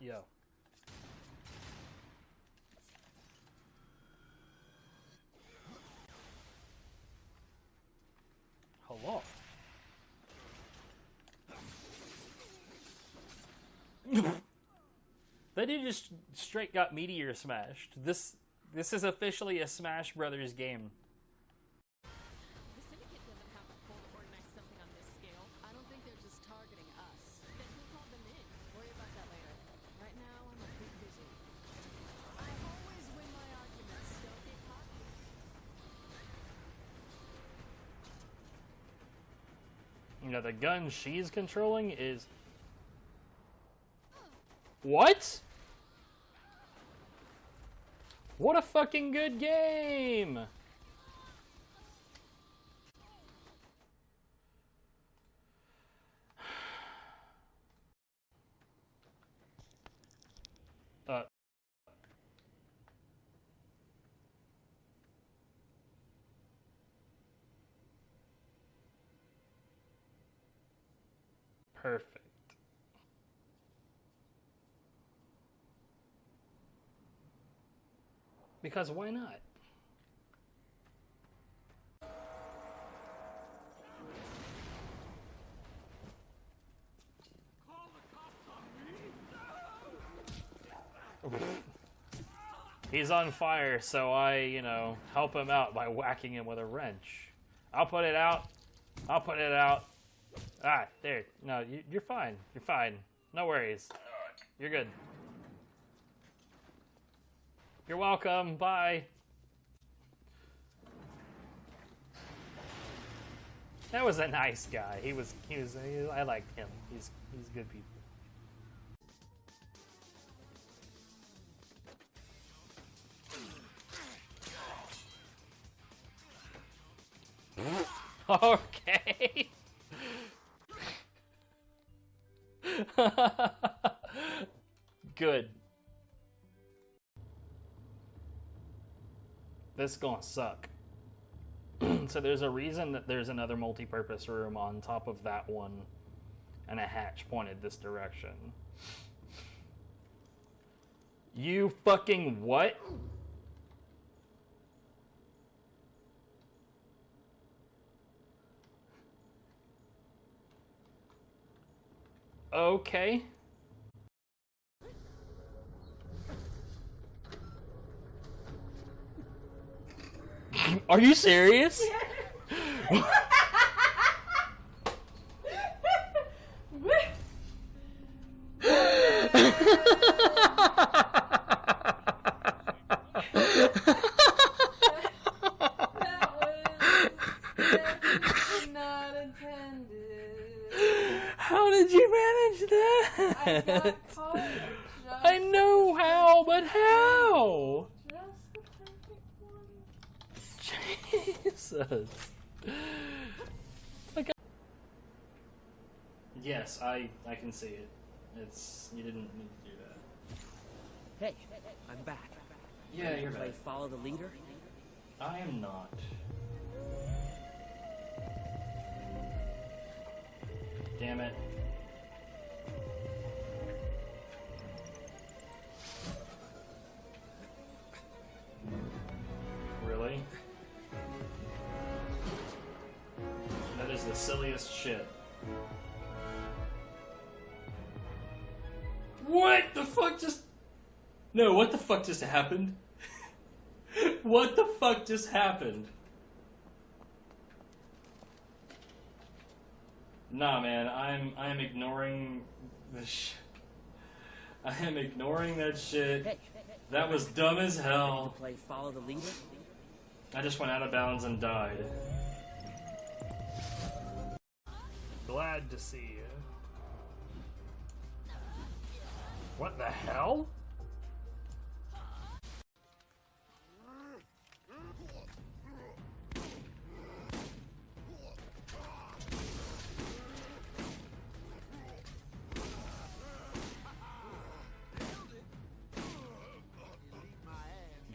Yo. Hello. That dude just straight got meteor smashed. This is officially a Smash Brothers game. The Syndicate doesn't have the pull to organize something on this scale. I don't think they're just targeting us. Then who called them in? Worry about that later. Right now, I'm a bit busy. I always win my arguments. Don't get cocky. You know, the gun she's controlling is... What? What a fucking good game! Perfect. Because why not? He's on fire, so I, you know, help him out by whacking him with a wrench. I'll put it out. I'll put it out. Ah, there. No, you're fine. You're fine. No worries. You're good. You're welcome. Bye. That was a nice guy. I liked him. He's good people. Okay. Good. This is gonna suck. So there's a reason that there's another multi-purpose room on top of that one, and a hatch pointed this direction. You fucking what? Okay. Are you serious? Not intended. How did you manage that? I got caught. I know how, but how? Just the perfect one. Jesus. Like, yes, I can see it. You didn't need to do that. Hey, I'm back. Yeah, you're Play back. follow the leader? I am not. Damn it. Really? That is the silliest shit. What the fuck just... No, what the fuck just happened? What the fuck just happened? Nah, man, I'm ignoring this I am ignoring that shit. Hey, That was dumb as hell. play follow the leader? I just went out of bounds and died. Glad to see you. What the hell?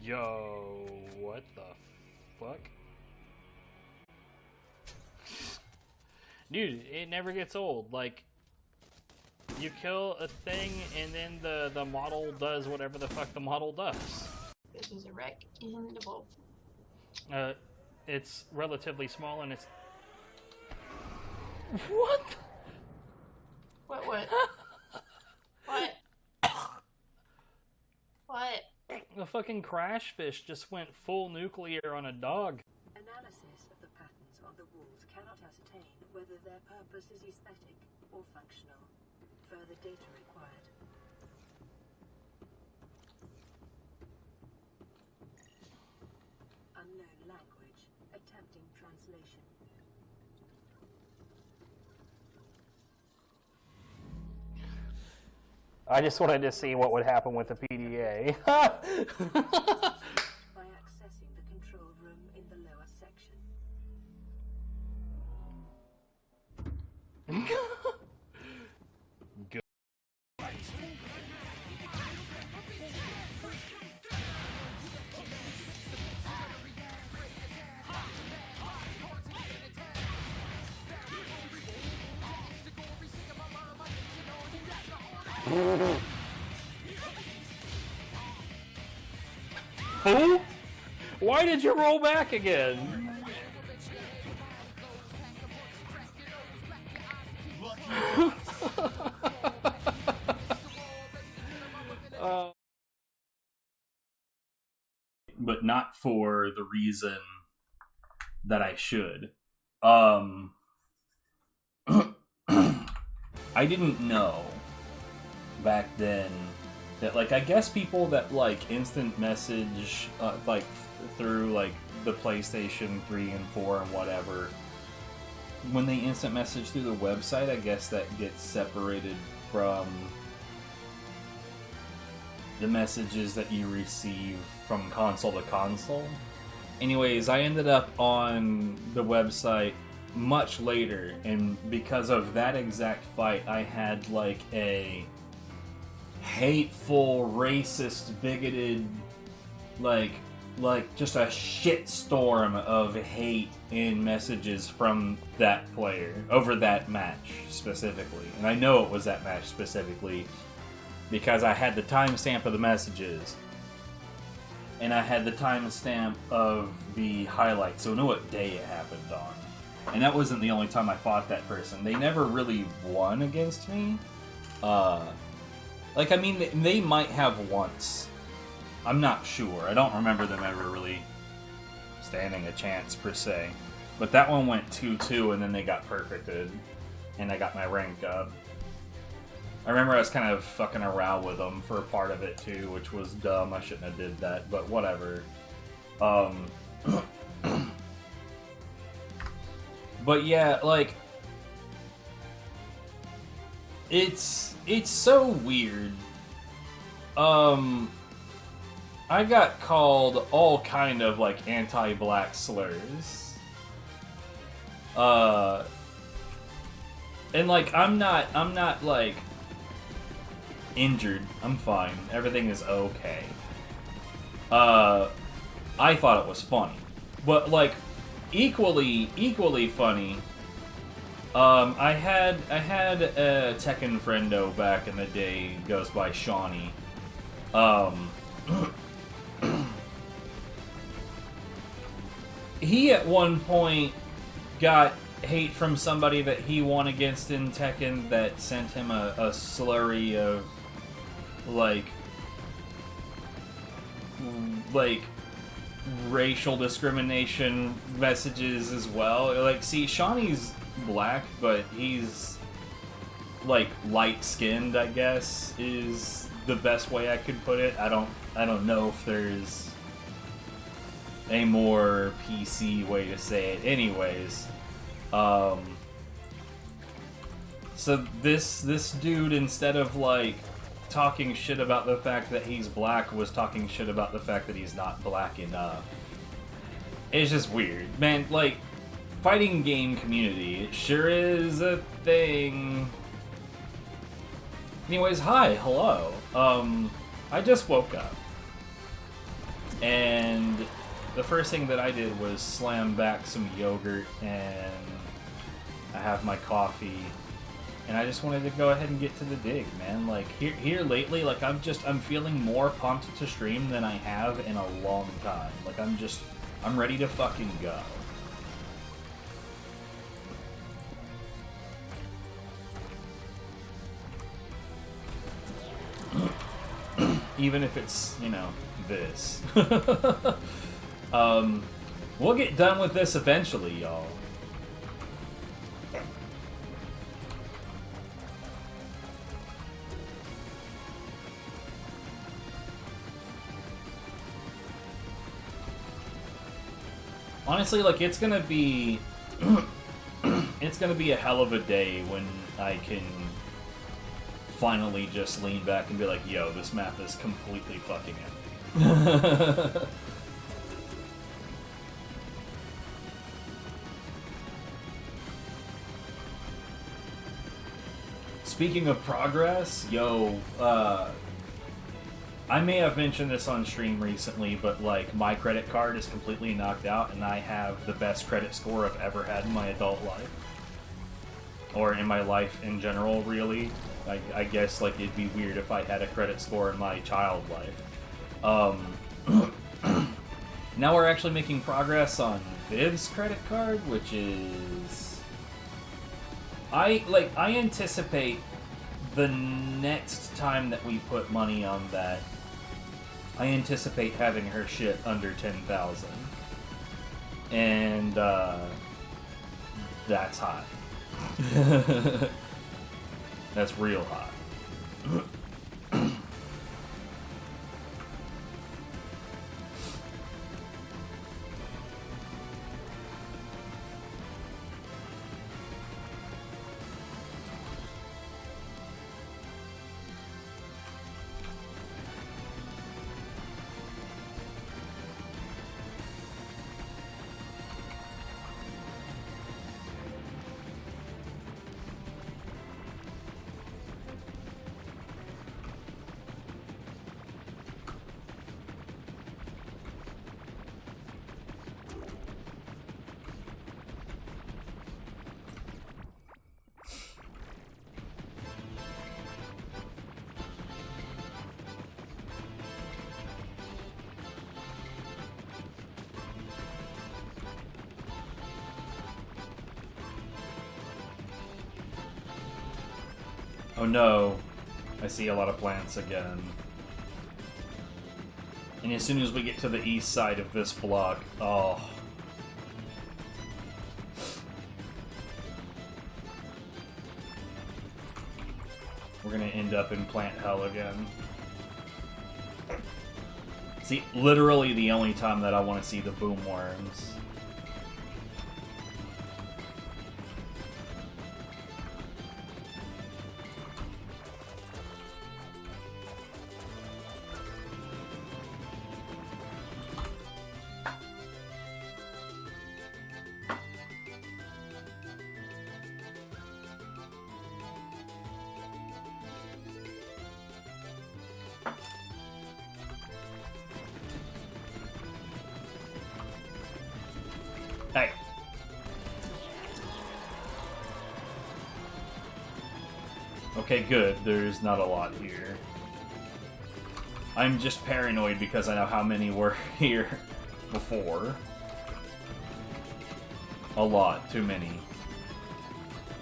Yo, what the fuck? Dude, it never gets old. Like, You kill a thing, and then the model does whatever the fuck the model does. This is a wreck and a bulb. It's relatively small, and it's... What? What? What? What? The fucking crash fish just went full nuclear on a dog. Analysis of the patterns on the walls cannot ascertain whether their purpose is aesthetic or functional. Further data required. Unknown language. Attempting translation. I just wanted to see what would happen with the PDA. By accessing the control room in the lower section. Good. Who? Why did you roll back again? But not for the reason that I should. I didn't know back then that, like, I guess people that, like, instant message, like, through, like, the PlayStation 3 and 4 and whatever, when they instant message through the website, I guess that gets separated from the messages that you receive from console to console. Anyways, I ended up on the website much later, and because of that exact fight, I had, like, a hateful, racist, bigoted, like just a shitstorm of hate in messages from that player over that match specifically. And I know it was that match specifically because I had the timestamp of the messages and I had the timestamp of the highlights, so I know what day it happened on. And that wasn't the only time I fought that person. They never really won against me. Like, I mean, they might have once. I'm not sure. I don't remember them ever really standing a chance, per se. But that one went 2-2, and then they got perfected. And I got my rank up. I remember I was kind of fucking around with them for a part of it, too, which was dumb. I shouldn't have did that, but whatever. But yeah, like... It's so weird. I got called all kind of, like, anti-black slurs. And, like, I'm not, like, injured. I'm fine. Everything is okay. I thought it was funny. But, like, equally funny, I had a Tekken friendo back in the day, goes by Shawnee. He at one point got hate from somebody that he won against in Tekken that sent him a slurry of like racial discrimination messages as well. Like, see, Shawnee's black, but he's like light-skinned, I guess, is the best way I could put it. I don't know if there's a more PC way to say it. Anyways, so this dude, instead of like talking shit about the fact that he's black, was talking shit about the fact that he's not black enough. It's just weird, man. Like, fighting game community, it sure is a thing. Anyways, hi, hello. I just woke up, and the first thing that I did was slam back some yogurt, and I have my coffee, And I just wanted to go ahead and get to the dig, man. Like, here lately, like, I'm feeling more pumped to stream than I have in a long time. Like, I'm ready to fucking go. Even if it's, you know, this. We'll get done with this eventually, y'all. Honestly, like, it's gonna be it's gonna be a hell of a day when I can finally just lean back and be like, yo, this map is completely fucking empty. Speaking of progress, yo, I may have mentioned this on stream recently, but, like, my credit card is completely knocked out, and I have the best credit score I've ever had in my adult life. Or in my life in general, really. I guess, like, it'd be weird if I had a credit score in my child life. Now we're actually making progress on Viv's credit card, which is... I anticipate the next time that we put money on that, I anticipate having her shit under 10,000. And, that's hot. That's real hot. Oh no, I see a lot of plants again. And as soon as we get to the east side of this block, oh. We're gonna end up in plant hell again. See, literally the only time that I want to see the boom worms. Hey. Okay, good. There's not a lot here. I'm just paranoid because I know how many were here before. A lot. Too many.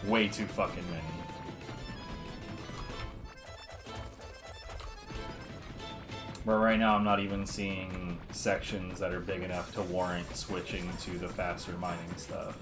Way too fucking many. But right now I'm not even seeing sections that are big enough to warrant switching to the faster mining stuff.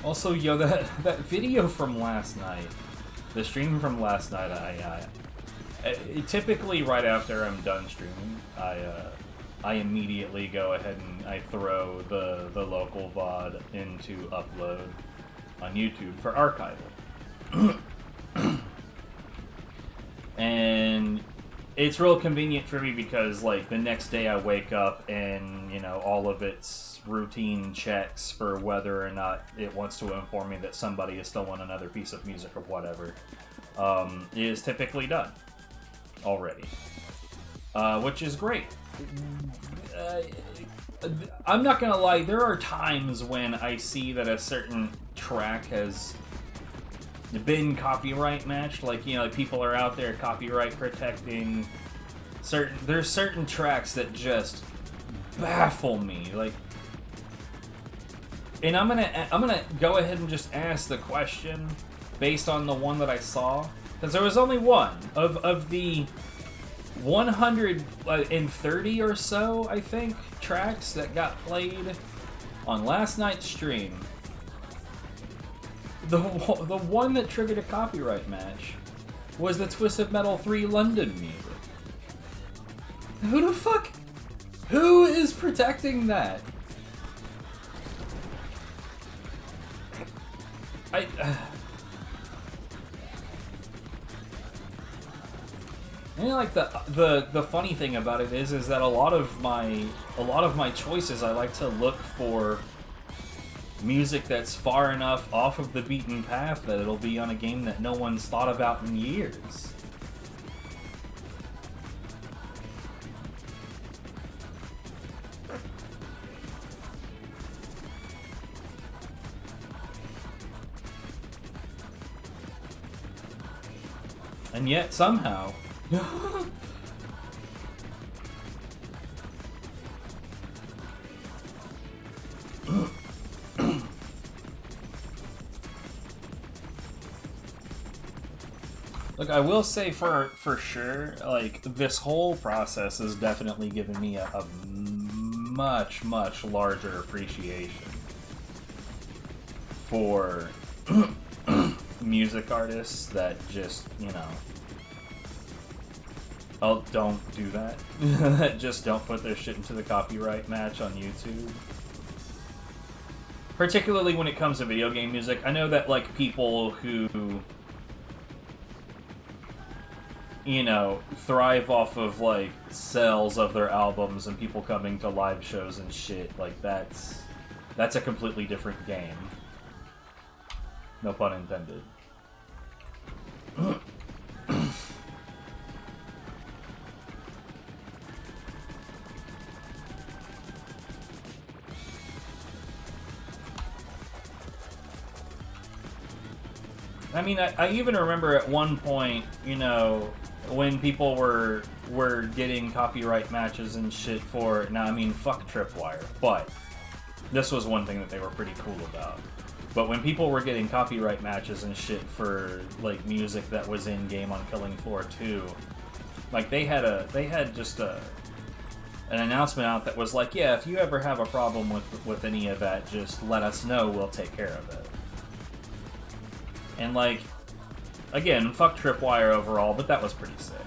Also, yo, that video from last night, the stream from last night, typically right after I'm done streaming, I immediately go ahead and I throw the local VOD into upload on YouTube for archival. And it's real convenient for me because, like, the next day I wake up and, you know, all of its routine checks for whether or not it wants to inform me that somebody has stolen another piece of music or whatever is typically done already, which is great. I'm not gonna lie, there are times when I see that a certain track has been copyright matched, like, you know, like people are out there copyright protecting there's certain tracks that just baffle me, like, and I'm gonna go ahead and just ask the question based on the one that I saw, because there was only one of the 130 or so, I think, tracks that got played on last night's stream. The one that triggered a copyright match was the Twisted Metal 3 London music. Who the fuck? Who is protecting that? And like the funny thing about it is that a lot of my choices, I like to look for music that's far enough off of the beaten path that it'll be on a game that no one's thought about in years. And yet somehow look, I will say for sure, like, this whole process has definitely given me a much, much larger appreciation for music artists that just, you know, oh, don't do that. That just don't put their shit into the copyright match on YouTube. Particularly when it comes to video game music. I know that, like, people who, you know, thrive off of, like, sales of their albums and people coming to live shows and shit, like, that's a completely different game. No pun intended. I mean, I even remember at one point, you know, when people were getting copyright matches and shit for, now I mean, fuck Tripwire, but this was one thing that they were pretty cool about. But when people were getting copyright matches and shit for, like, music that was in game on Killing Floor 2, like, they had just an announcement out that was like, yeah, if you ever have a problem with any of that, just let us know, we'll take care of it. And, like, again, fuck Tripwire overall, but that was pretty sick.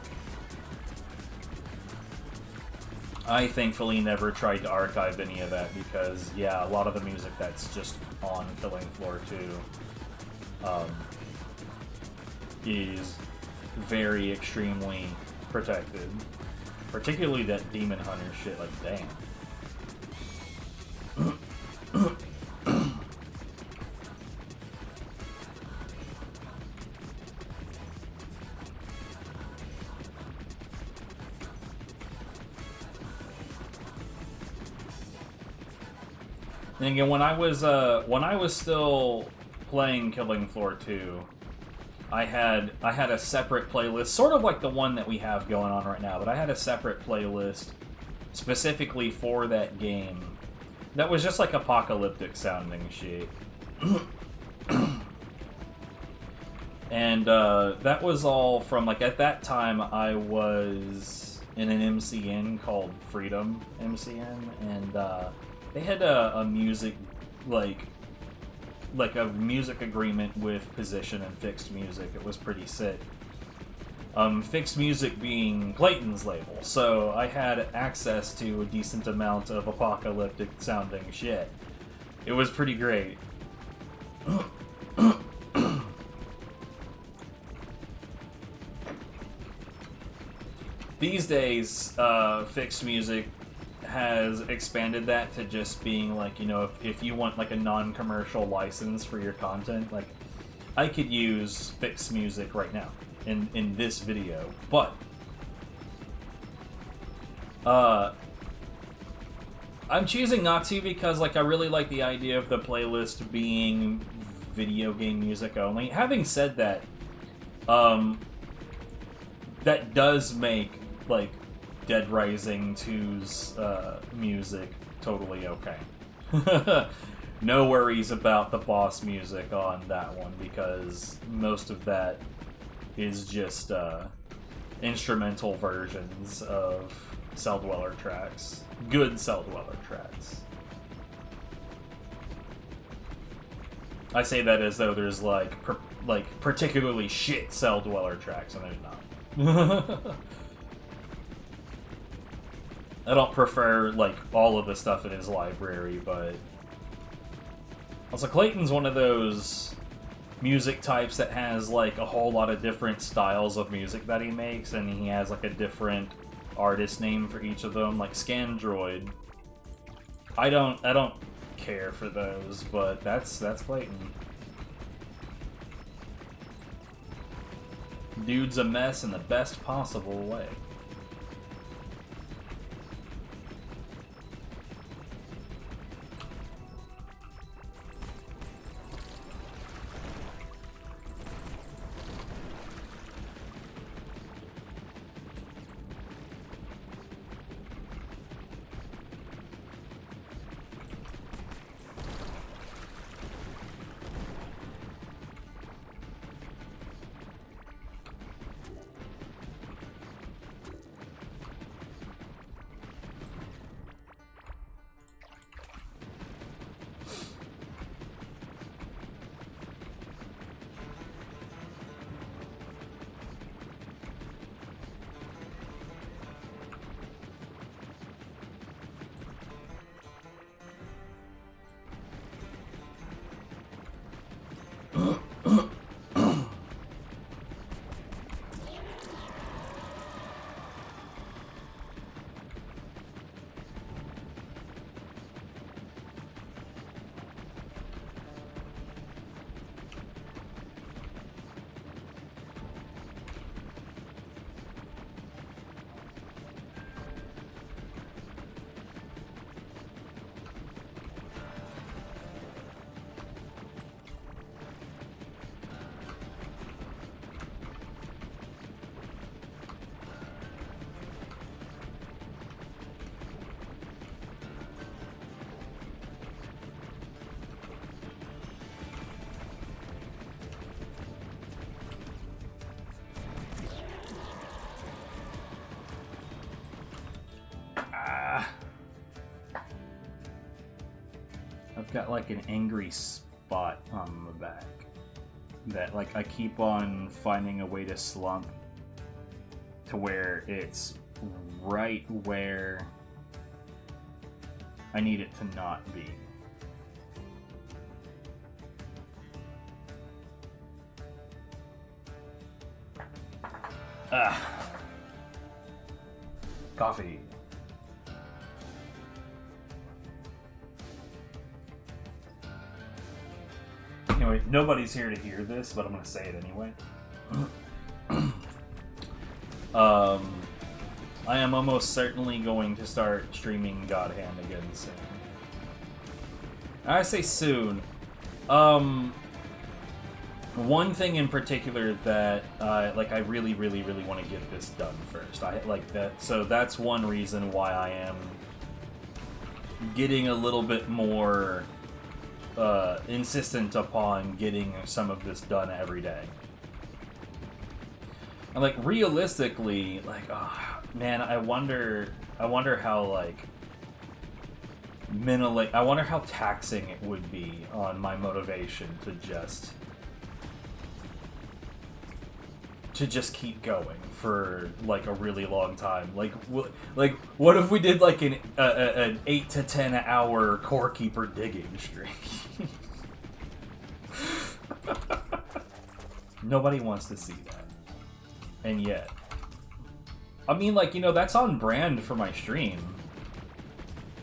I thankfully never tried to archive any of that because, yeah, a lot of the music that's just on Killing Floor 2 is very extremely protected. Particularly that Demon Hunter shit, like, damn. And again, when I was still playing Killing Floor 2, I had a separate playlist, sort of like the one that we have going on right now, but I had a separate playlist specifically for that game that was just like apocalyptic sounding shit. And that was all from, like, at that time I was in an MCN called Freedom MCN, and they had a music, like, like a music agreement with Position and Fixed Music. It was pretty sick. Fixed Music being Clayton's label, so I had access to a decent amount of apocalyptic sounding shit. It was pretty great. These days, Fixed Music has expanded that to just being like, you know, if you want like a non-commercial license for your content, like I could use Fixed Music right now in this video, but I'm choosing not to because like I really like the idea of the playlist being video game music only. Having said that, that does make like Dead Rising 2's music totally okay. No worries about the boss music on that one because most of that is just instrumental versions of Cell Dweller tracks. Good Cell Dweller tracks. I say that as though there's like particularly shit Cell Dweller tracks, and there's not. I don't prefer like all of the stuff in his library, but also Clayton's one of those music types that has like a whole lot of different styles of music that he makes, and he has like a different artist name for each of them, like Scandroid. I don't care for those, but that's Clayton. Dude's a mess in the best possible way. I've got like an angry spot on the back that like I keep on finding a way to slump to where it's right where I need it to not be. Coffee. Anyway, nobody's here to hear this, but I'm going to say it anyway. I am almost certainly going to start streaming God Hand again soon. I say soon. One thing in particular that I really want to get this done first. I like that, so that's one reason why I am getting a little bit more insistent upon getting some of this done every day. And like realistically, like, oh, man, I wonder how like mentally, I wonder how taxing it would be on my motivation to just keep going for like a really long time. Like what if we did like an 8 to 10 hour core keeper digging streak? Nobody wants to see that. And yet, I mean, like, you know, that's on brand for my stream.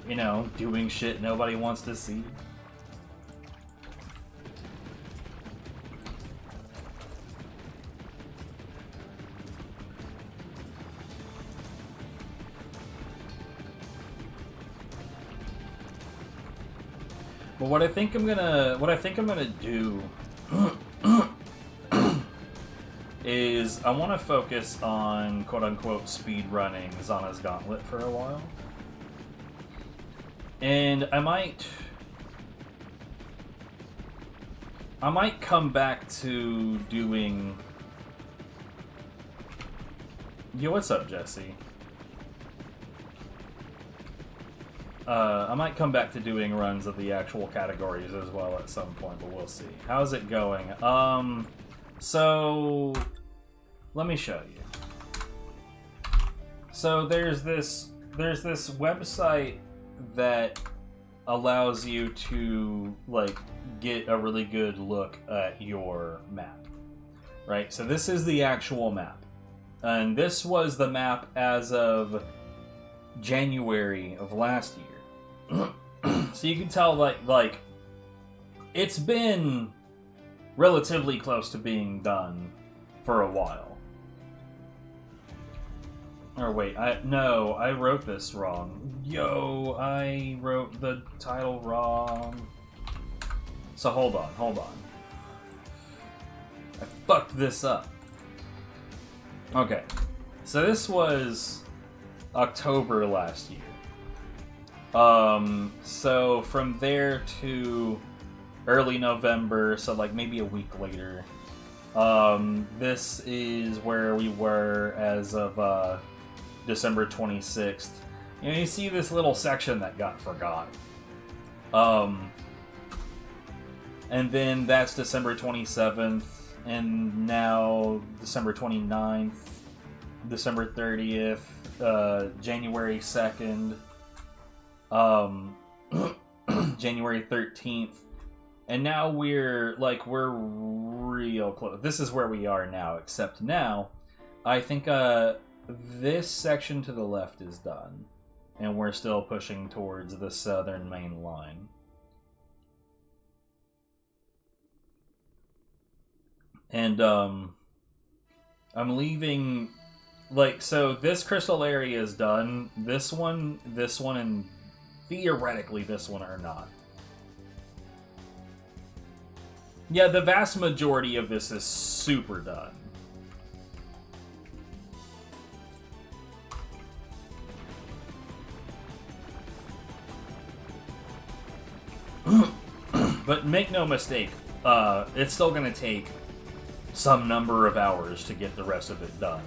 You know, doing shit nobody wants to see. But what I think I'm gonna do is I want to focus on quote-unquote speedrunning Zana's Gauntlet for a while. And I might come back to doing... Yo, what's up, Jesse? I might come back to doing runs of the actual categories as well at some point, but we'll see. How's it going? So let me show you. So there's this website that allows you to like get a really good look at your map, right? So this is the actual map, and this was the map as of January of last year. So you can tell like it's been relatively close to being done for a while. Or wait, I wrote this wrong. Yo, I wrote the title wrong. So hold on. I fucked this up. Okay, so this was October last year. So from there to early November, so like maybe a week later, this is where we were as of December 26th. And you see this little section that got forgot. And then that's December 27th, and now December 29th, December 30th, January 2nd, January 13th, and now we're real close. This is where we are now, except now, I think this section to the left is done, and we're still pushing towards the southern main line. And I'm leaving, like, so this crystal area is done. This one, and theoretically this one are not. Yeah, the vast majority of this is super done. But make no mistake, it's still going to take some number of hours to get the rest of it done.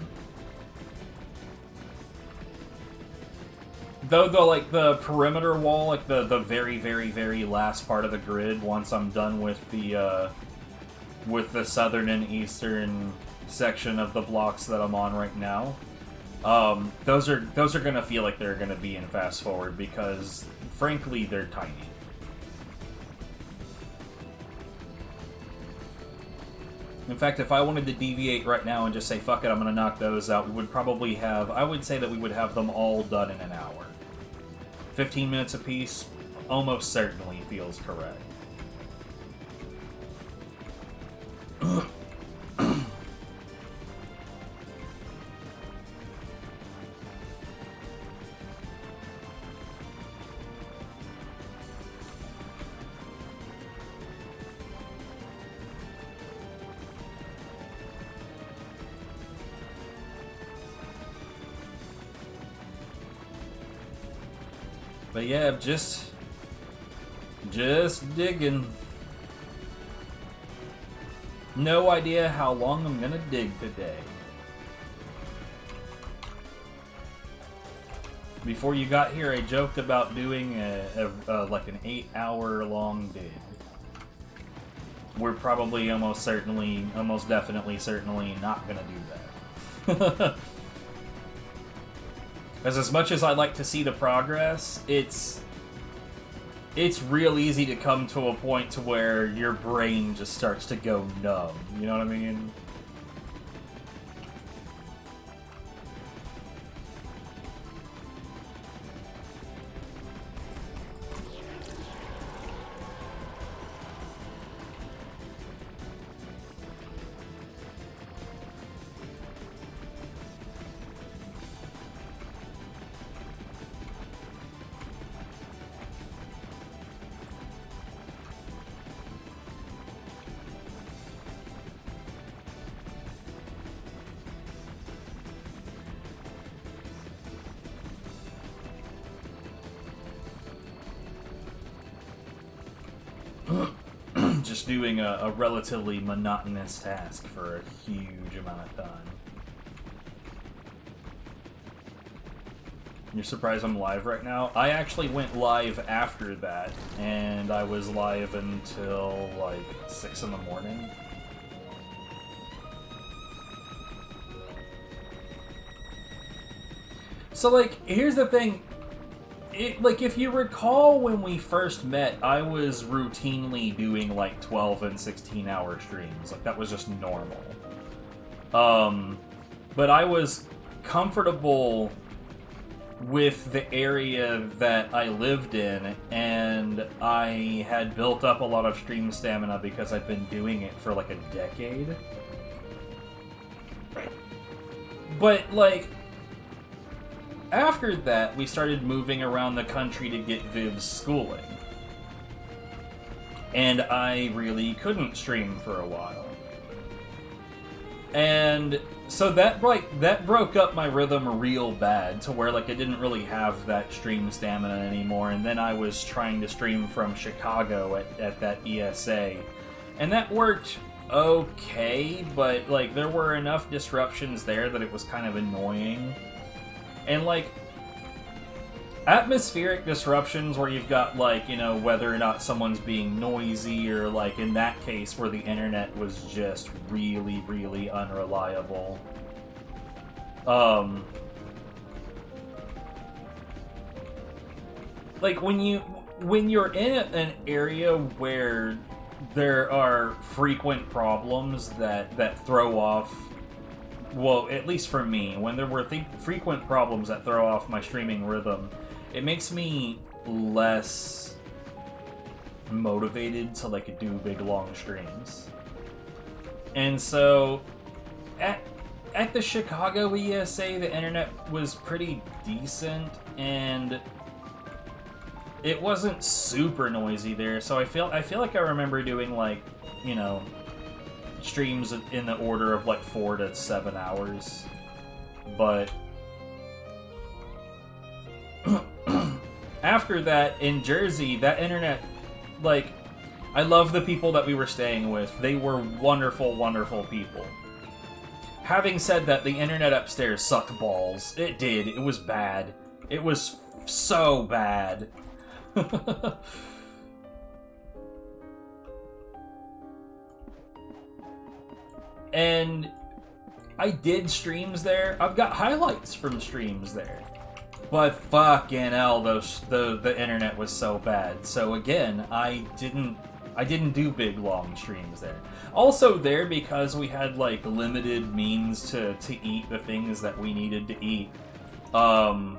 Though the perimeter wall, like the very, very, very last part of the grid, once I'm done with the southern and eastern section of the blocks that I'm on right now, those are gonna feel like they're gonna be in fast forward because, frankly, they're tiny. In fact, if I wanted to deviate right now and just say, fuck it, I'm going to knock those out, we would probably have, I would say that we would have them all done in an hour. 15 minutes apiece almost certainly feels correct. But yeah, just digging. No idea how long I'm gonna dig today. Before you got here, I joked about doing like an 8-hour-long dig. We're probably almost definitely not gonna do that. As much as I'd like to see the progress, it's real easy to come to a point to where your brain just starts to go numb. You know what I mean? Just doing a relatively monotonous task for a huge amount of time. You're surprised I'm live right now? I actually went live after that, and I was live until like 6 in the morning. So like, here's the thing. Like, if you recall when we first met, I was routinely doing, like, 12 and 16-hour streams. Like, that was just normal. But I was comfortable with the area that I lived in, and I had built up a lot of stream stamina because I'd been doing it for, like, a decade. But, like... After that, we started moving around the country to get Viv's schooling. And I really couldn't stream for a while. And so that broke up my rhythm real bad, to where like I didn't really have that stream stamina anymore. And then I was trying to stream from Chicago at that ESA. And that worked okay, but like there were enough disruptions there that it was kind of annoying. And, like, atmospheric disruptions where you've got, like, you know, whether or not someone's being noisy, or, like, in that case where the internet was just really, really unreliable. Like, when you're in an area where there are frequent problems that throw off... Well, at least for me, when there were frequent problems that throw off my streaming rhythm, it makes me less motivated to, like, do big, long streams. And so, at the Chicago ESA, the internet was pretty decent, and it wasn't super noisy there, so I feel like I remember doing, like, you know... streams in the order of like 4 to 7 hours, but after that in Jersey, that internet, like, I love the people that we were staying with. They were wonderful, wonderful people. Having said that, the internet upstairs sucked balls. It did. It was bad. It was so bad. And I did streams there. I've got highlights from streams there. But fucking hell, the internet was so bad. So again, I didn't do big long streams there. Also there, because we had like limited means to eat the things that we needed to eat, I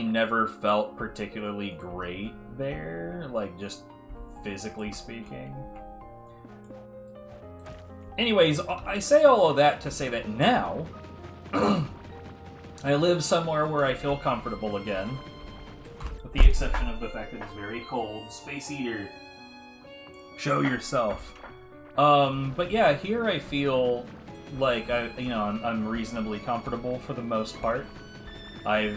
never felt particularly great there, like just physically speaking. Anyways, I say all of that to say that now, I live somewhere where I feel comfortable again, with the exception of the fact that it's very cold. Space Eater, show yourself. But yeah, here I feel like I'm reasonably comfortable for the most part. I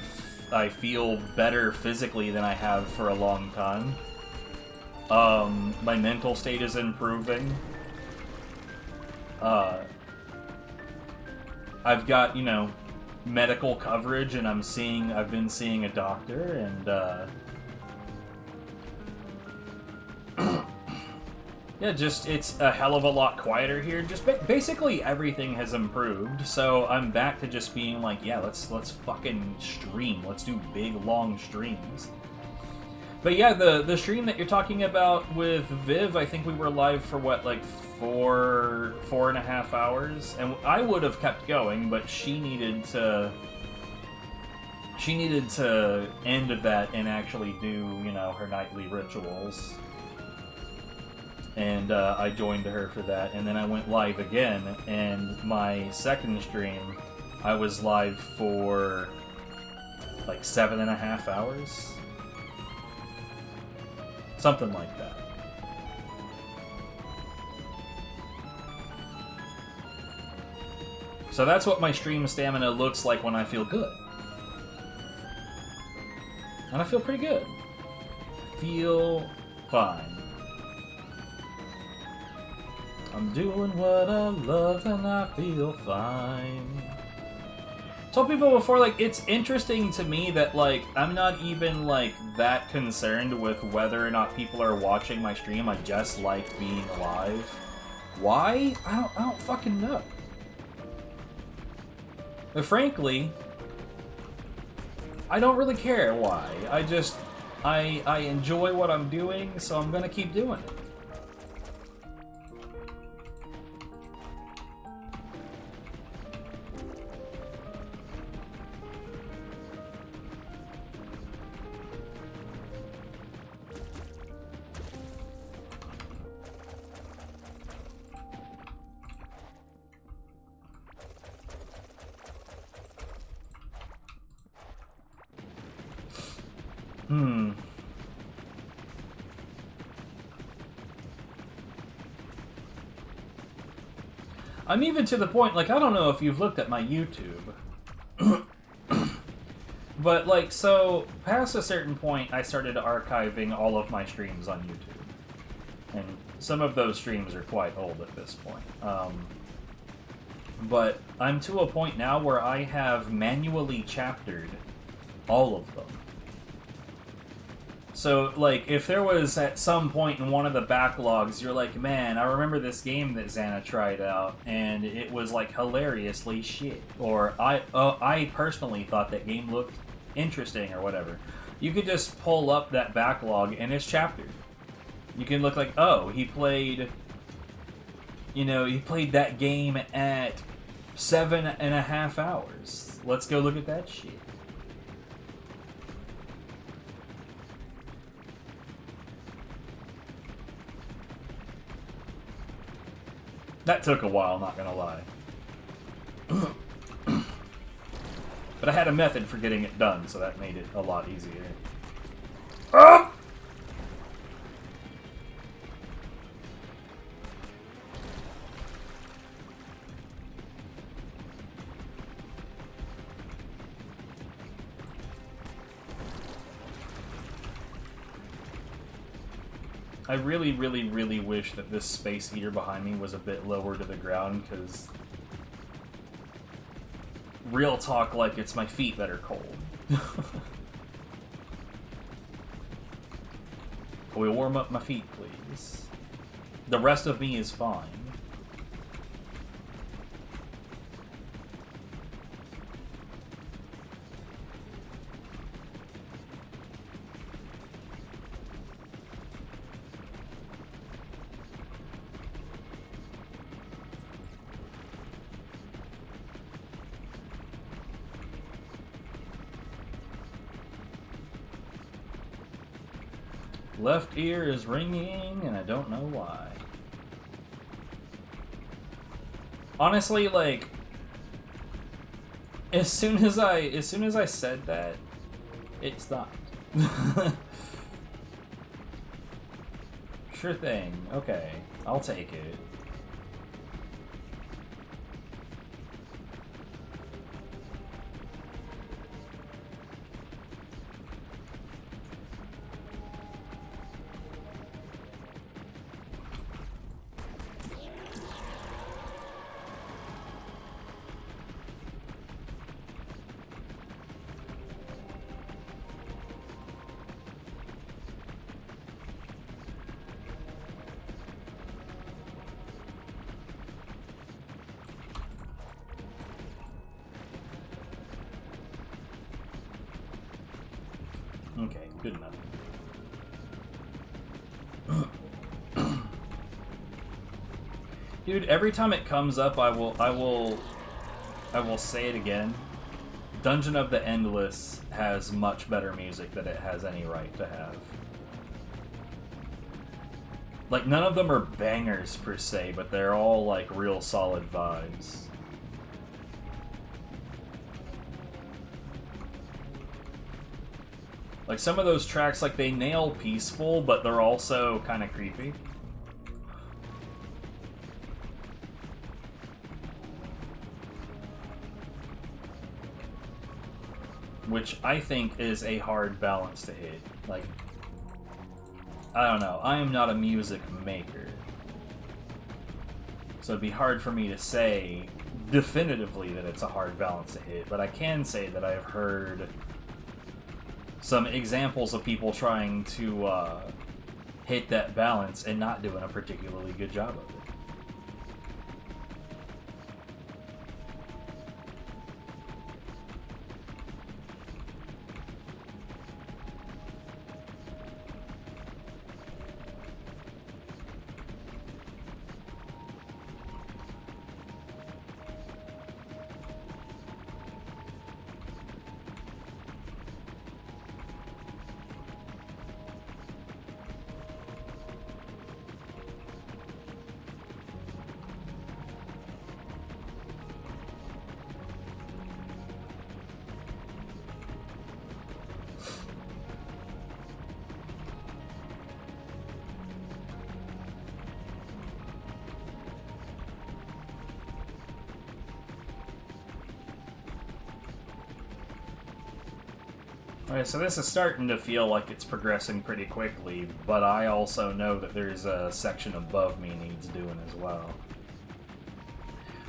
feel better physically than I have for a long time. My mental state is improving. I've got, medical coverage, and I've been seeing a doctor, and yeah, just it's a hell of a lot quieter here. Just basically everything has improved, so I'm back to just being like, yeah, let's fucking stream. Let's do big long streams. But yeah, the stream that you're talking about with Viv, I think we were live for what, like 4.5 hours, and I would have kept going, but she needed to end that and actually do, you know, her nightly rituals. And I joined her for that, and then I went live again, and my second stream, I was live for like 7.5 hours. Something like that. So that's what my stream stamina looks like when I feel good. And I feel pretty good. I feel fine. I'm doing what I love and I feel fine. I told people before, like, it's interesting to me that, like, I'm not even, like, that concerned with whether or not people are watching my stream. I just like being alive. Why? I don't fucking know. But frankly, I don't really care why. I enjoy what I'm doing, so I'm gonna keep doing it. I'm even to the point, like, I don't know if you've looked at my YouTube. But, like, so, past a certain point, I started archiving all of my streams on YouTube. And some of those streams are quite old at this point. But I'm to a point now where I have manually chaptered all of them. So, like, if there was at some point in one of the backlogs, you're like, man, I remember this game that Xana tried out, and it was, like, hilariously shit. Or, I personally thought that game looked interesting, or whatever. You could just pull up that backlog, and it's chaptered. You can look like, oh, he played that game at 7.5 hours. Let's go look at that shit. That took a while, not gonna lie. But I had a method for getting it done, so that made it a lot easier. Ah! I really, really, really wish that this space heater behind me was a bit lower to the ground, because real talk, like, it's my feet that are cold. Can we warm up my feet, please? The rest of me is fine. Left ear is ringing, and I don't know why. Honestly, like, as soon as I said that, it stopped. Sure thing. Okay, I'll take it. Good enough. Dude, every time it comes up, I will say it again. Dungeon of the Endless has much better music than it has any right to have. Like, none of them are bangers per se, but they're all like real solid vibes. Like, some of those tracks, like, they nail peaceful, but they're also kind of creepy. Which I think is a hard balance to hit. Like, I don't know. I am not a music maker. So it'd be hard for me to say definitively that it's a hard balance to hit, but I can say that I've heard some examples of people trying to hit that balance and not doing a particularly good job of it. Alright, so this is starting to feel like it's progressing pretty quickly, but I also know that there's a section above me needs doing as well.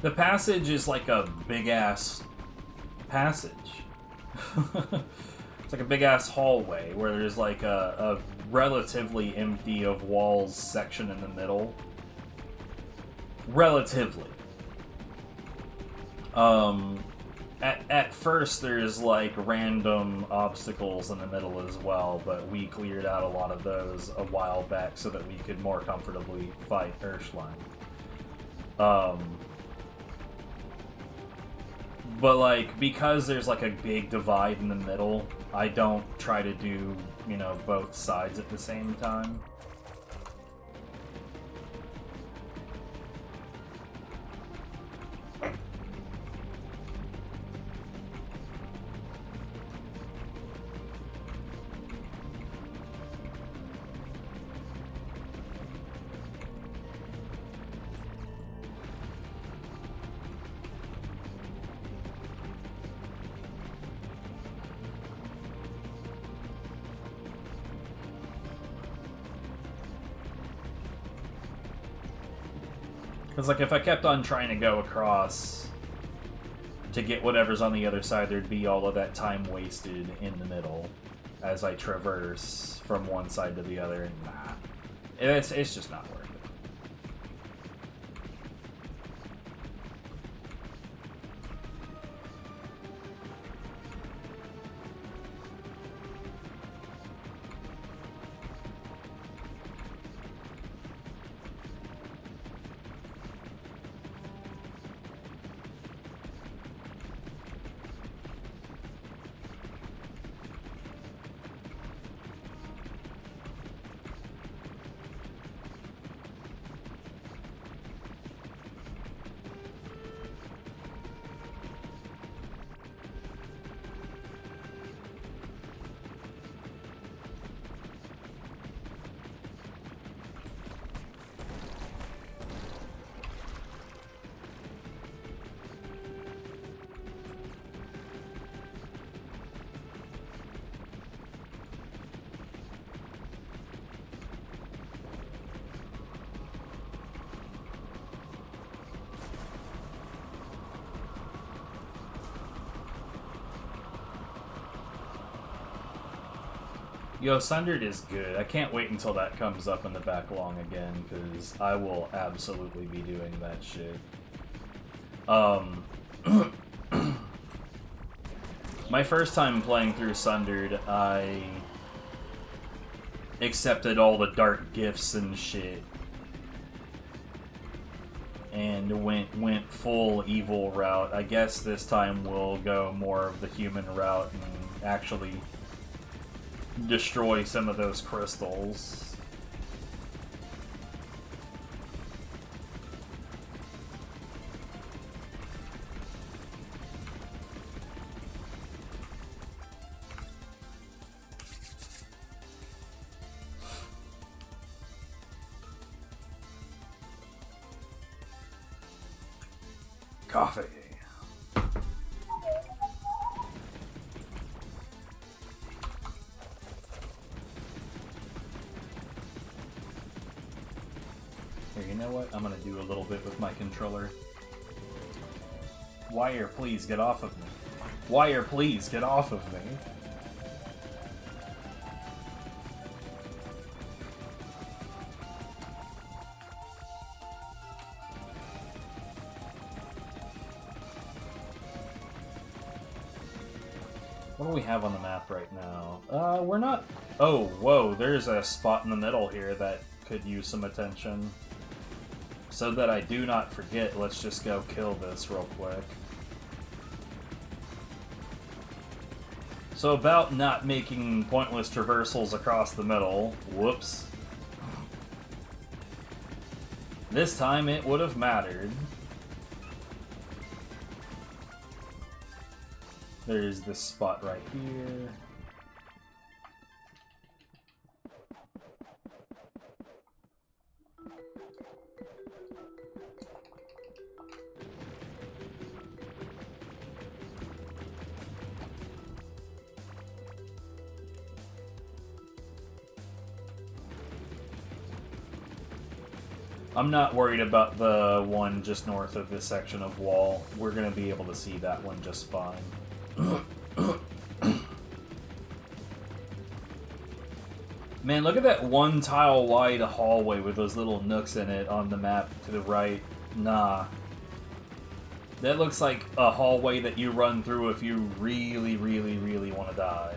The passage is like a big-ass passage. It's like a big-ass hallway where there's like a relatively empty of walls section in the middle. Relatively. At first, there's like random obstacles in the middle as well, but we cleared out a lot of those a while back so that we could more comfortably fight Urshline. But like, because there's like a big divide in the middle, I don't try to do, you know, both sides at the same time. Because, like, if I kept on trying to go across to get whatever's on the other side, there'd be all of that time wasted in the middle as I traverse from one side to the other, and nah. It's just not worth it. Yo, Sundered is good. I can't wait until that comes up in the backlog again, because I will absolutely be doing that shit. My first time playing through Sundered, I accepted all the dark gifts and shit. And went full evil route. I guess this time we'll go more of the human route and actually destroy some of those crystals. Coffee. Here, you know what? I'm gonna do a little bit with my controller. Wire, please get off of me. Wire, please get off of me. What do we have on the map right now? We're not... Oh, whoa, there's a spot in the middle here that could use some attention. So that I do not forget, let's just go kill this real quick. So about not making pointless traversals across the middle. Whoops. This time it would have mattered. There's this spot right here. I'm not worried about the one just north of this section of wall. We're gonna be able to see that one just fine. Man, look at that one tile wide hallway with those little nooks in it on the map to the right. Nah. That looks like a hallway that you run through if you really, really, really want to die.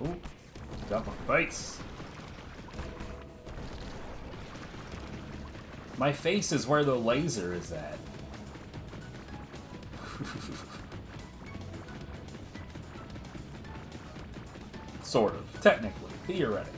Ooh, got my face. My face is where the laser is at. Sort of. Technically. Theoretically.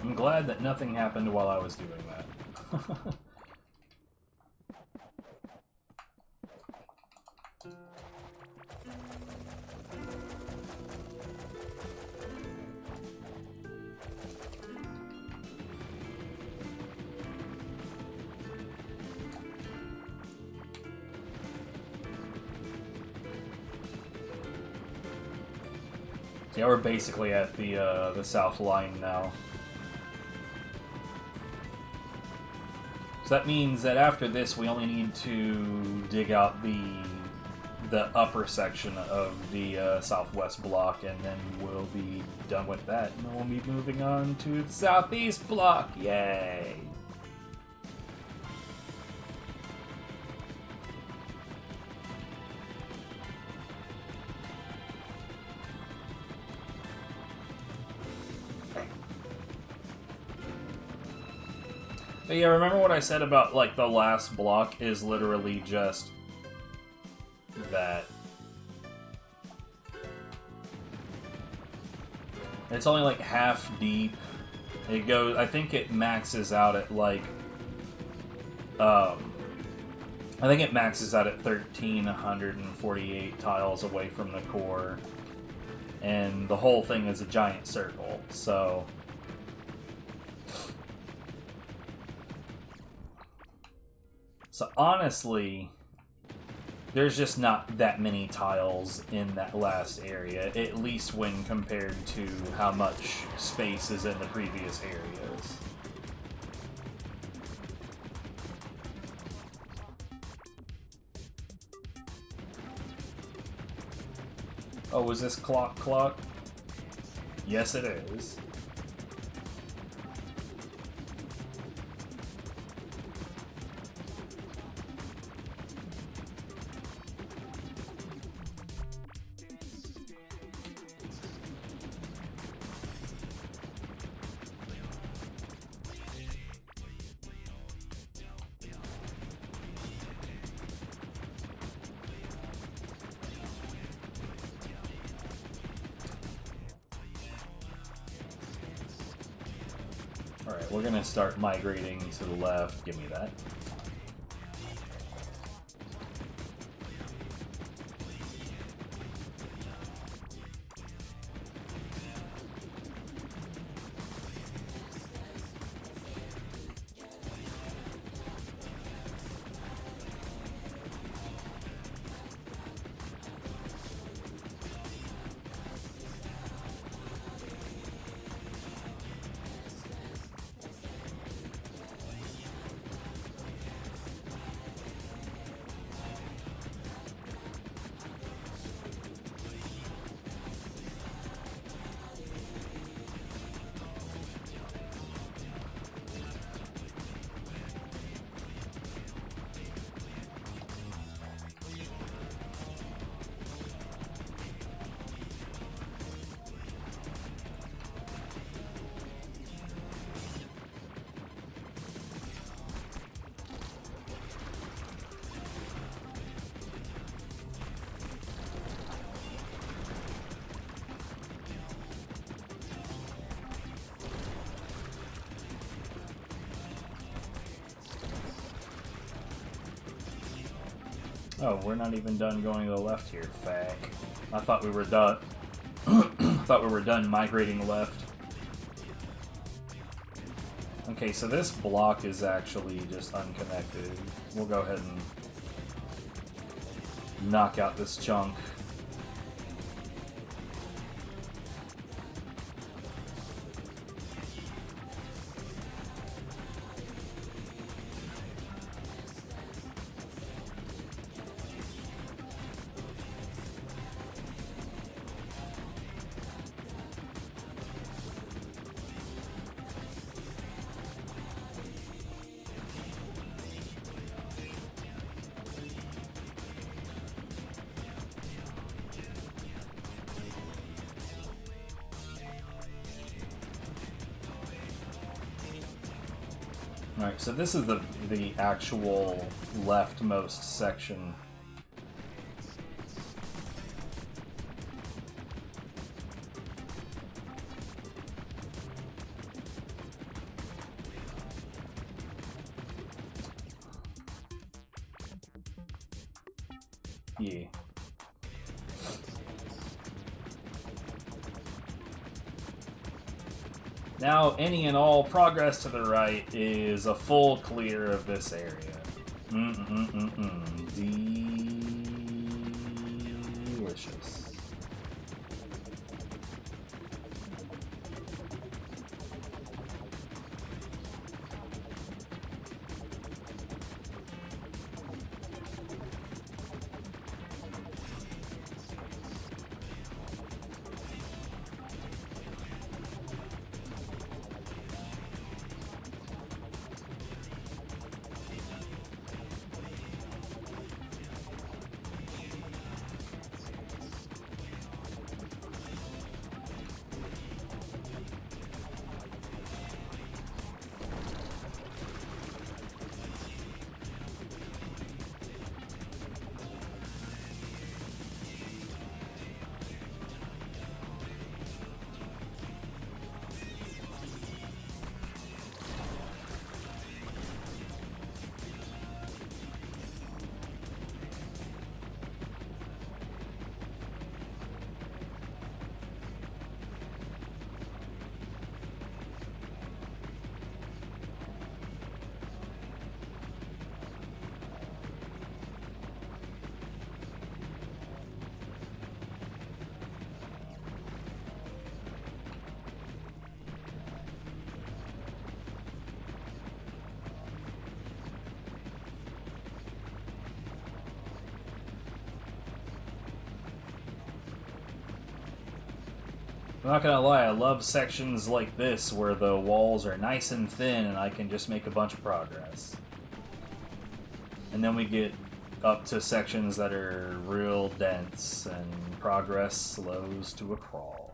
I'm glad that nothing happened while I was doing that. Yeah, we're basically at the south line now. So that means that after this, we only need to dig out the upper section of the southwest block, and then we'll be done with that. And then we'll be moving on to the southeast block. Yay! But yeah, remember what I said about, like, the last block is literally just that. It's only, like, half deep. It goes, I think it maxes out at, like, I think it maxes out at 1,348 tiles away from the core. And the whole thing is a giant circle, so... So honestly, there's just not that many tiles in that last area, at least when compared to how much space is in the previous areas. Oh, was this clock? Yes, it is. Alright, we're gonna start migrating to the left. Give me that. Oh, we're not even done going to the left here, fag. I thought we were done. Thought we were done migrating left. Okay, so this block is actually just unconnected. We'll go ahead and knock out this chunk. Alright, so this is the actual leftmost section. Yeah. Now, any and all progress to the right is a full clear of this area. Delicious. I'm not gonna lie, I love sections like this where the walls are nice and thin and I can just make a bunch of progress. And then we get up to sections that are real dense and progress slows to a crawl.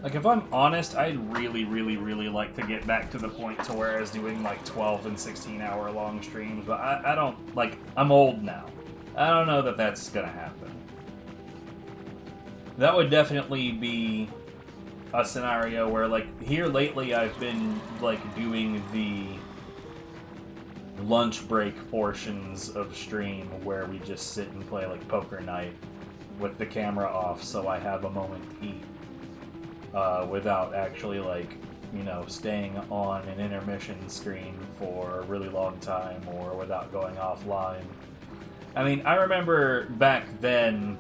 Like, if I'm honest, I'd really, really, really like to get back to the point to where I was doing, like, 12 and 16-hour long streams, but I don't, like, I'm old now. I don't know that that's gonna happen. That would definitely be a scenario where, like, here lately I've been, like, doing the lunch break portions of stream where we just sit and play, like, poker night with the camera off so I have a moment to eat. Without actually, like, you know, staying on an intermission screen for a really long time or without going offline. I mean, I remember back then,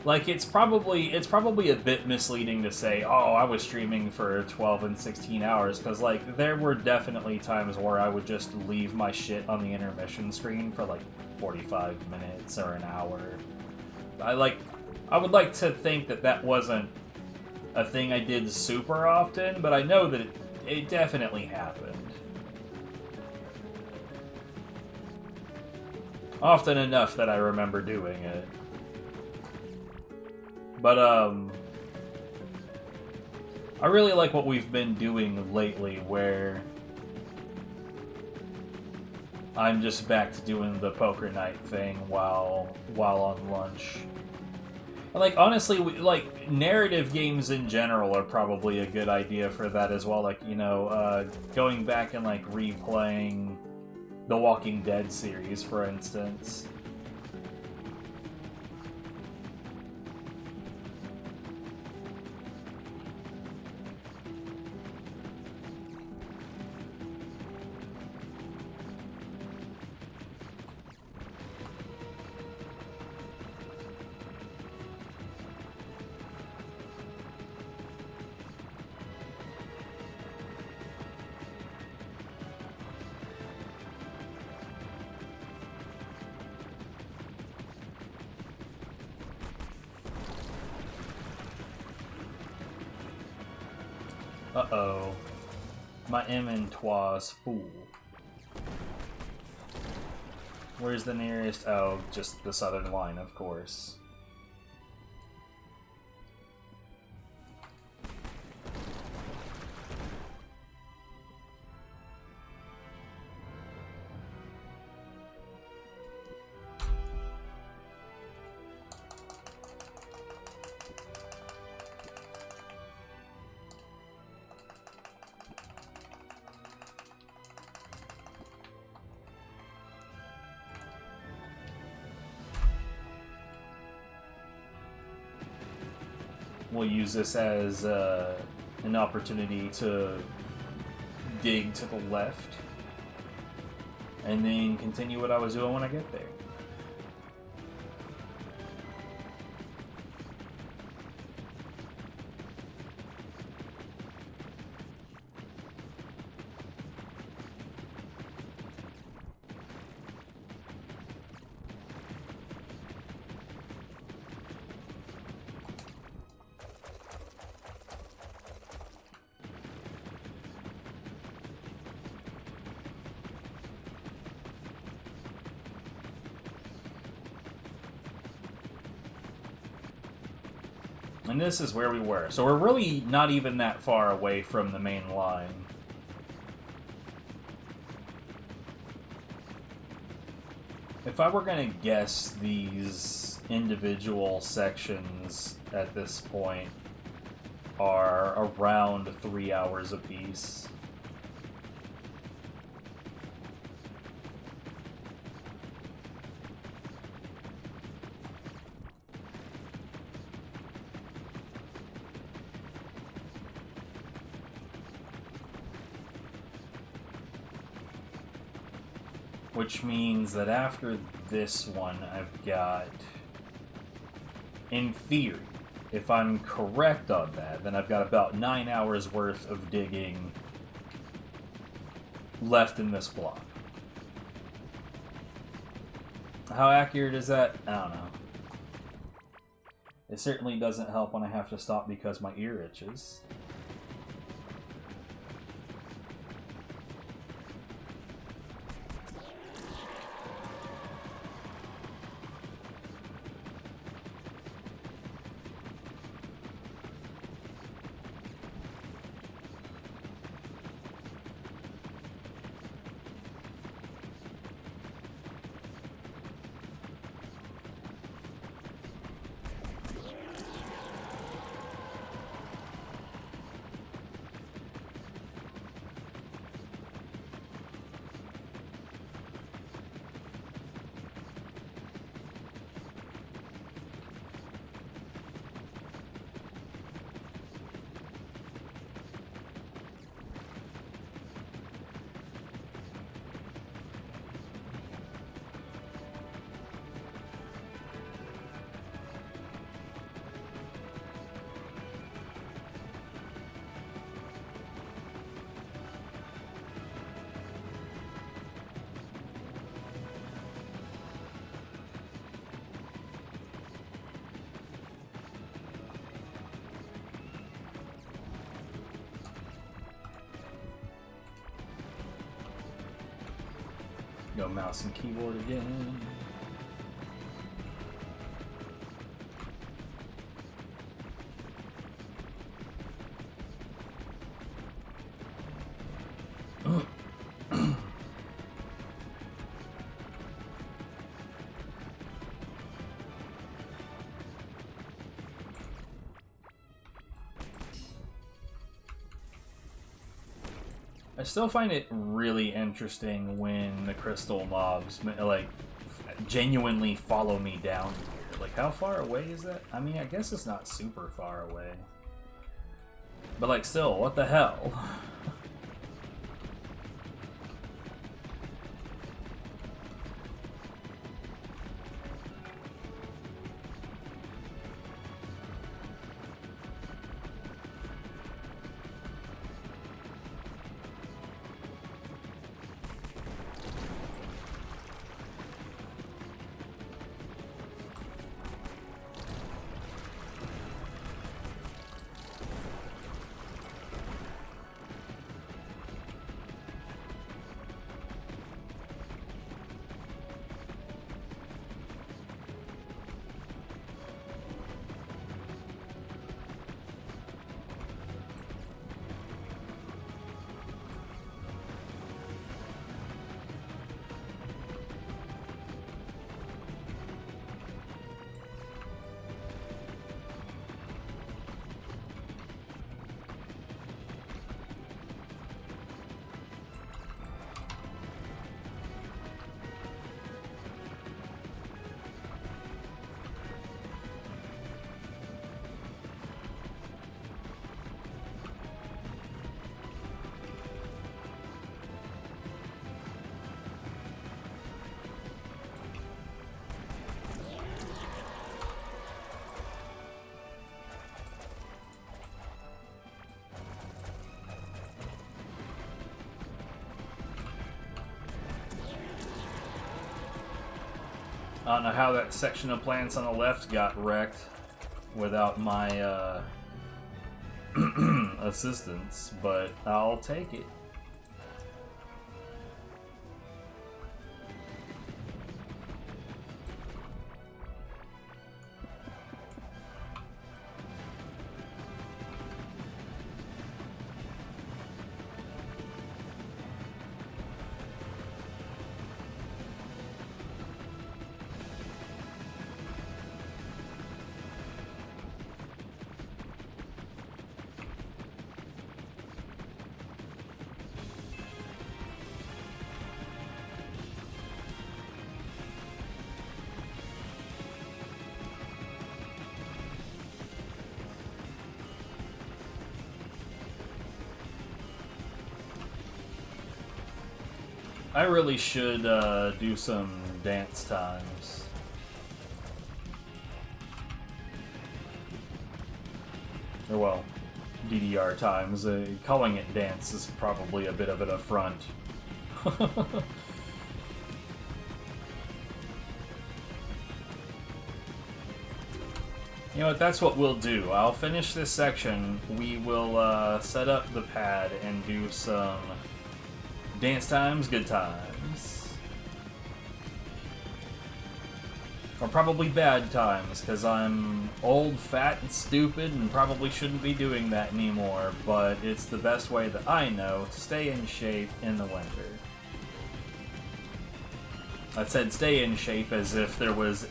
like, it's probably a bit misleading to say, oh, I was streaming for 12 and 16 hours, because, like, there were definitely times where I would just leave my shit on the intermission screen for, like, 45 minutes or an hour. I would like to think that that wasn't a thing I did super often, but I know that it definitely happened. Often enough that I remember doing it. But, I really like what we've been doing lately, where I'm just back to doing the poker night thing while on lunch. Like, honestly, like, narrative games in general are probably a good idea for that as well. Like, you know, going back and, like, replaying the Walking Dead series, for instance. Uh-oh. My inventoire's full. Where's the nearest? Oh, just the southern line, of course. We'll use this as an opportunity to dig to the left and then continue what I was doing when I get there. And this is where we were. So we're really not even that far away from the main line. If I were going to guess these individual sections at this point are around 3 hours apiece. Which means that after this one, I've got, in theory, if I'm correct on that, then I've got about 9 hours worth of digging left in this block. How accurate is that? I don't know. It certainly doesn't help when I have to stop because my ear itches. Go mouse and keyboard again. I still find it really interesting when the crystal mobs, like, genuinely follow me down here. Like, how far away is that? I mean, I guess it's not super far away. But, like, still, what the hell? I don't know how that section of plants on the left got wrecked without my assistance, but I'll take it. I really should do some dance times. Or well, DDR times. Calling it dance is probably a bit of an affront. You know what, that's what we'll do. I'll finish this section, we will set up the pad and do some dance times, good times. Or probably bad times, because I'm old, fat, and stupid, and probably shouldn't be doing that anymore, but it's the best way that I know to stay in shape in the winter. I said stay in shape as if there was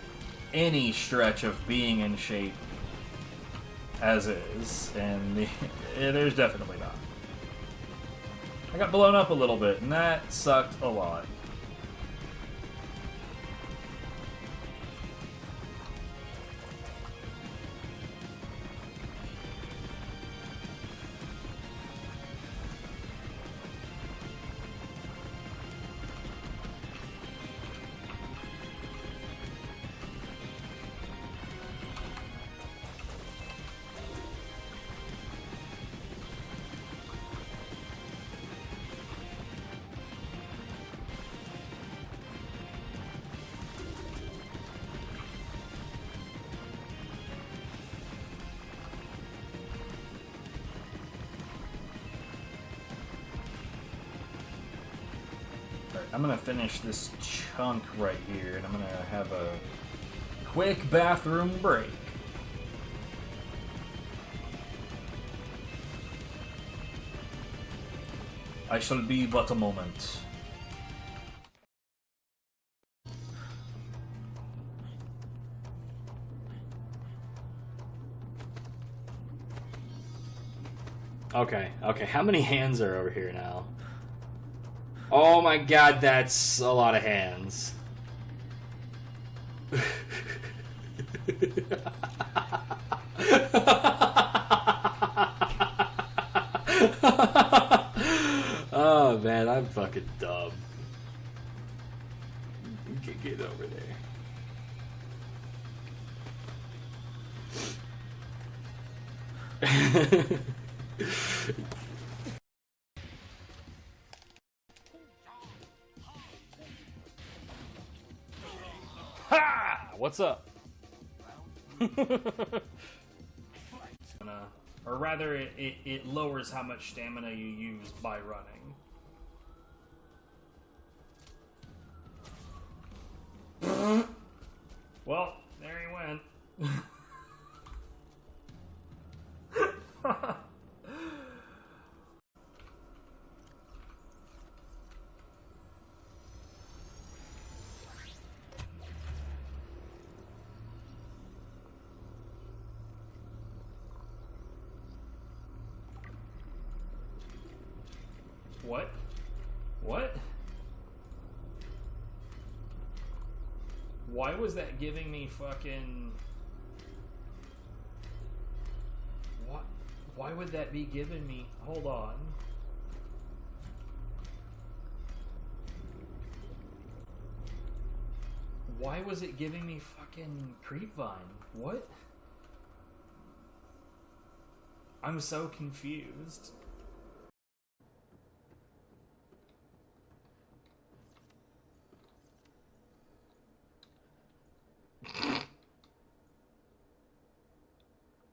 any stretch of being in shape as is, and there's definitely not. I got blown up a little bit, and that sucked a lot. I'm gonna finish this chunk right here, and I'm gonna have a quick bathroom break. I shall be but a moment. Okay, how many hands are over here now? Oh my god, that's a lot of hands. Oh man, I'm fucking dumb. Get over there. Ha! What's up? Or rather, it lowers how much stamina you use by running. Well, there he went. What? What? Why was that giving me fucking... What? Why would that be giving me... Hold on. Why was it giving me fucking Creepvine? What? I'm so confused.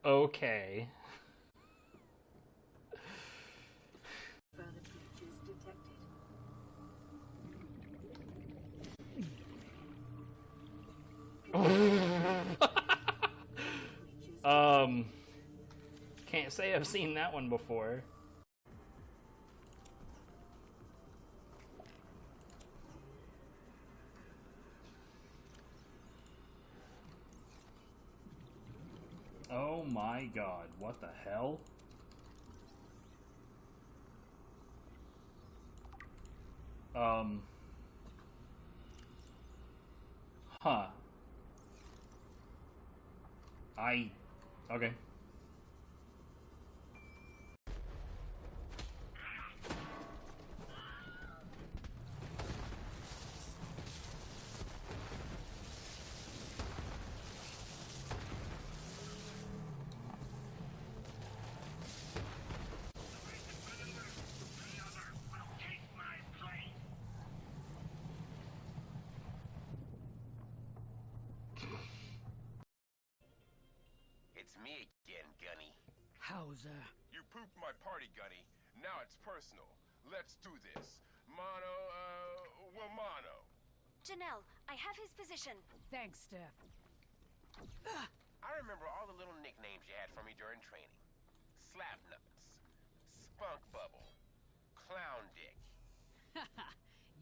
Okay. Further breaches detected. Can't say I've seen that one before. Oh my god, what the hell? Huh. Okay. It's me again, Gunny. Hauser. You pooped my party, Gunny. Now it's personal. Let's do this. Mono. Janelle, I have his position. Thanks, Steph. I remember all the little nicknames you had for me during training. Slapnuts, Spunk Bubble, Clown Dick.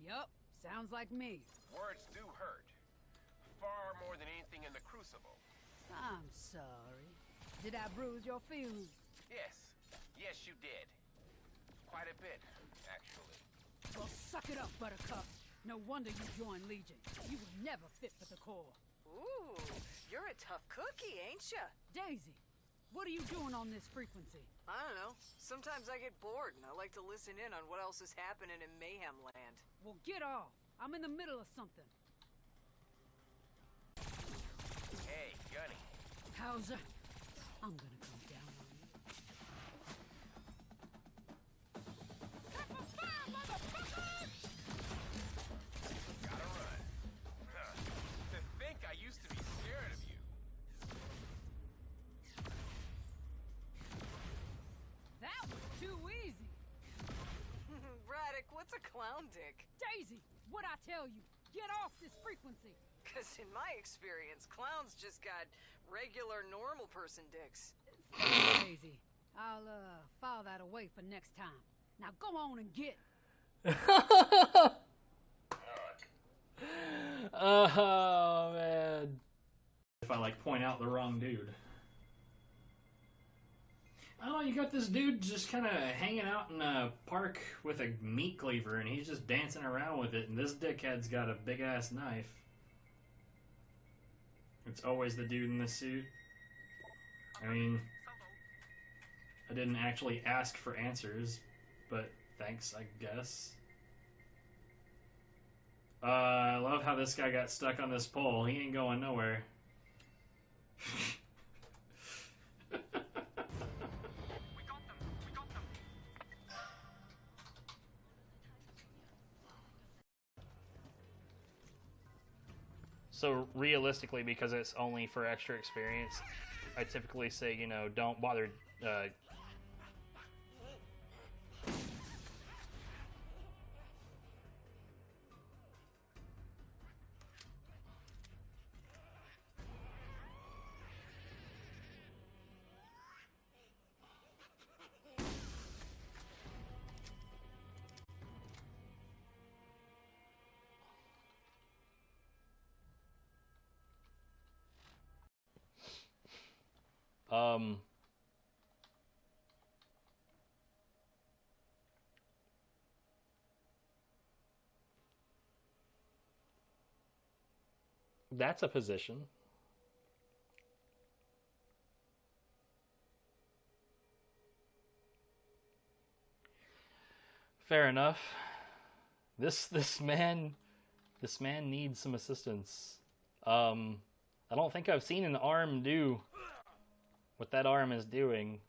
Yup, sounds like me. Words do hurt. Far more than anything in the Crucible. I'm sorry. Did I bruise your feelings? Yes, you did. Quite a bit, actually. Well, suck it up, Buttercup. No wonder you joined Legion. You were never fit for the Corps. Ooh, you're a tough cookie, ain't ya? Daisy, what are you doing on this frequency? I don't know. Sometimes I get bored and I like to listen in on what else is happening in Mayhem Land. Well, get off. I'm in the middle of something. Hey, Gunny. Hauser, I'm gonna come down on you. Gotta run. To think I used to be scared of you. That was too easy. Braddock, what's a clown dick? Daisy, what'd I tell you? Get off this frequency. Cause in my experience, clowns just got regular normal person dicks. Daisy, I'll file that away for next time. Now go on and get. Oh man. If I like point out the wrong dude. I don't know, you got this dude just kind of hanging out in a park with a meat cleaver, and he's just dancing around with it, and this dickhead's got a big-ass knife. It's always the dude in the suit. I mean, I didn't actually ask for answers, but thanks, I guess. I love how this guy got stuck on this pole. He ain't going nowhere. So realistically, because it's only for extra experience, I typically say, you know, don't bother that's a position. Fair enough. This man needs some assistance. I don't think I've seen an arm do what that arm is doing.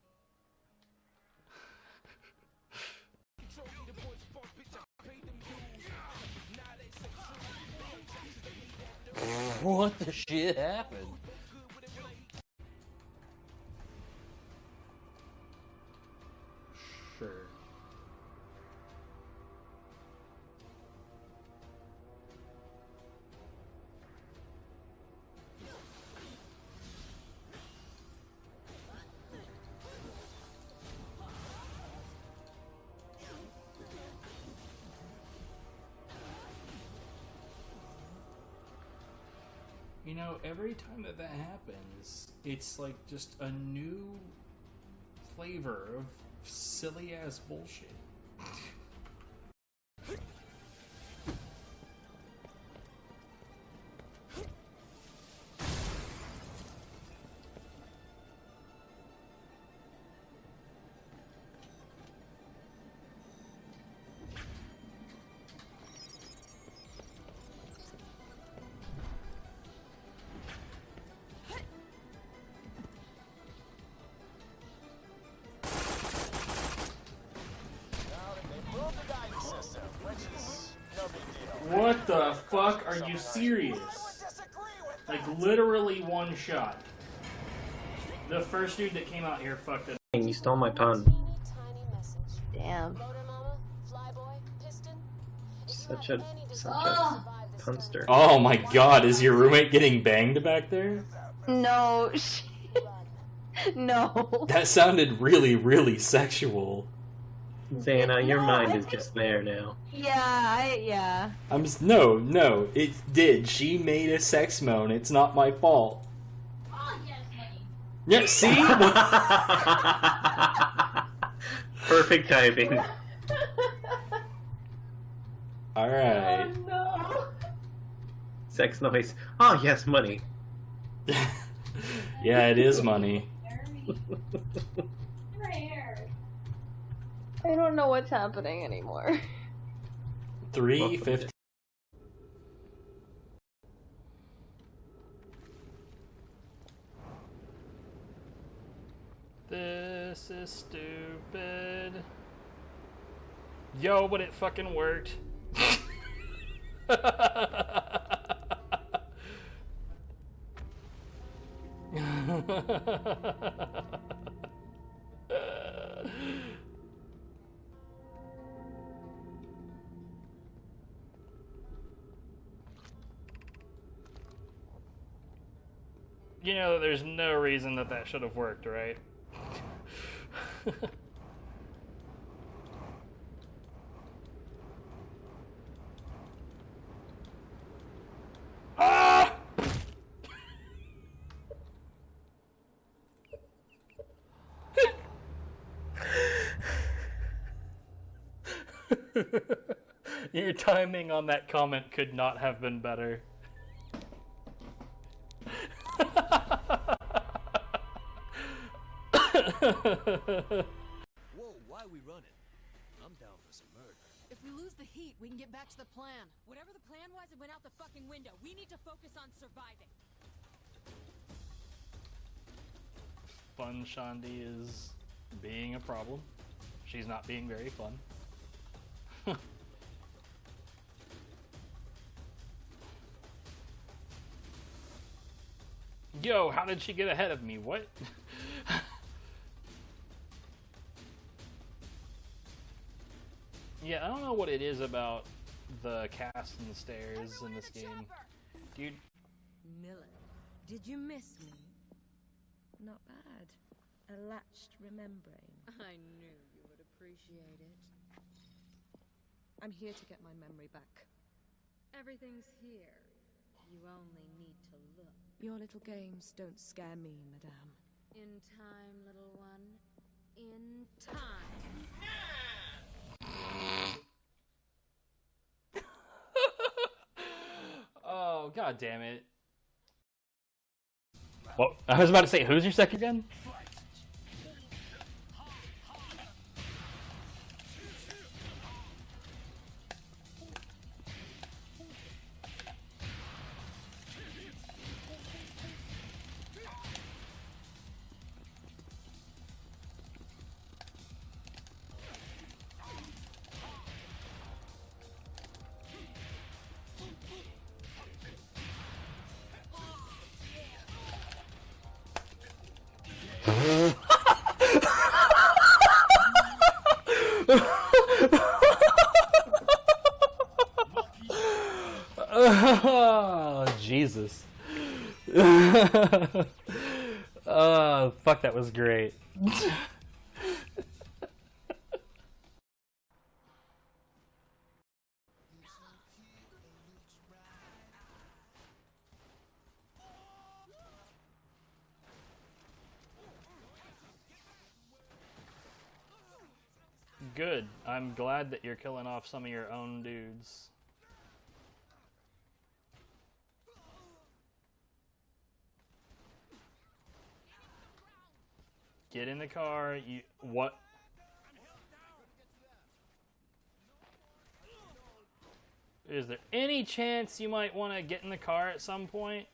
What the shit happened? Sure. You know, every time that happens, it's like just a new flavor of silly ass bullshit. What the fuck? Are you serious? Like, literally one shot. The first dude that came out here fucked it. You stole my pun. Damn. Such a punster. Oh my god, is your roommate getting banged back there? No. No. That sounded really, really sexual. Xana, your mind is just there now. Yeah. No, it did. She made a sex moan. It's not my fault. Oh, yes, honey. Yeah, see? Perfect timing. Alright. Oh, no. Sex noise. Oh, yes, money. Yeah, it is money. I don't know what's happening anymore. 3:50. This is stupid. Yo, but it fucking worked. You know, there's no reason that should have worked, right? Ah! Your timing on that comment could not have been better. Whoa, why are we running? I'm down for some murder. If we lose the heat, we can get back to the plan. Whatever the plan was, it went out the fucking window. We need to focus on surviving. Fun Shandi is being a problem. She's not being very fun. Yo, how did she get ahead of me? What? Yeah, I don't know what it is about the cast and the stairs in this game. Dude. Miller, did you miss me? Not bad. A latched remembering. I knew you would appreciate it. I'm here to get my memory back. Everything's here. You only need to look. Your little games don't scare me, madame. In time, little one. In time. Oh, god damn it. Well, I was about to say, who's your second again? Oh, Jesus. Oh, fuck, that was great. Good. I'm glad that you're killing off some of your own dudes. Get in the car. You what? Is there any chance you might want to get in the car at some point?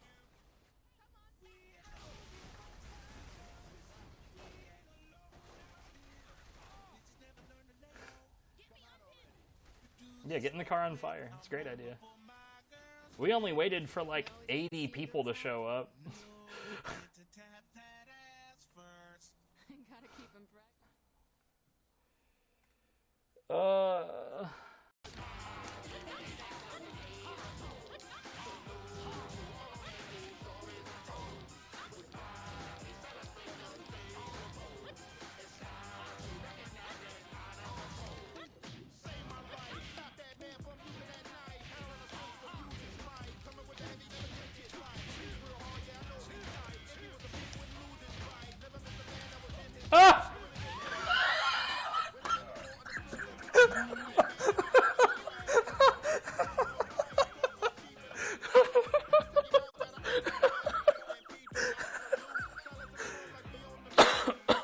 Yeah, get in the car on fire. It's a great idea. We only waited for like 80 people to show up. Gotta keep him fresh. Ah!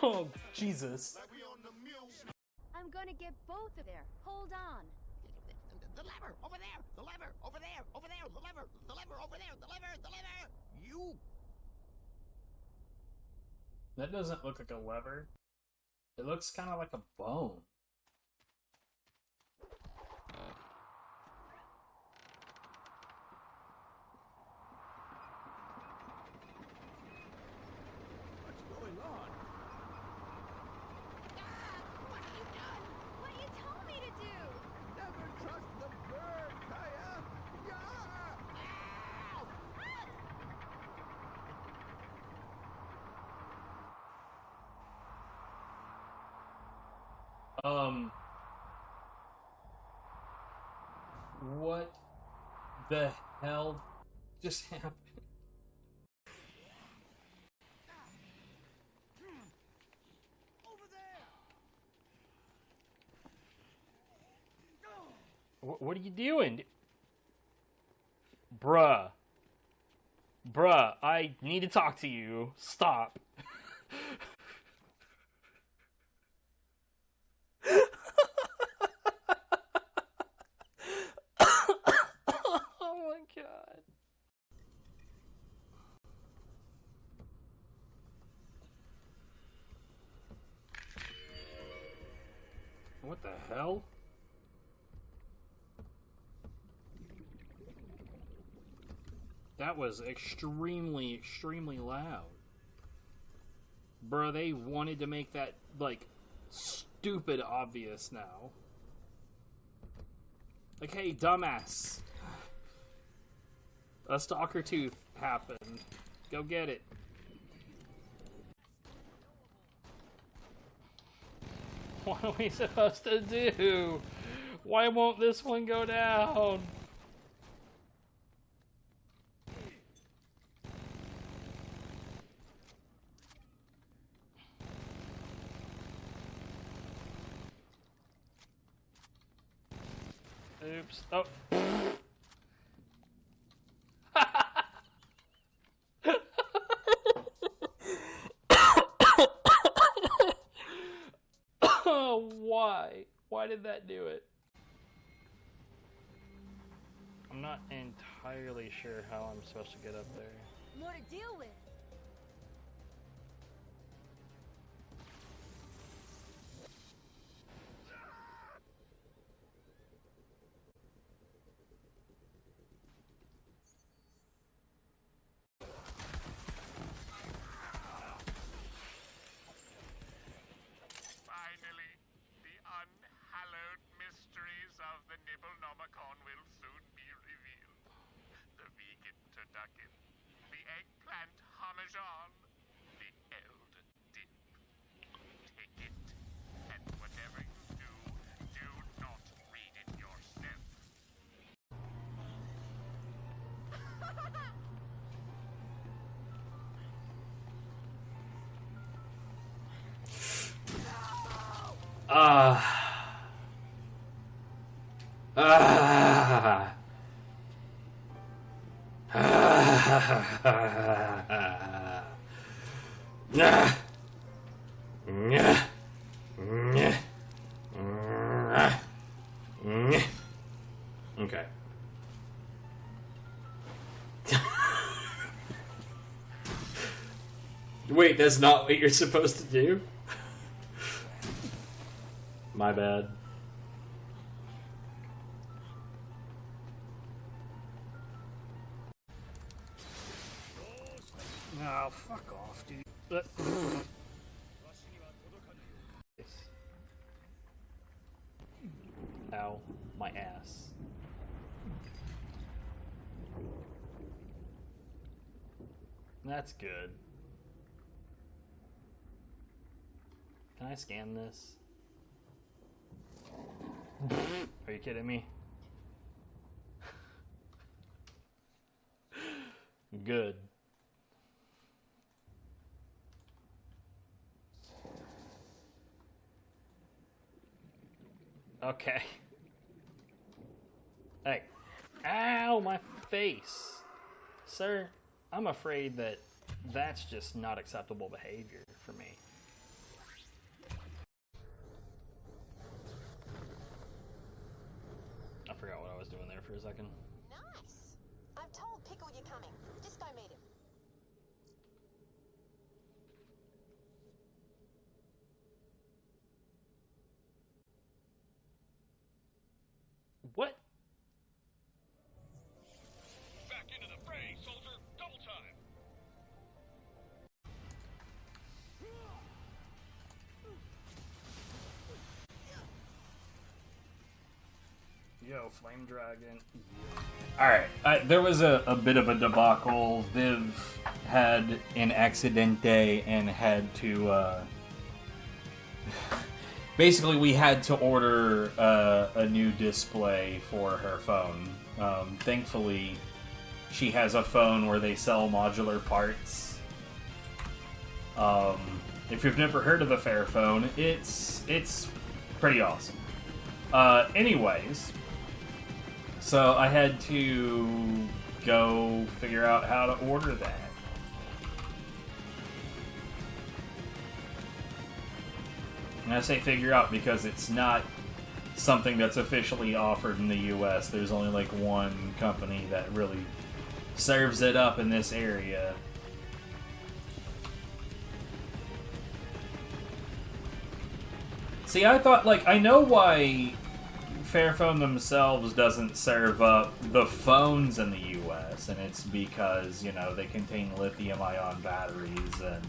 Oh, Jesus. I'm gonna get both of there. Hold on. The lever! Over there! The lever! Over there! Over there! The lever! The lever! Over there! The lever! The lever! You! That doesn't look like a lever. It looks kind of like a bone. What's going on? What have you done? What you told me to do. Never trust the bird, Kaya! Yeah! What the hell just happened? Over there! What are you doing? Bruh. Bruh, I need to talk to you. Stop. Oh my god. What the hell? That was extremely, extremely loud. Bruh, they wanted to make that, like, stupid obvious now. Like, hey, dumbass. A stalker tooth happened. Go get it. What are we supposed to do? Why won't this one go down? Oops. Oh. Why? Why did that do it? I'm not entirely sure how I'm supposed to get up there. More to deal with. Finally, the unhallowed mysteries of the Nibblenomicon will soon be revealed. The vegan turducken, the eggplant parmesan, the eld dip. Take it, and whatever you do, do not read it yourself. Okay. Wait, that's not what you're supposed to do? My bad. Oh, fuck off, dude. Ow, my ass. That's good. Can I scan this? Are you kidding me? Good. Okay. Hey. Ow, my face. Sir, I'm afraid that that's just not acceptable behavior for me. I forgot what I was doing there for a second. Nice. I've told Pickle you're coming. Just go meet him. What? Back into the fray, soldier. Double time. Yo, Flame Dragon. Alright, there was a bit of a debacle. Viv had an accidente and had to, basically, we had to order a new display for her phone. Thankfully, she has a phone where they sell modular parts. If you've never heard of the Fairphone, it's pretty awesome. Anyways, So I had to go figure out how to order that. And I say figure out because it's not something that's officially offered in the US. There's only like one company that really serves it up in this area. See, I thought, like, I know why Fairphone themselves doesn't serve up the phones in the US, and it's because, you know, they contain lithium-ion batteries, and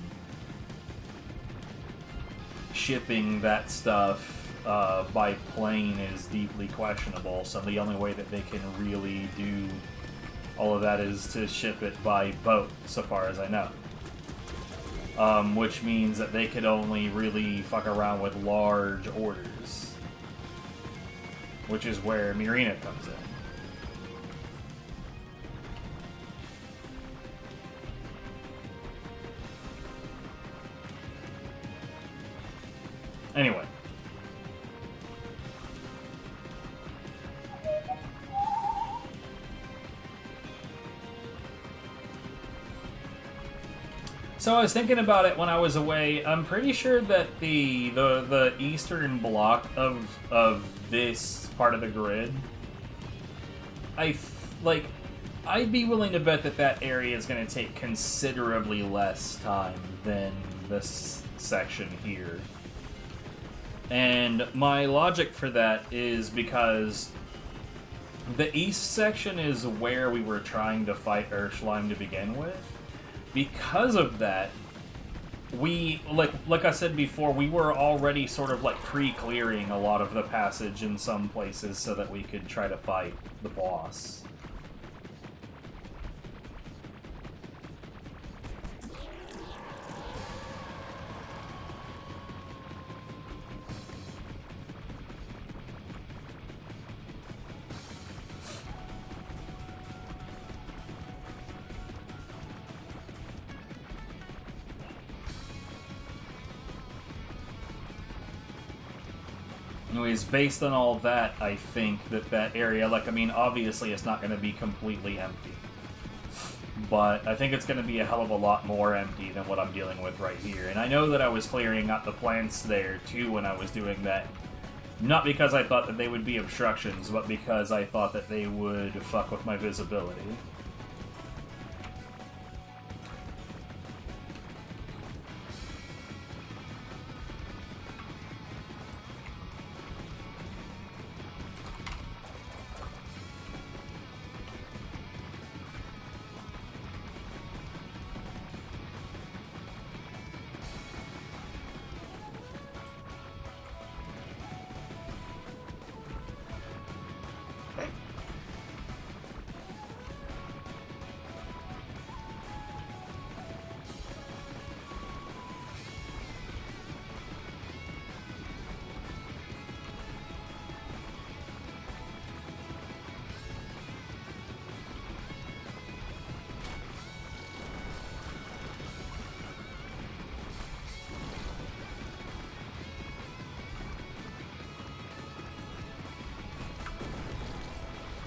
shipping that stuff by plane is deeply questionable, so the only way that they can really do all of that is to ship it by boat, so far as I know. Which means that they could only really fuck around with large orders. Which is where Mirina comes in. Anyway. So I was thinking about it when I was away. I'm pretty sure that the eastern block of this part of the grid, I'd be willing to bet that that area is going to take considerably less time than this section here. And my logic for that is because the east section is where we were trying to fight Urschleim to begin with. Because of that, we, like I said before, we were already sort of like pre-clearing a lot of the passage in some places so that we could try to fight the boss. Anyways, based on all that, I think that that area, obviously it's not going to be completely empty. But I think it's going to be a hell of a lot more empty than what I'm dealing with right here. And I know that I was clearing out the plants there, too, when I was doing that. Not because I thought that they would be obstructions, but because I thought that they would fuck with my visibility.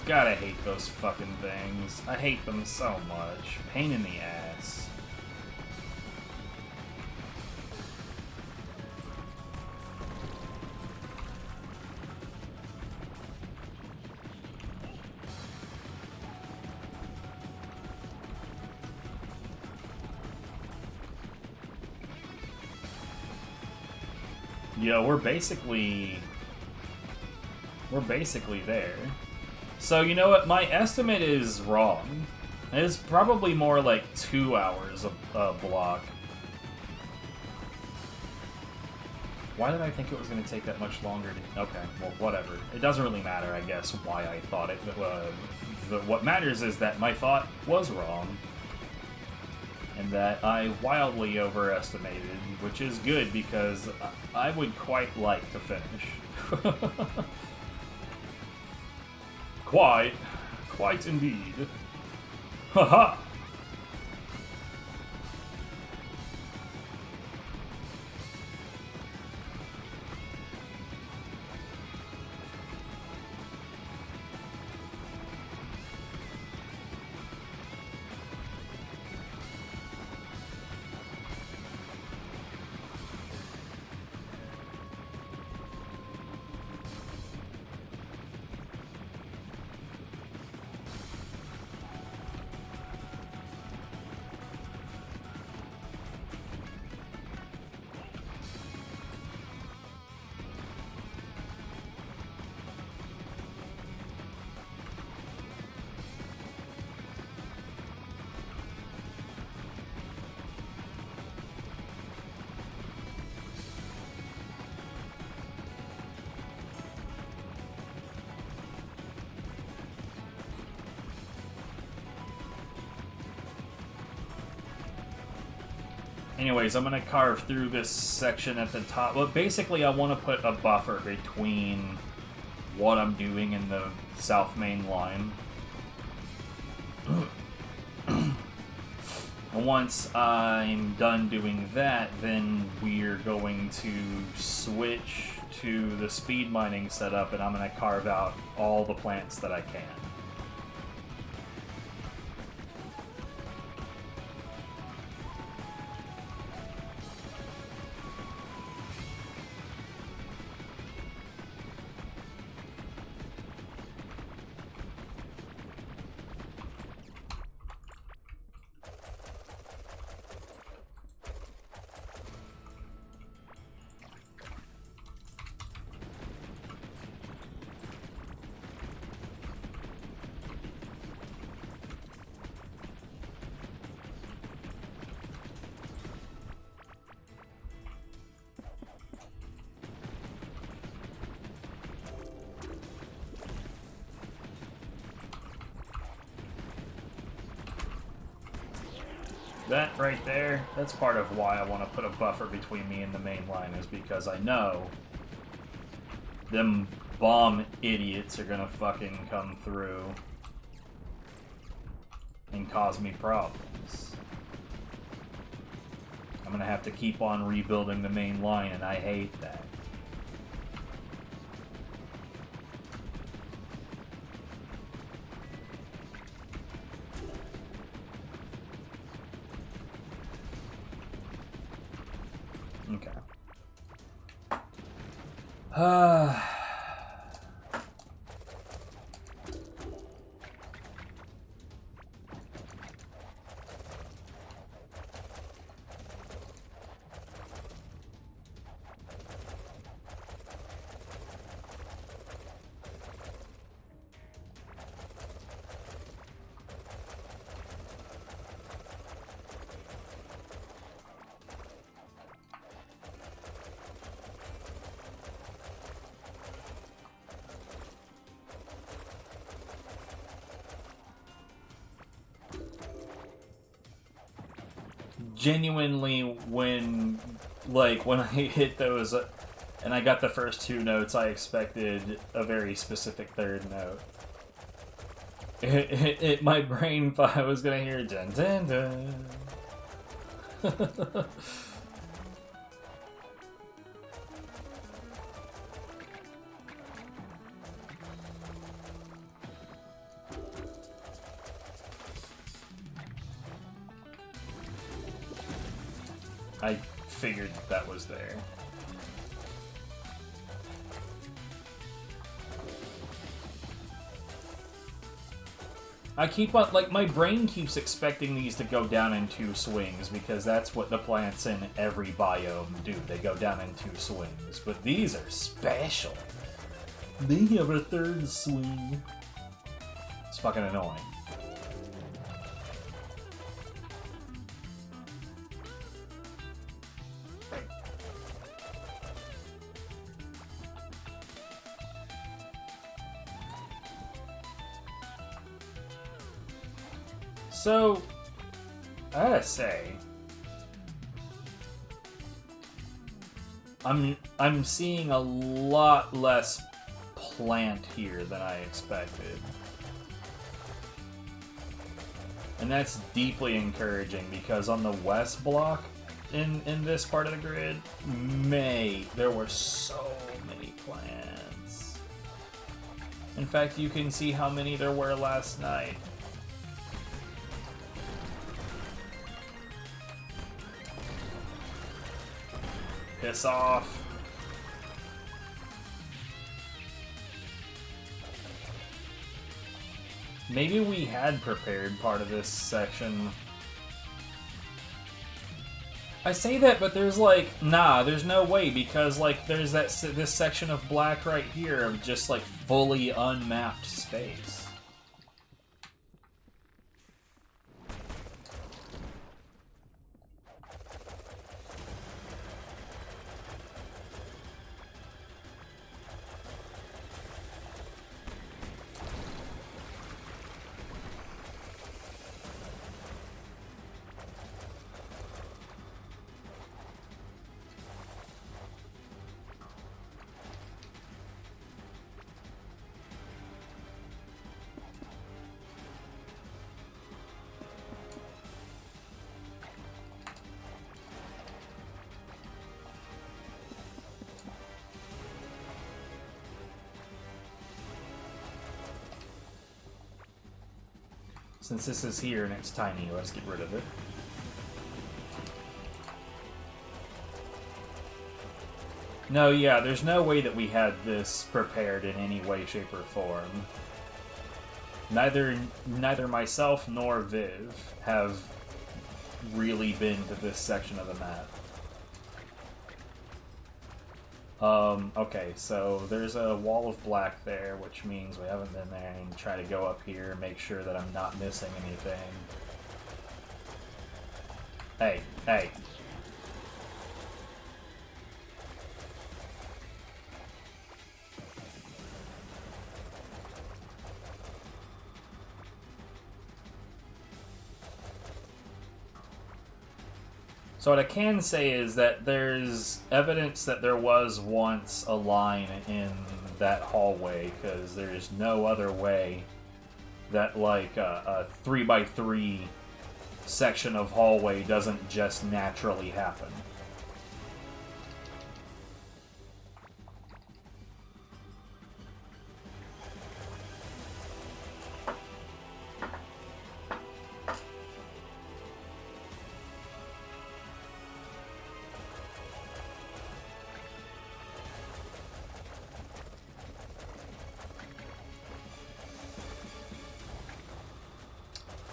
God, I hate those fucking things. I hate them so much. Pain in the ass. Yeah, we're basically there. So, you know what? My estimate is wrong. It's probably more like 2 hours a block. Why did I think it was going to take that much longer to... Okay, well, whatever. It doesn't really matter, I guess, why I thought it. What matters is that my thought was wrong. And that I wildly overestimated, which is good because I would quite like to finish. Quite indeed. Haha! Anyways, I'm gonna carve through this section at the top. Well, basically, I want to put a buffer between what I'm doing in the south main line. Once I'm done doing that, then we're going to switch to the speed mining setup, and I'm going to carve out all the plants that I can. That right there, that's part of why I want to put a buffer between me and the main line, is because I know them bomb idiots are gonna fucking come through and cause me problems. I'm gonna have to keep on rebuilding the main line, and I hate that. Genuinely, when I hit those and I got the first two notes, I expected a very specific third note. My brain thought I was gonna hear dun dun dun. I figured that was there. I keep on, my brain keeps expecting these to go down in two swings, because that's what the plants in every biome do. They go down in two swings. But these are special. They have a third swing. It's fucking annoying. So, I gotta say, I'm seeing a lot less plant here than I expected. And that's deeply encouraging, because on the west block in this part of the grid, there were so many plants. In fact, you can see how many there were last night. Piss off. Maybe we had prepared part of this section. I say that, but there's there's no way, because there's this section of black right here of just fully unmapped space. Since this is here and it's tiny, let's get rid of it. No, yeah, there's no way that we had this prepared in any way, shape, or form. Neither myself nor Viv have really been to this section of the map. Okay, so there's a wall of black there, which means we haven't been there. I need to try to go up here and make sure that I'm not missing anything. Hey, hey. So what I can say is that there's evidence that there was once a line in that hallway, because there's no other way that, like, a 3x3 section of hallway doesn't just naturally happen.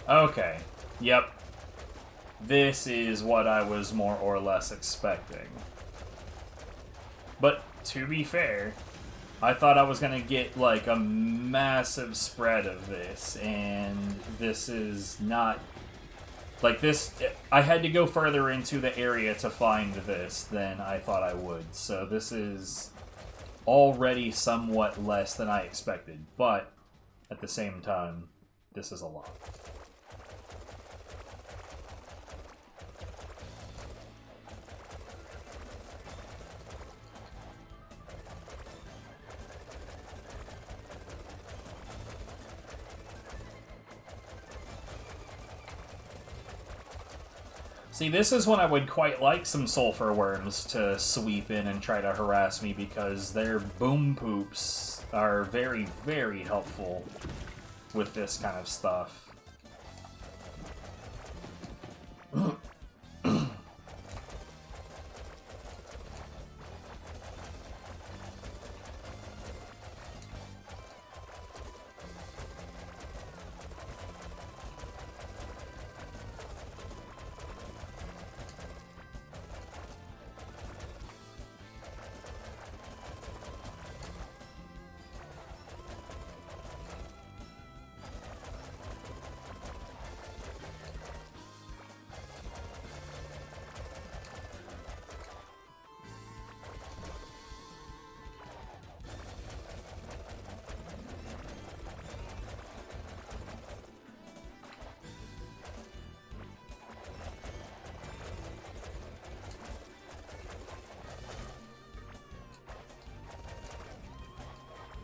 Okay, yep. This is what I was more or less expecting. But, to be fair, I thought I was gonna get, like, a massive spread of this, and this is not... Like, this... I had to go further into the area to find this than I thought I would, so this is already somewhat less than I expected, but, at the same time, this is a lot. See, this is when I would quite like some sulfur worms to sweep in and try to harass me, because their boom poops are very, very helpful with this kind of stuff.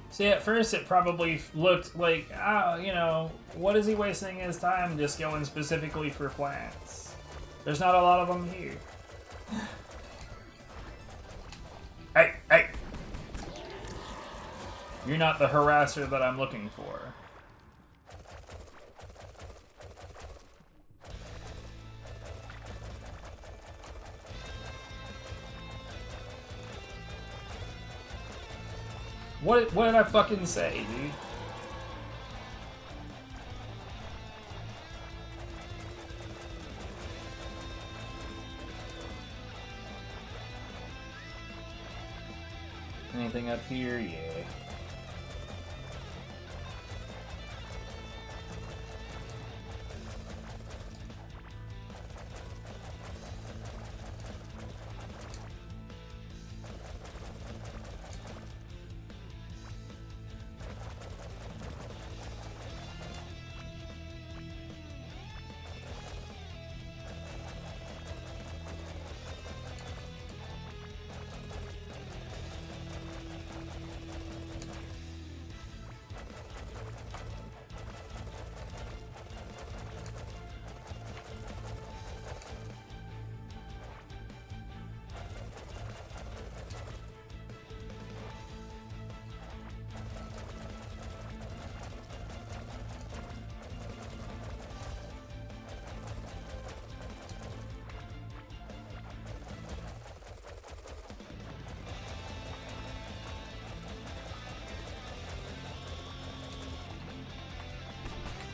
See, at first it probably looked like, you know, what is he wasting his time just going specifically for plants? There's not a lot of them here. Hey, hey! You're not the harasser that I'm looking for. What did I fucking say, dude? Anything up here? Yeah.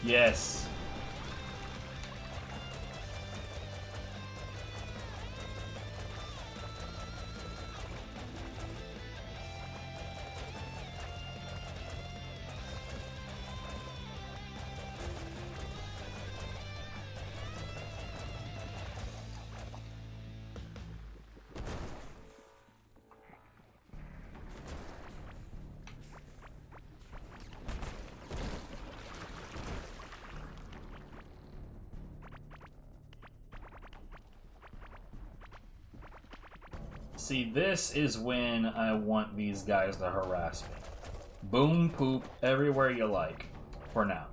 Yes. See, this is when I want these guys to harass me. Boom, poop, everywhere you like. For now.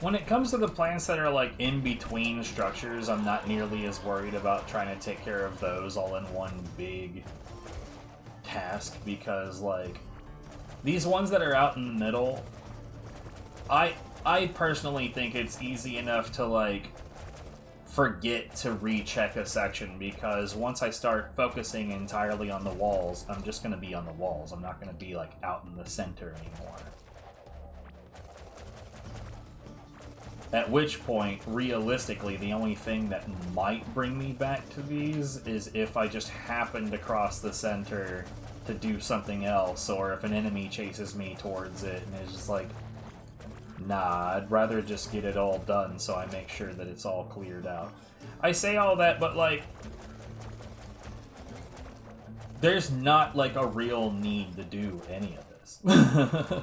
When it comes to the plants that are like in between structures, I'm not nearly as worried about trying to take care of those all in one big task, because like these ones that are out in the middle, I personally think it's easy enough to like forget to recheck a section, because once I start focusing entirely on the walls, I'm just going to be on the walls. I'm not going to be like out in the center anymore. At which point, realistically, the only thing that might bring me back to these is if I just happen to cross the center to do something else, or if an enemy chases me towards it, and it's just like, nah, I'd rather just get it all done so I make sure that it's all cleared out. I say all that, but like, there's not like a real need to do any of this.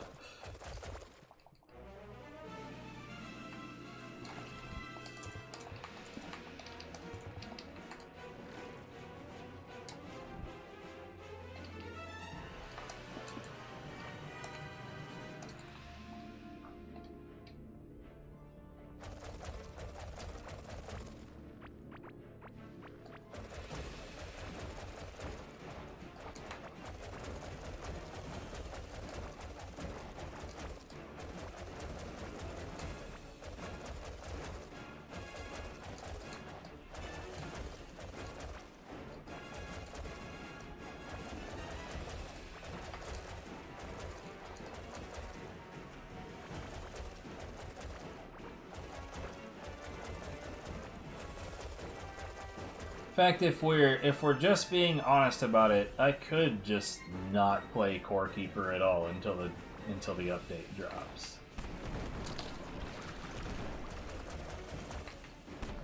In fact, if we're just being honest about it, I could just not play Core Keeper at all until the update drops.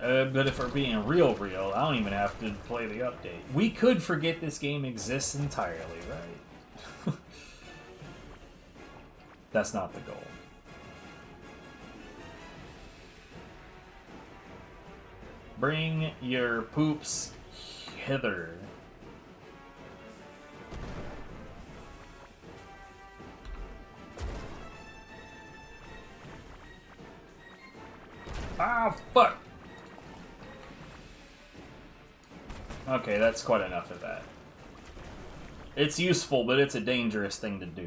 But if we're being real, I don't even have to play the update. We could forget this game exists entirely, right? That's not the goal. Bring your poops hither. Ah, fuck! Okay, that's quite enough of that. It's useful, but it's a dangerous thing to do.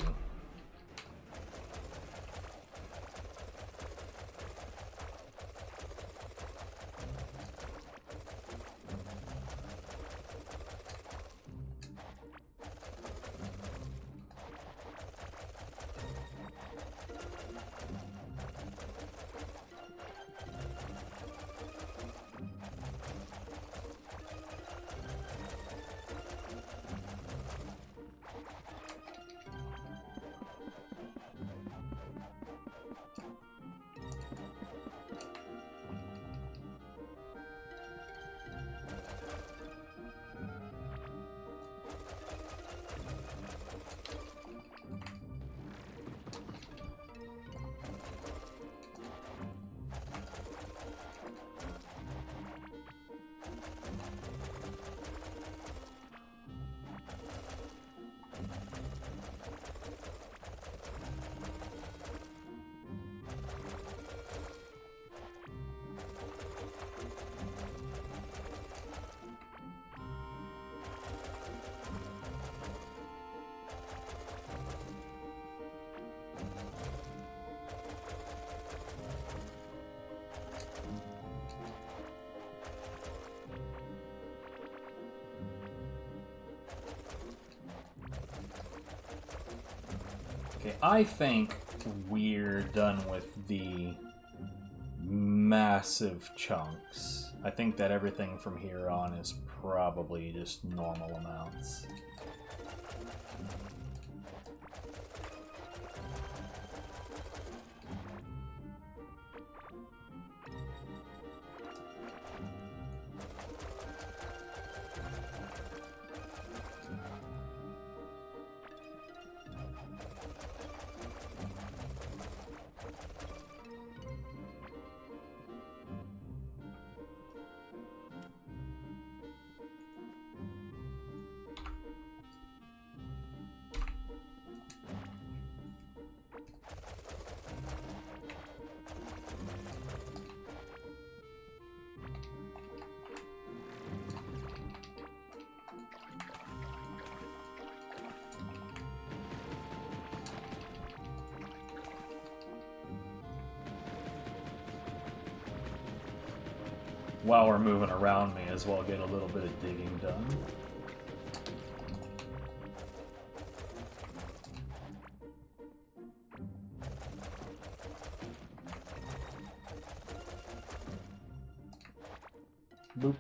Okay, I think we're done with the massive chunks. I think that everything from here on is probably just normal amounts. While we're moving around, may as well get a little bit of digging done. Boop.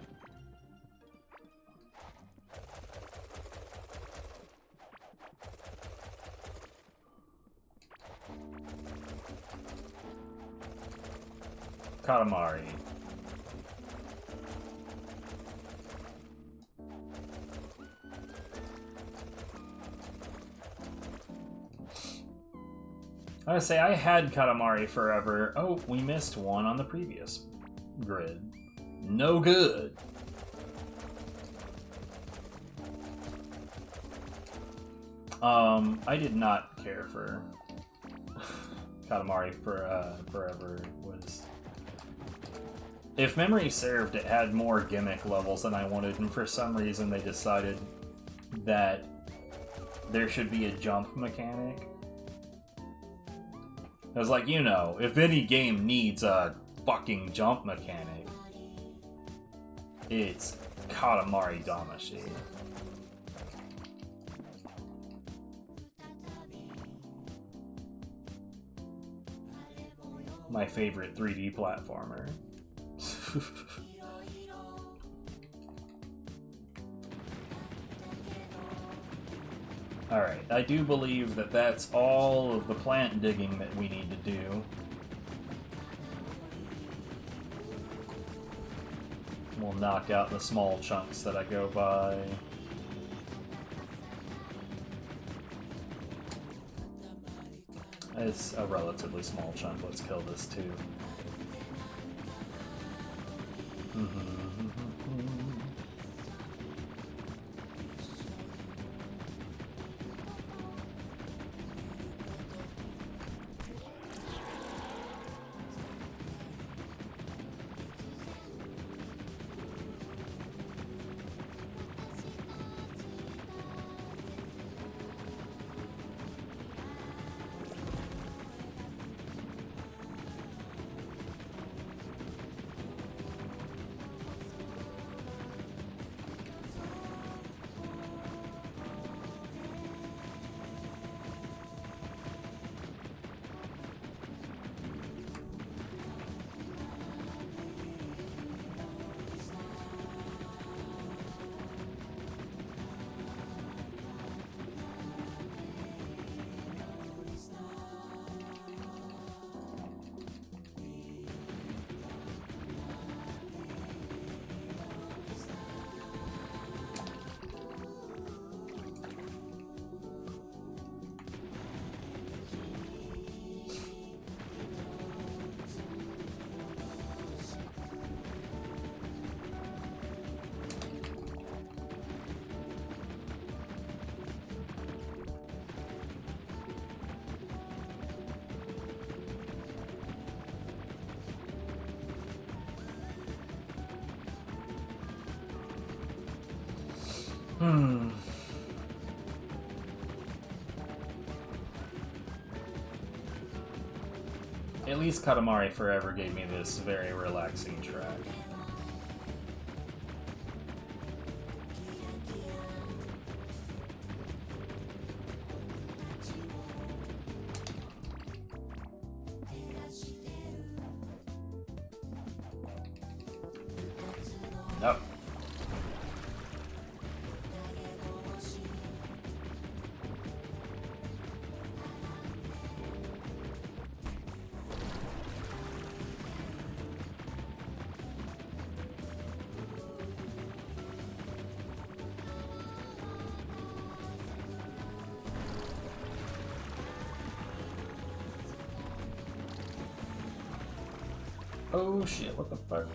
Katamari. I gotta say, I had Katamari forever. Oh, we missed one on the previous grid. No good. I did not care for Katamari for forever. Was, if memory served, it had more gimmick levels than I wanted, and for some reason they decided that there should be a jump mechanic. I was like, you know, if any game needs a fucking jump mechanic, it's Katamari Damacy. My favorite 3D platformer. Alright, I do believe that that's all of the plant digging that we need to do. We'll knock out the small chunks that I go by. It's a relatively small chunk. Let's kill this too. At least Katamari Forever gave me this very relaxing track. Oh. Oh shit, what the fuck?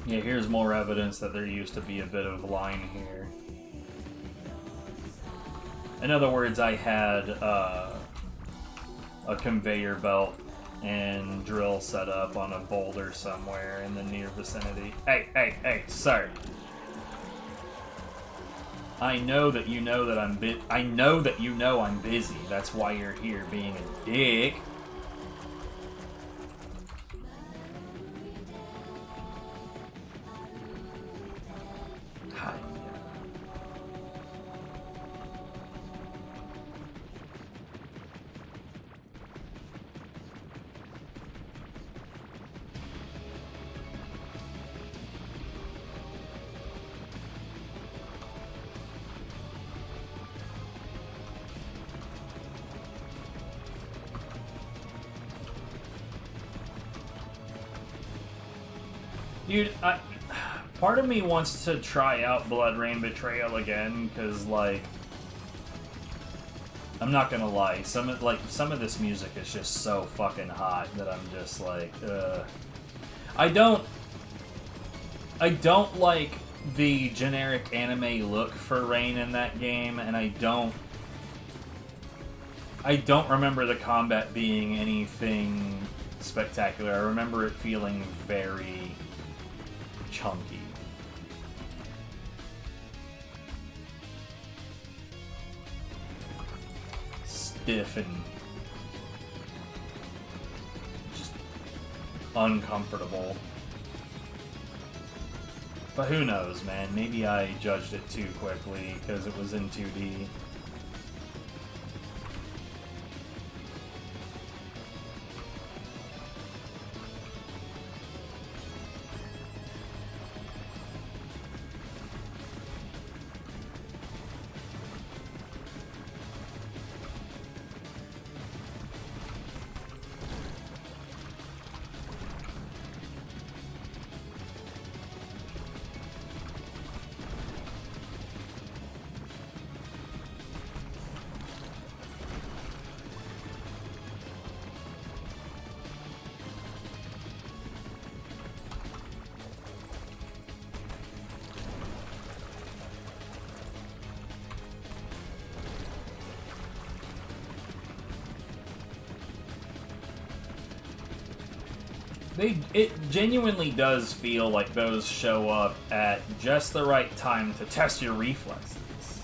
Yeah, here's more evidence that there used to be a bit of line here. In other words, I had a conveyor belt and drill set up on a boulder somewhere in the near vicinity. Hey, sir. I know that you know that I'm busy. That's why you're here being a dick. Dude, part of me wants to try out Blood Rain Betrayal again, because, like, I'm not gonna lie, some of this music is just so fucking hot that I'm just like, I don't like the generic anime look for Rain in that game, and I don't remember the combat being anything spectacular. I remember it feeling very chunky. Stiff and just uncomfortable. But who knows, man? Maybe I judged it too quickly because it was in 2D. It genuinely does feel like those show up at just the right time to test your reflexes.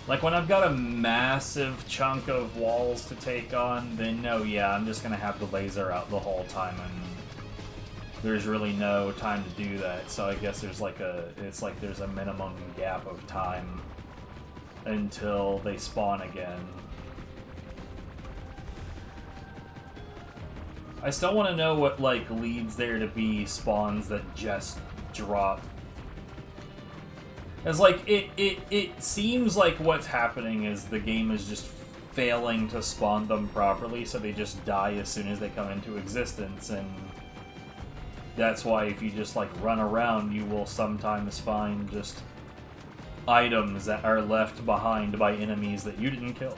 Like when I've got a massive chunk of walls to take on, then no, yeah, I'm just gonna have the laser out the whole time, and there's really no time to do that. So I guess there's like there's a minimum gap of time until they spawn again. I still want to know what, like, leads there to be spawns that just drop. It's like, it seems like what's happening is the game is just failing to spawn them properly, so they just die as soon as they come into existence, and that's why if you just, like, run around, you will sometimes find just items that are left behind by enemies that you didn't kill.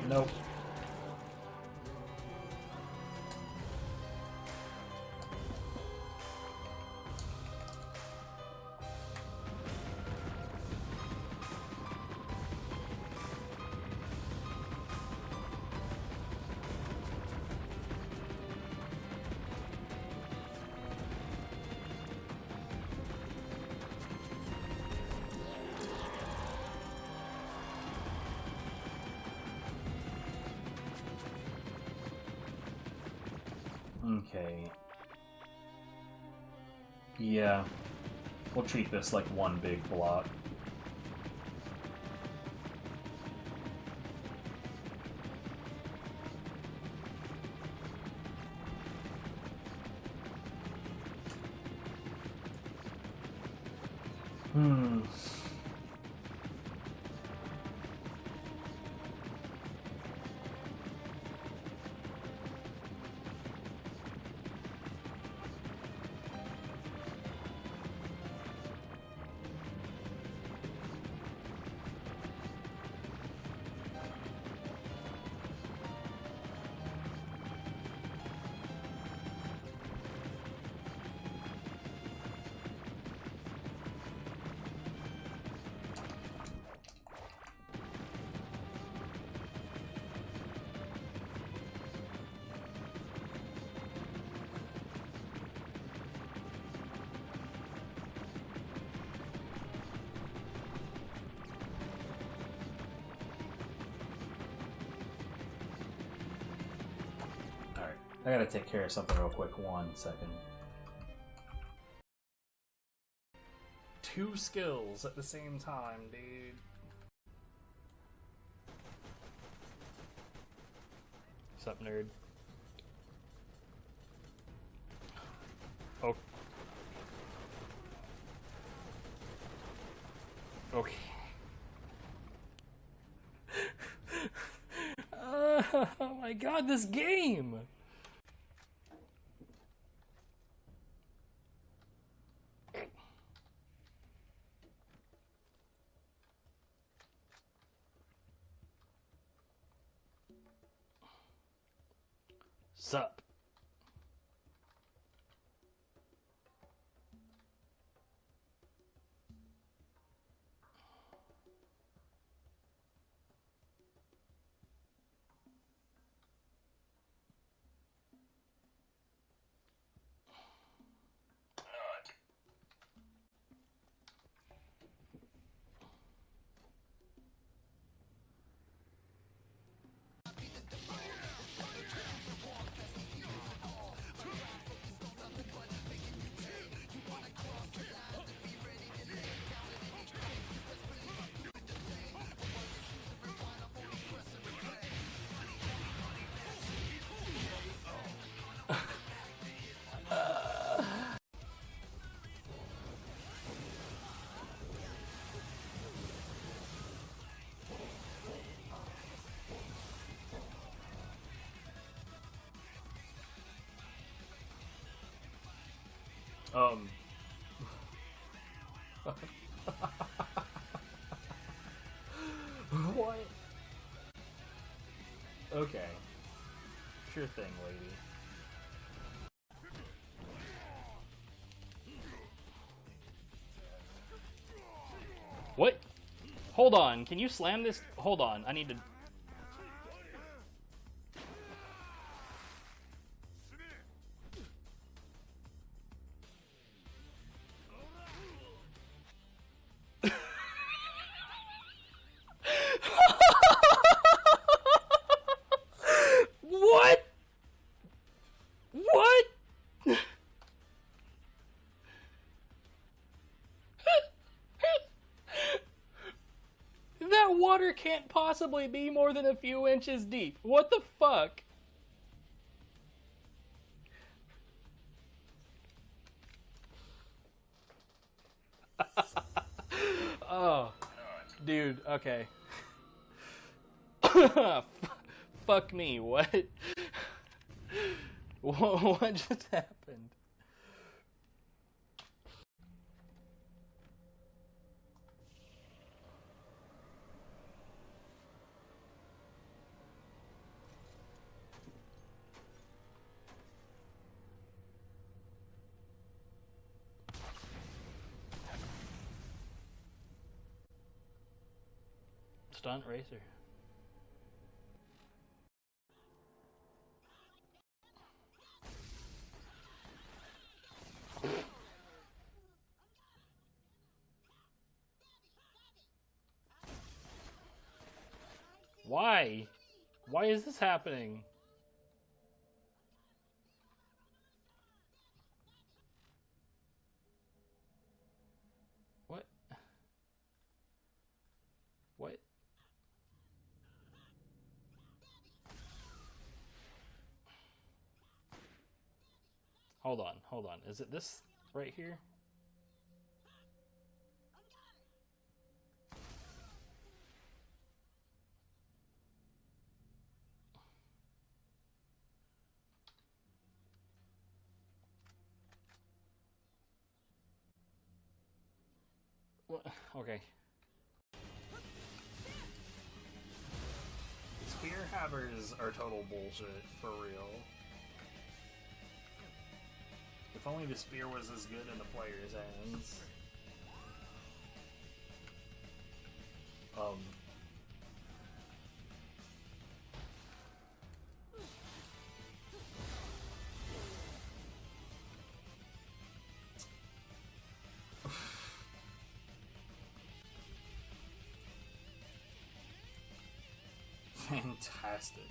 Nope. Okay. Yeah. We'll treat this like one big block. Hmm. I gotta take care of something real quick. 1 second. 2 skills at the same time, dude. What's up, nerd? Oh. Okay. Oh my god, this game! Sup? What? Okay. Sure thing, lady. What? Hold on, can you slam this? Hold on, I need to... What? What? That water can't possibly be more than a few inches deep. What the fuck? Oh, dude, okay. Fuck me, what? What just happened? Stunt racer. Why? Why is this happening? What? What? Hold on, hold on. Is it this right here? What? Okay. Spear hammers are total bullshit, for real. If only the spear was as good in the player's hands. Fantastic.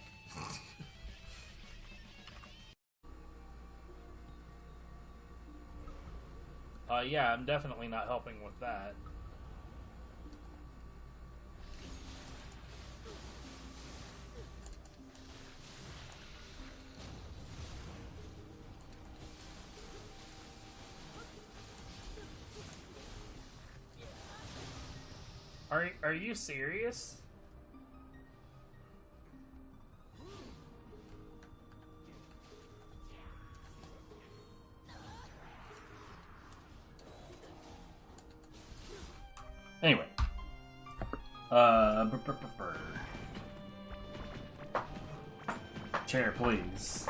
Yeah, I'm definitely not helping with that. Are you serious? Anyway. Chair, please.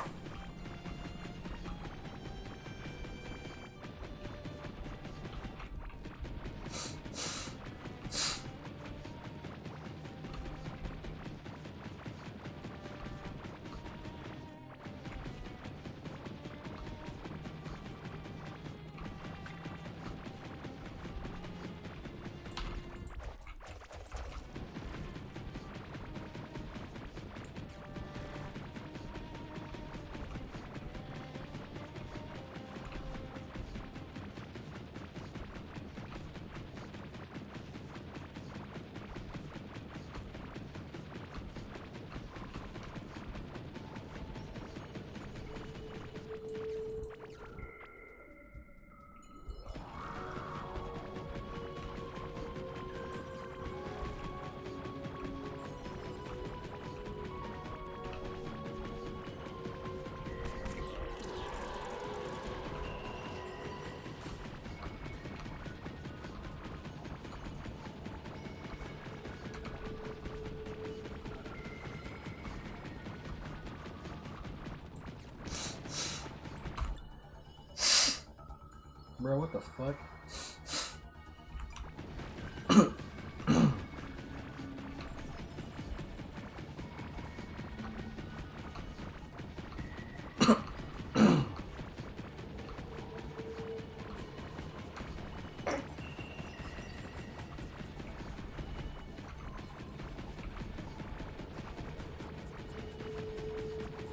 Bro, what the fuck?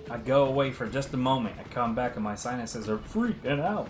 I go away for just a moment. I come back and my sinuses are freaking out.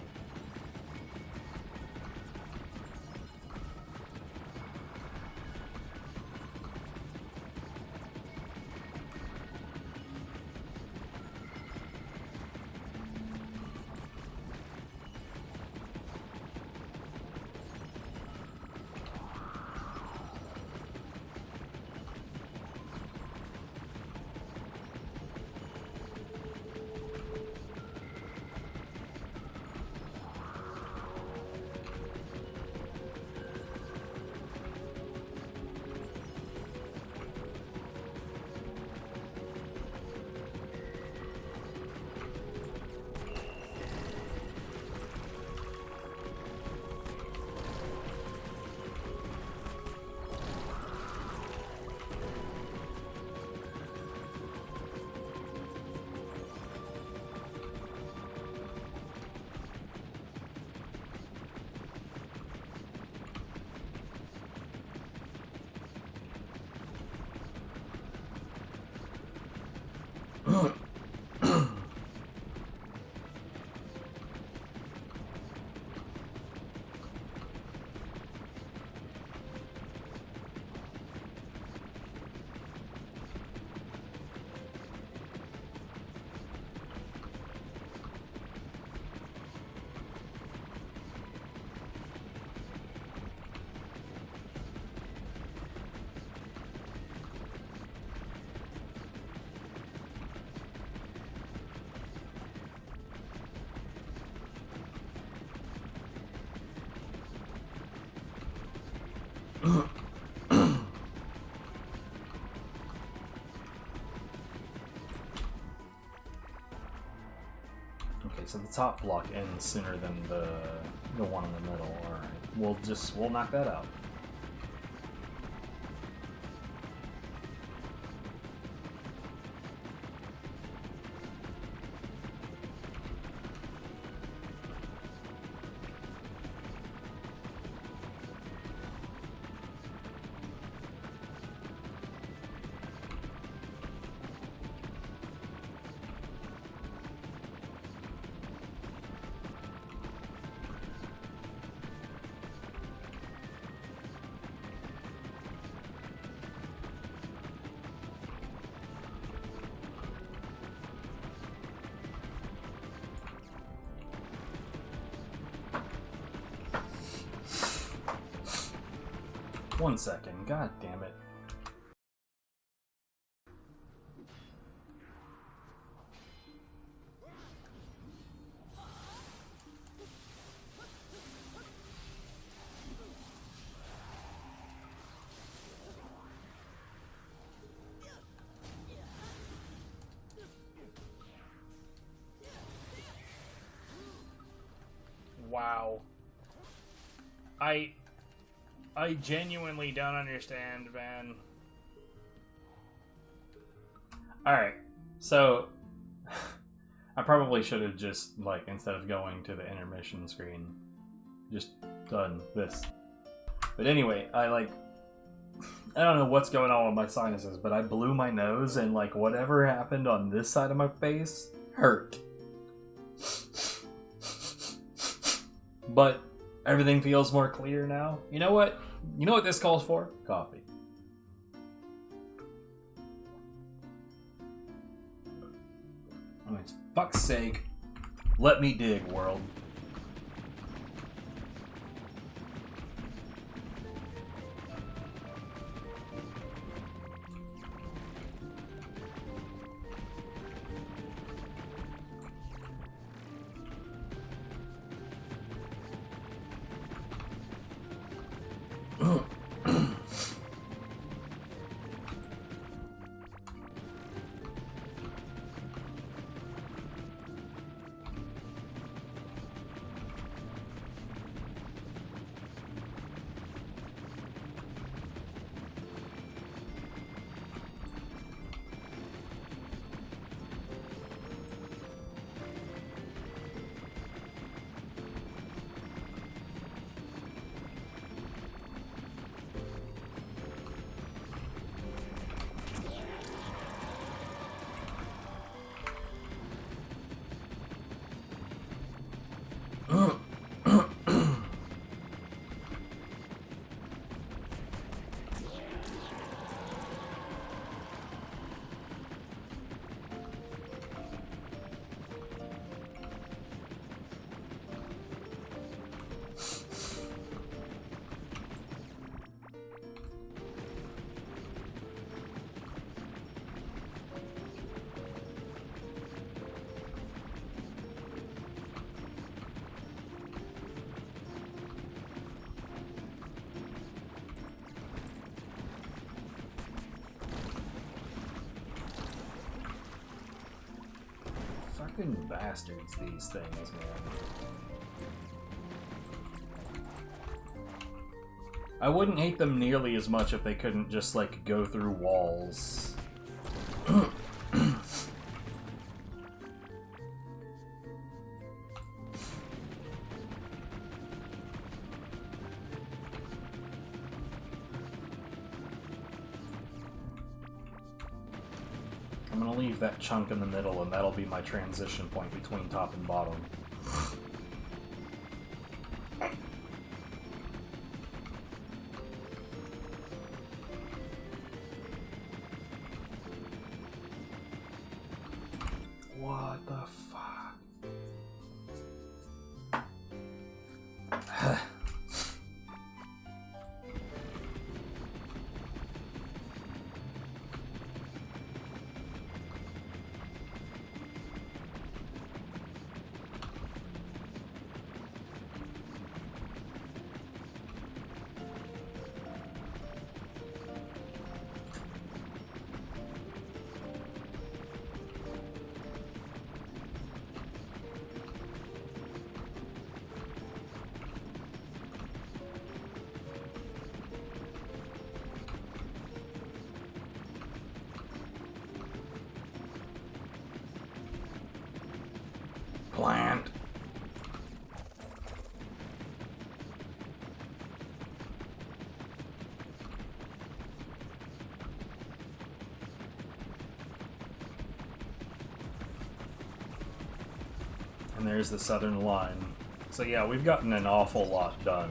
Okay, so the top block ends sooner than the one in the middle. All right, we'll knock that out. One second, god damn it. Wow. I genuinely don't understand, man. Alright, so I probably should have just, like, instead of going to the intermission screen, just done this. But anyway, I don't know what's going on with my sinuses, but I blew my nose and, like, whatever happened on this side of my face hurt. But everything feels more clear now. You know what? You know what this calls for? Coffee. Oh, it's fuck's sake. Let me dig, world. Fucking bastards, these things, man. I wouldn't hate them nearly as much if they couldn't just, like, go through walls. gonna leave that chunk in the middle, and that'll be my transition point between top and bottom. What the fuck? Plant. And there's the southern line. So yeah, we've gotten an awful lot done.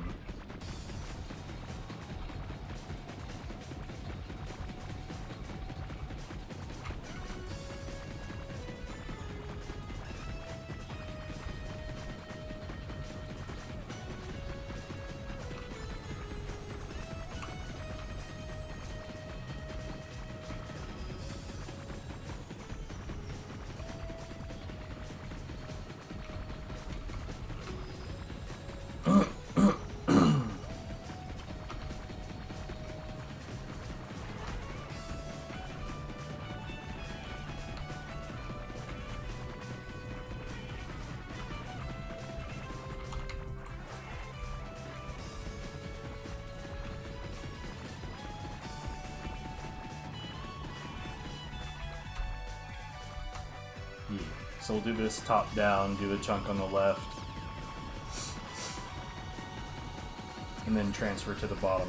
So we'll do this top down, do the chunk on the left, and then transfer to the bottom.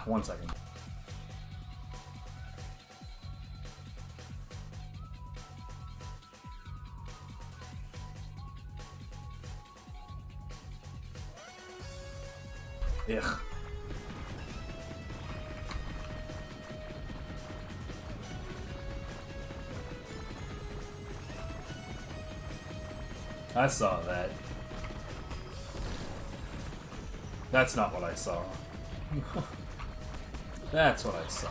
1 second. Ugh. I saw that. That's not what I saw. That's what I saw.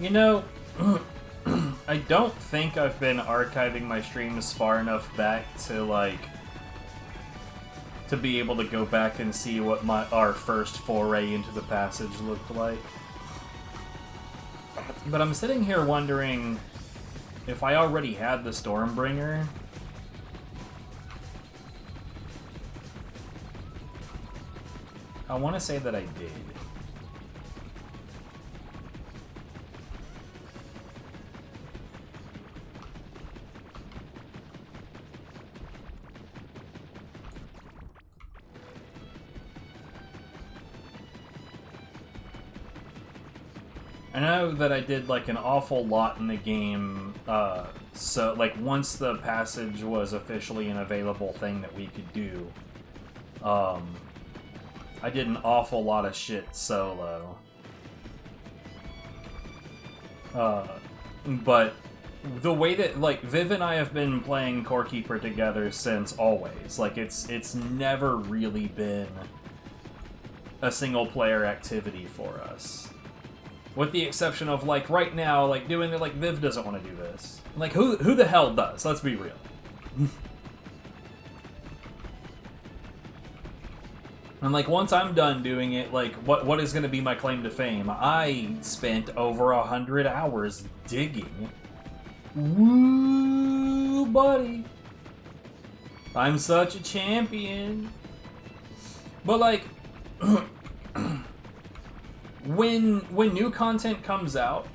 You know, I don't think I've been archiving my streams far enough back to, like, to be able to go back and see what our first foray into the passage looked like. But I'm sitting here wondering if I already had the Stormbringer. I want to say that I did. I know that I did, like, an awful lot in the game, so, like, once the passage was officially an available thing that we could do, I did an awful lot of shit solo. But the way that, like, Viv and I have been playing Core Keeper together since always. Like, it's never really been a single-player activity for us. With the exception of, like, right now, like, doing it, like, Viv doesn't want to do this. Like, who the hell does? Let's be real. And, like, once I'm done doing it, like, what is going to be my claim to fame? I spent over 100 hours digging. Woo, buddy. I'm such a champion. But, like... when new content comes out,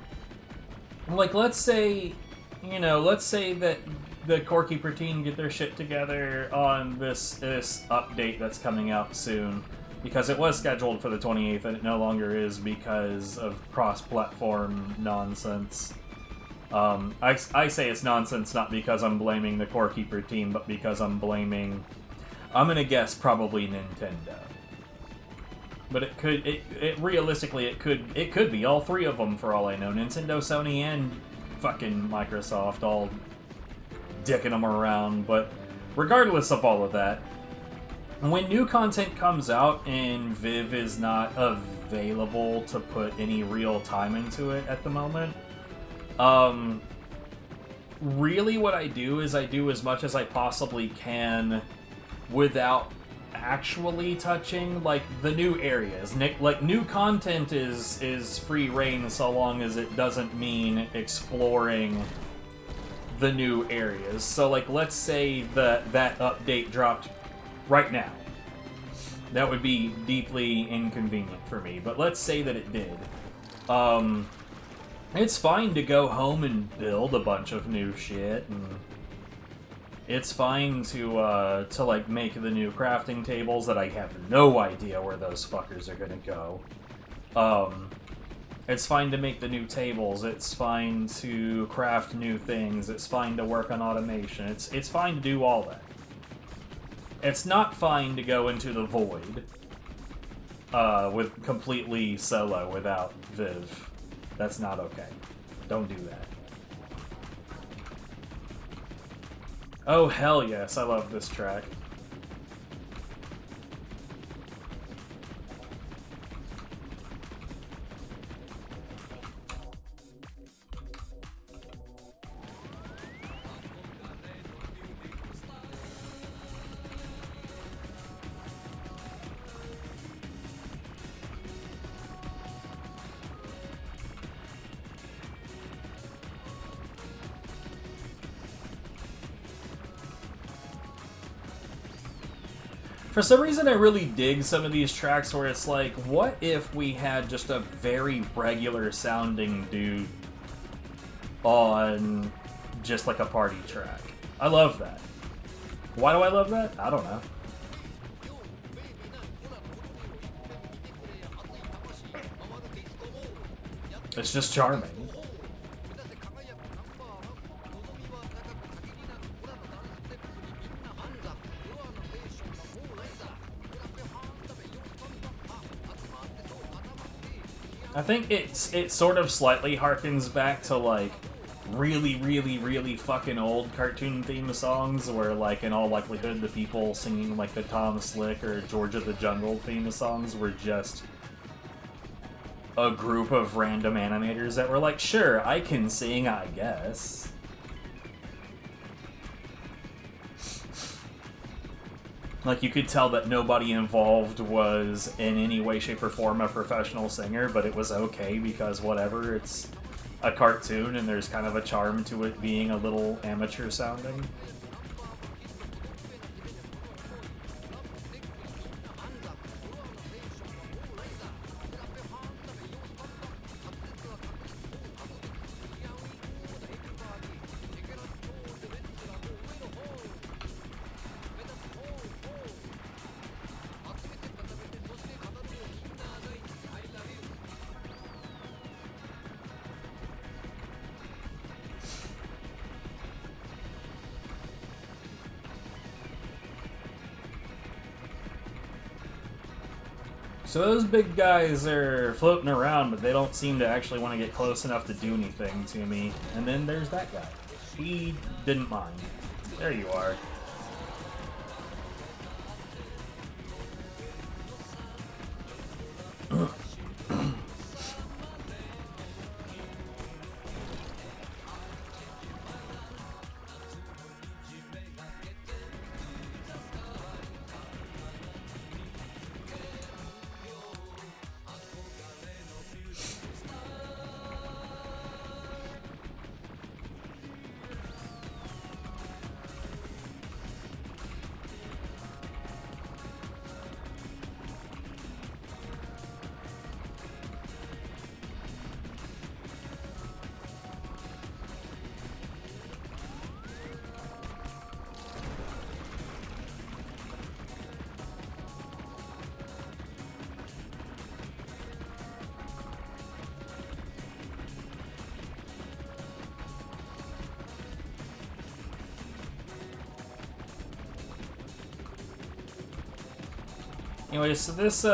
like let's say that the Core Keeper team get their shit together on this update that's coming out soon, because it was scheduled for the 28th and it no longer is because of cross-platform nonsense. I say it's nonsense not because I'm blaming the Core Keeper team, but because I'm gonna guess probably Nintendo. But realistically it could be all three of them for all I know. Nintendo, Sony, and fucking Microsoft all dicking them around. But regardless of all of that, when new content comes out and Viv is not available to put any real time into it at the moment, really what I do is I do as much as I possibly can without actually touching, like, the new areas. Like, new content is free reign so long as it doesn't mean exploring the new areas. So, like, let's say that update dropped right now. That would be deeply inconvenient for me, but let's say that it did. It's fine to go home and build a bunch of new shit, and it's fine to like, make the new crafting tables that I have no idea where those fuckers are gonna go. It's fine to make the new tables, it's fine to craft new things, it's fine to work on automation, it's fine to do all that. It's not fine to go into the void, with completely solo without Viv. That's not okay. Don't do that. Oh, hell yes, I love this track. For some reason, I really dig some of these tracks where it's like, what if we had just a very regular sounding dude on just like a party track? I love that. Why do I love that? I don't know. It's just charming. I think it sort of slightly harkens back to, like, really fucking old cartoon theme songs where, like, in all likelihood the people singing, like, the Tom Slick or George of the Jungle theme songs were just a group of random animators that were like, sure, I can sing, I guess. Like, you could tell that nobody involved was in any way, shape, or form a professional singer, but it was okay because whatever, it's a cartoon and there's kind of a charm to it being a little amateur sounding. So those big guys are floating around, but they don't seem to actually want to get close enough to do anything to me. And then there's that guy. He didn't mind. There you are. Anyway, so this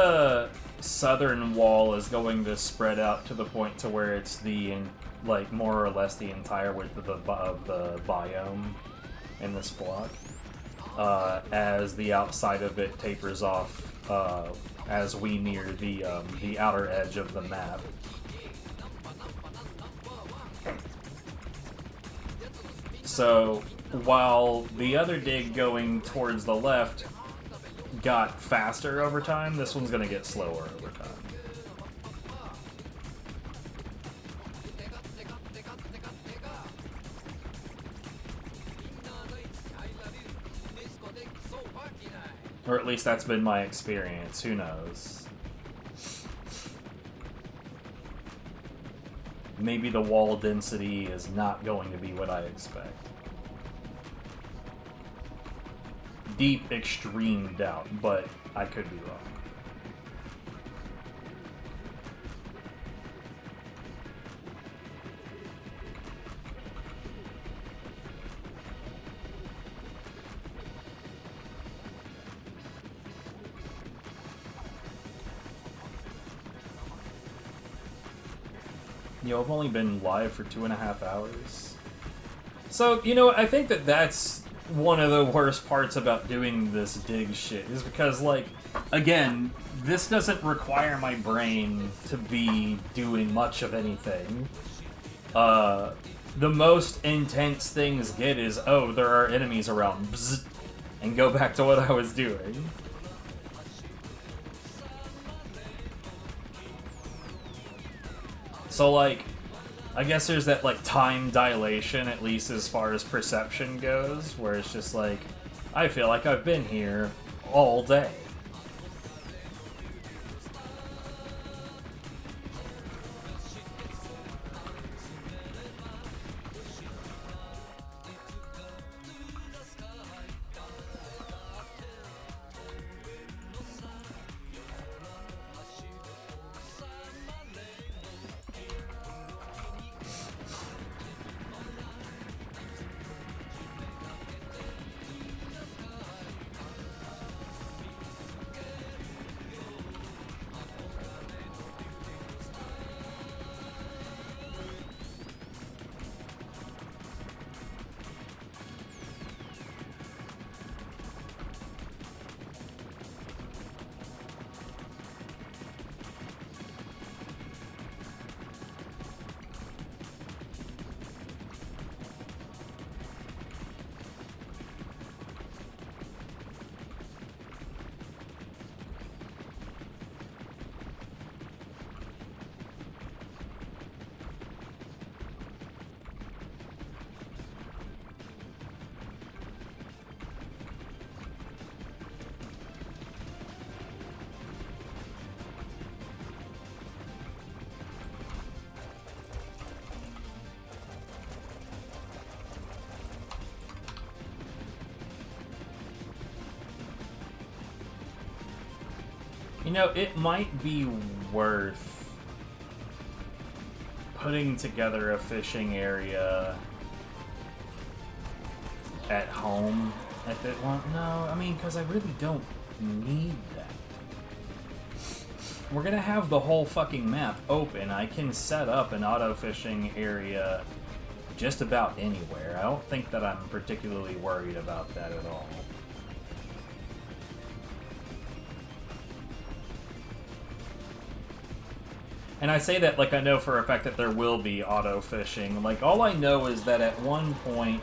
southern wall is going to spread out to the point to where it's the like more or less the entire width of the biome in this block, as the outside of it tapers off as we near the outer edge of the map. So while the other dig going towards the left got faster over time, this one's gonna get slower over time. Or at least that's been my experience, who knows. Maybe the wall density is not going to be what I expect. Deep, extreme doubt, but I could be wrong. Yo, I've only been live for 2.5 hours. So, you know, I think that's one of the worst parts about doing this dig shit, is because, like, again, this doesn't require my brain to be doing much of anything. The most intense things get is, oh, there are enemies around, bzz, and go back to what I was doing. So, like, I guess there's that, like, time dilation, at least as far as perception goes, where it's just like, I feel like I've been here all day. You know, it might be worth putting together a fishing area at home if it won't. No, I mean, because I really don't need that. We're gonna have the whole fucking map open. I can set up an auto fishing area just about anywhere. I don't think that I'm particularly worried about that at all. And I say that like I know for a fact that there will be auto fishing. Like, all I know is that at one point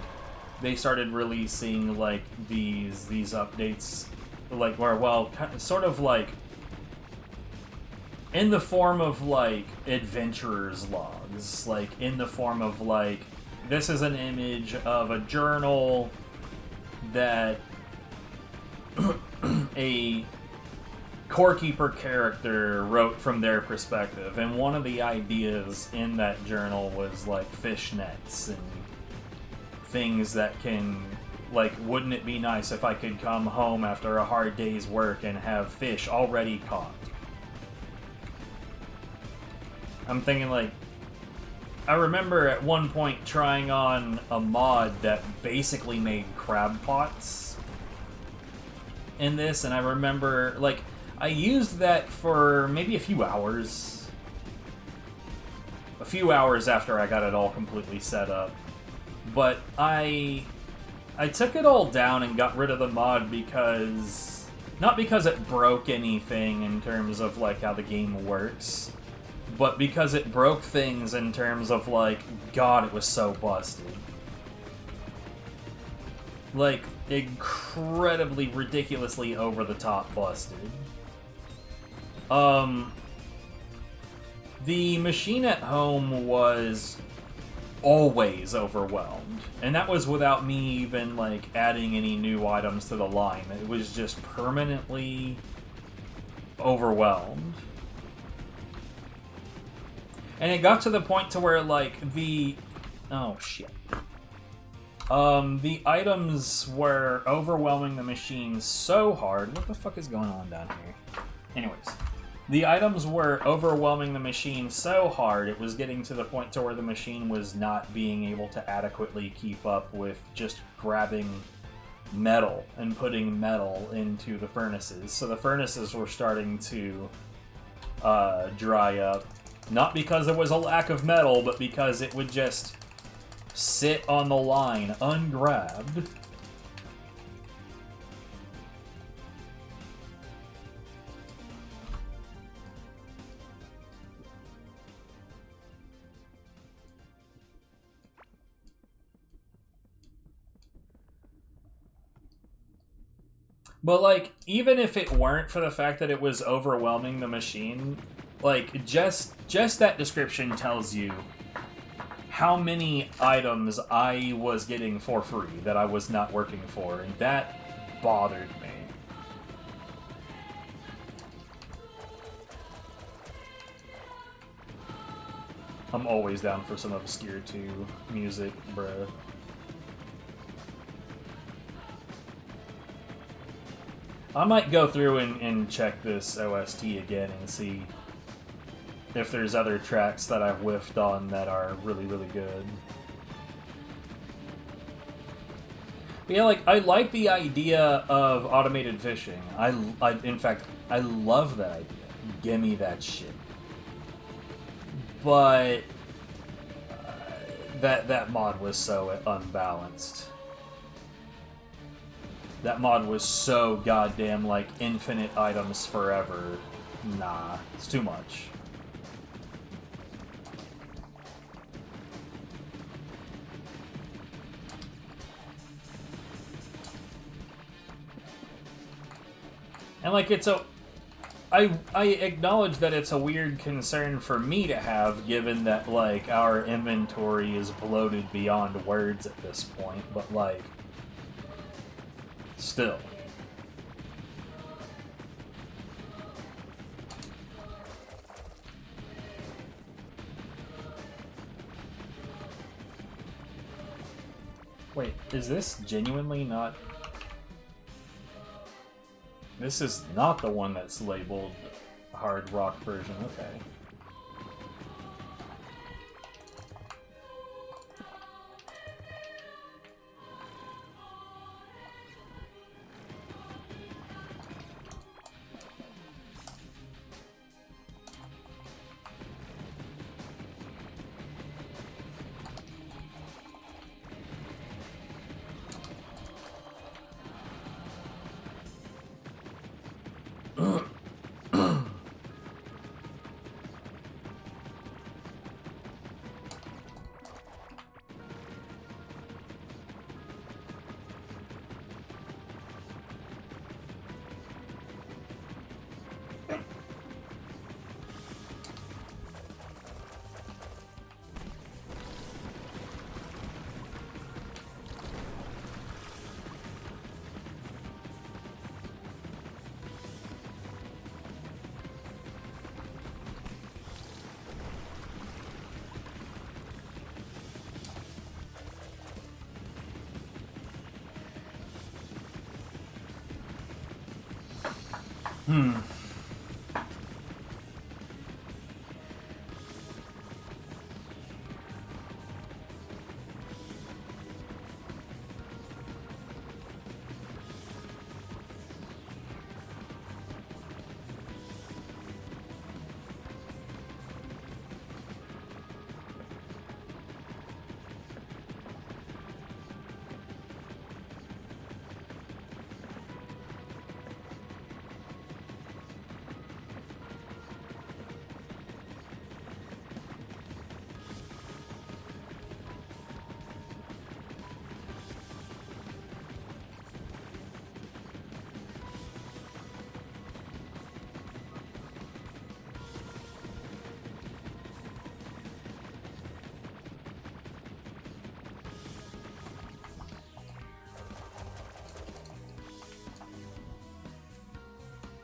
they started releasing like these updates, like where, well, sort of like in the form of like adventurers logs, like in the form of like, this is an image of a journal that a core-keeper character wrote from their perspective, and one of the ideas in that journal was like fish nets and things that can, like, wouldn't it be nice if I could come home after a hard day's work and have fish already caught? I'm thinking, like, I remember at one point trying on a mod that basically made crab pots in this, and I remember, like, I used that for maybe a few hours. A few hours after I got it all completely set up. But I took it all down and got rid of the mod because... Not because it broke anything in terms of, like, how the game works, but because it broke things in terms of, like, God, it was so busted. Like, incredibly, ridiculously over-the-top busted. The machine at home was always overwhelmed. And that was without me even, like, adding any new items to the line. It was just permanently overwhelmed. And it got to the point to where, like, the... Oh, shit. The items were overwhelming the machine so hard... What the fuck is going on down here? Anyways. The items were overwhelming the machine so hard, it was getting to the point to where the machine was not being able to adequately keep up with just grabbing metal and putting metal into the furnaces. So the furnaces were starting to dry up. Not because there was a lack of metal, but because it would just sit on the line ungrabbed. But, like, even if it weren't for the fact that it was overwhelming the machine, like, just that description tells you how many items I was getting for free that I was not working for, and that bothered me. I'm always down for some Obscure 2 music, bruh. I might go through and check this OST again and see if there's other tracks that I've whiffed on that are really, really good. But yeah, like, I like the idea of automated fishing. In fact, I love that idea. Gimme that shit. But that mod was so unbalanced. That mod was so goddamn, like, infinite items forever. Nah, it's too much. And, like, it's a... I acknowledge that it's a weird concern for me to have, given that, like, our inventory is bloated beyond words at this point, but, like... Still. Wait, is this genuinely not... This is not the one that's labeled hard rock version, okay.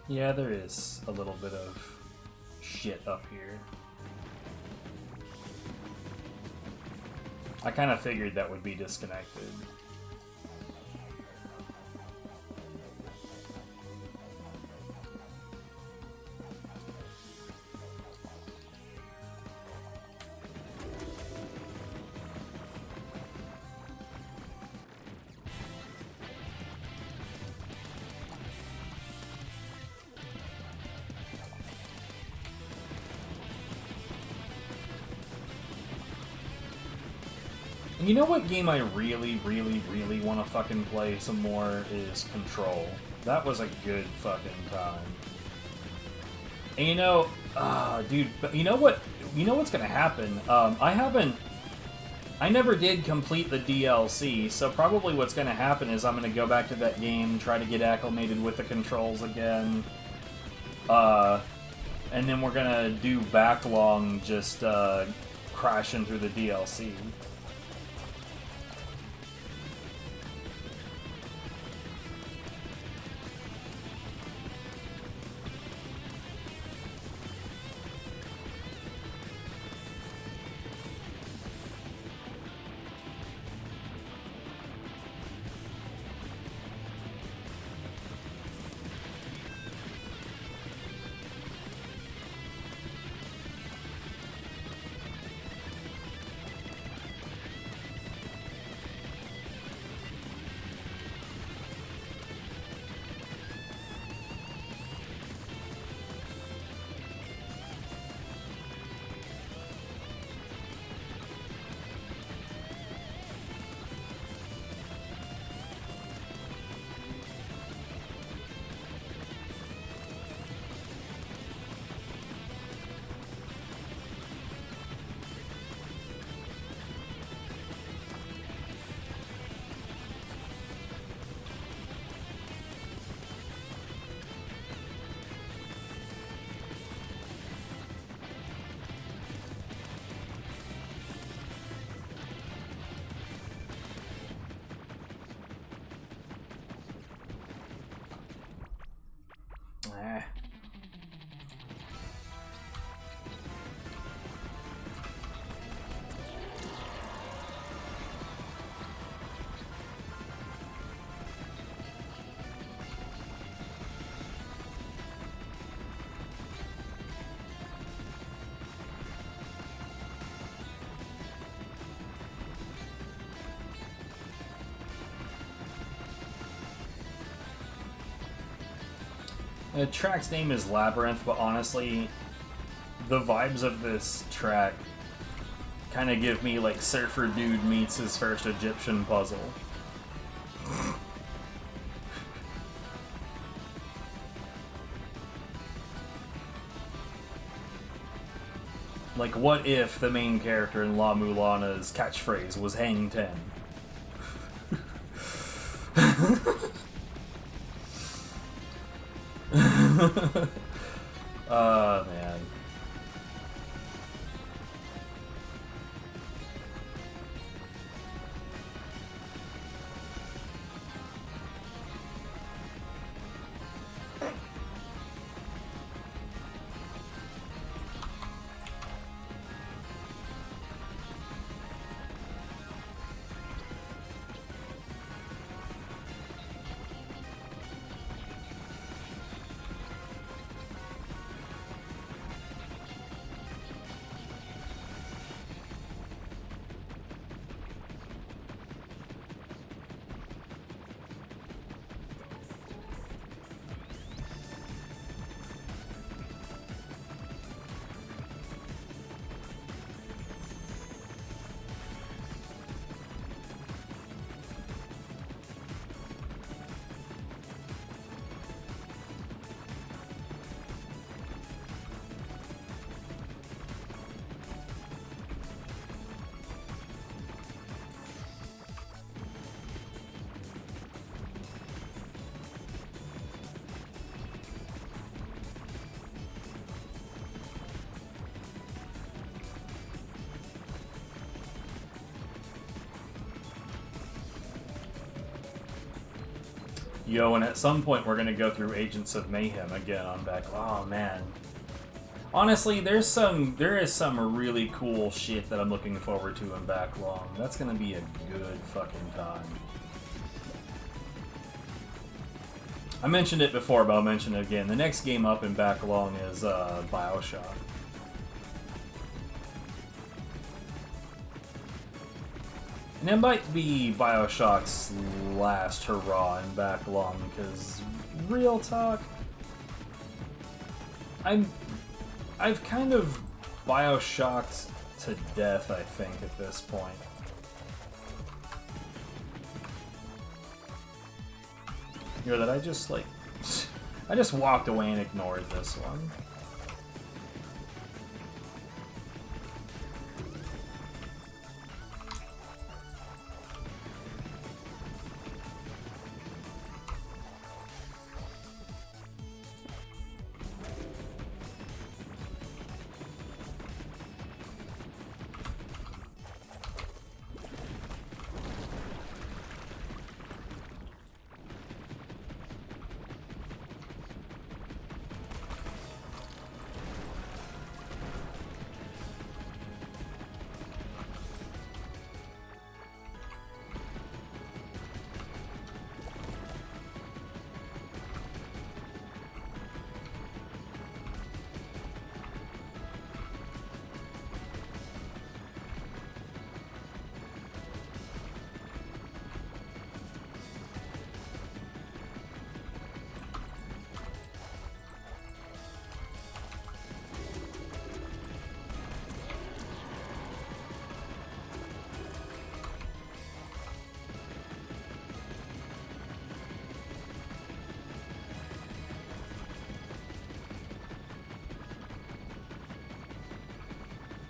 Yeah, there is a little bit of shit up here. I kind of figured that would be disconnected. You know what game I really, really, really want to fucking play some more is Control. That was a good fucking time. And you know, dude, but you know what? You know what's gonna happen? I never did complete the DLC, so probably what's gonna happen is I'm gonna go back to that game, try to get acclimated with the controls again, and then we're gonna do backlog, just crashing through the DLC. The track's name is Labyrinth, but honestly, the vibes of this track kind of give me like Surfer Dude meets his first Egyptian puzzle. Like, what if the main character in La Mulana's catchphrase was Hang 10? Oh, man. Yo, and at some point we're gonna go through Agents of Mayhem again on back. Oh man. Honestly, there is some really cool shit that I'm looking forward to in Backlong. That's gonna be a good fucking time. I mentioned it before, but I'll mention it again. The next game up in Backlong is Bioshock. And it might be Bioshock's last hurrah in Backlong, because real talk, I've kind of Bioshocked to death, I think, at this point. You know that I just walked away and ignored this one.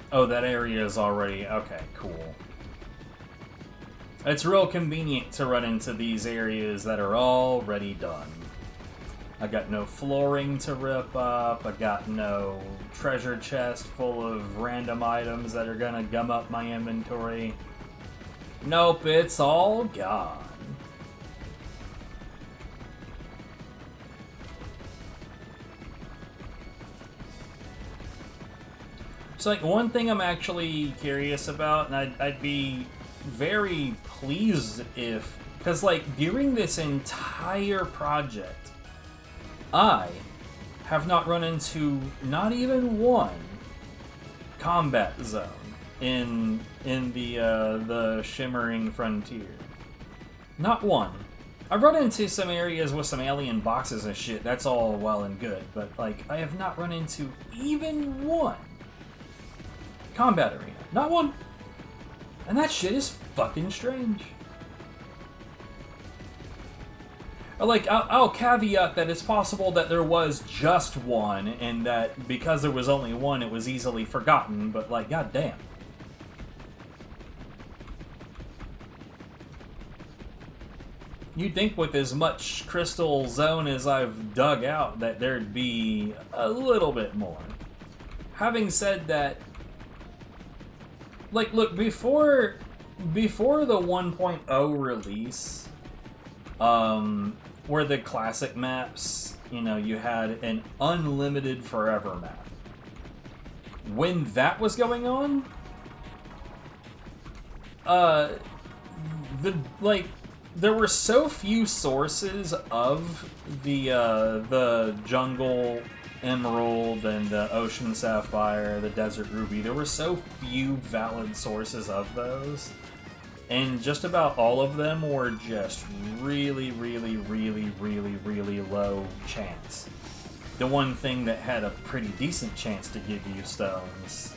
Oh, that area is already... Okay, cool. It's real convenient to run into these areas that are already done. I got no flooring to rip up, I got no treasure chest full of random items that are gonna gum up my inventory. Nope, it's all gone. So, like, one thing I'm actually curious about, and I'd be very pleased if... Because, like, during this entire project, I have not run into not even one combat zone in the Shimmering Frontier. Not one. I've run into some areas with some alien boxes and shit, that's all well and good, but, like, I have not run into even one combat arena. Not one. And that shit is fucking strange. Like, I'll caveat that it's possible that there was just one, and that because there was only one, it was easily forgotten, but, like, goddamn. You'd think with as much crystal zone as I've dug out that there'd be a little bit more. Having said that, like, look, before the 1.0 release, where the classic maps, you know, you had an unlimited forever map. When that was going on, there were so few sources of the jungle emerald and the ocean sapphire, the desert ruby. There were so few valid sources of those, and just about all of them were just really, really, really, really, really low chance. The one thing that had a pretty decent chance to give you stones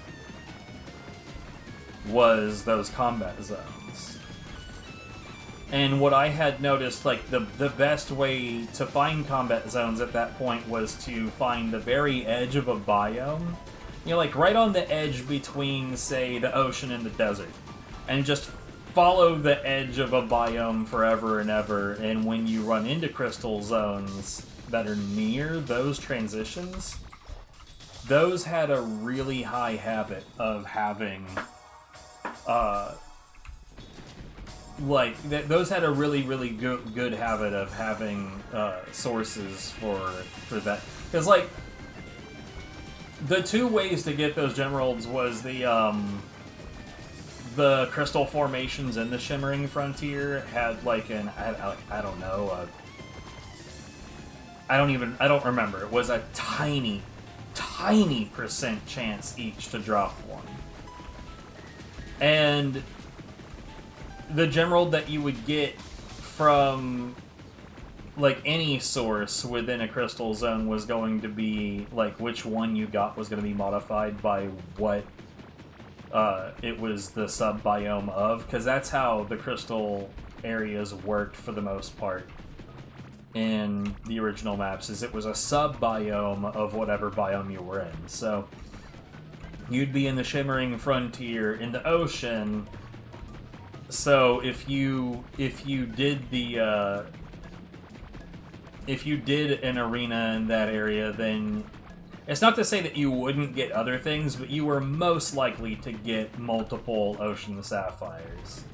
was those combat zones. And what I had noticed, like, the best way to find combat zones at that point was to find the very edge of a biome. You know, like, right on the edge between, say, the ocean and the desert. And just follow the edge of a biome forever and ever, and when you run into crystal zones that are near those transitions, those had a really high habit of having, like those had a really good habit of having sources for that, because like the two ways to get those gemeralds was the crystal formations in the Shimmering Frontier had like an I don't know, I don't remember. It was a tiny percent chance each to drop one. And the gemerald that you would get from like any source within a crystal zone was going to be like which one you got was going to be modified by what it was the sub-biome of, because that's how the crystal areas worked for the most part in the original maps, is it was a sub-biome of whatever biome you were in. So you'd be in the Shimmering Frontier in the ocean, so if you did an arena in that area, then it's not to say that you wouldn't get other things, but you were most likely to get multiple ocean sapphires,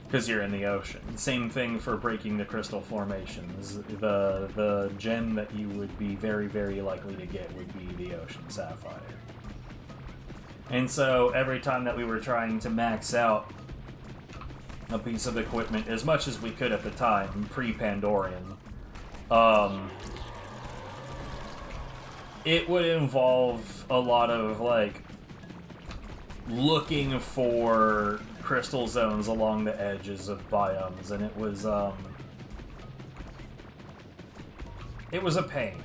because you're in the ocean. Same thing for breaking the crystal formations. The gem that you would be very likely to get would be the ocean sapphire. And so every time that we were trying to max out a piece of equipment as much as we could at the time, pre-Pandorian, it would involve a lot of, like, looking for crystal zones along the edges of biomes, and it was a pain.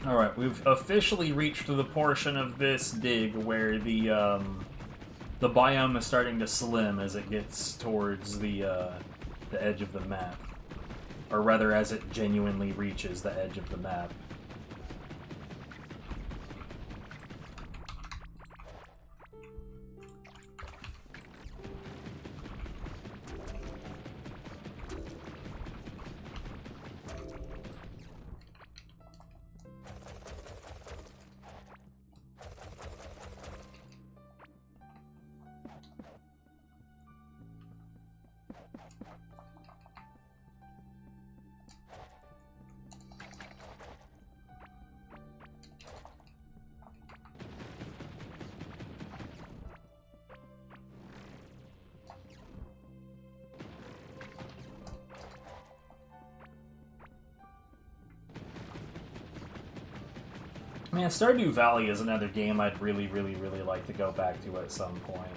Alright, we've officially reached the portion of this dig where the biome is starting to slim as it gets towards the edge of the map. Or rather, as it genuinely reaches the edge of the map. Man, Stardew Valley is another game I'd really like to go back to at some point.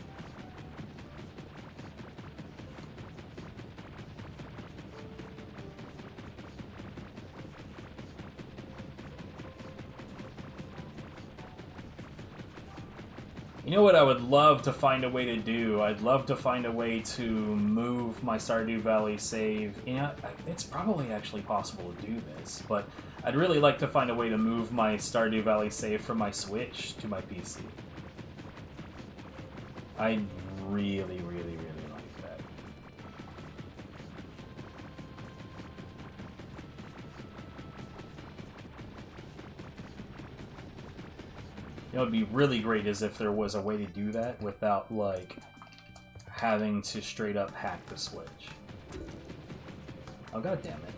You know what I would love to find a way to do? I'd love to find a way to move my Stardew Valley save. You know, it's probably actually possible to do this, but I'd really like to find a way to move my Stardew Valley save from my Switch to my PC. I'd really like that. You know, it'd be really great as if there was a way to do that without, like, having to straight up hack the Switch. Oh, god damn it.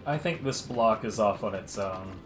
I think this block is off on its own.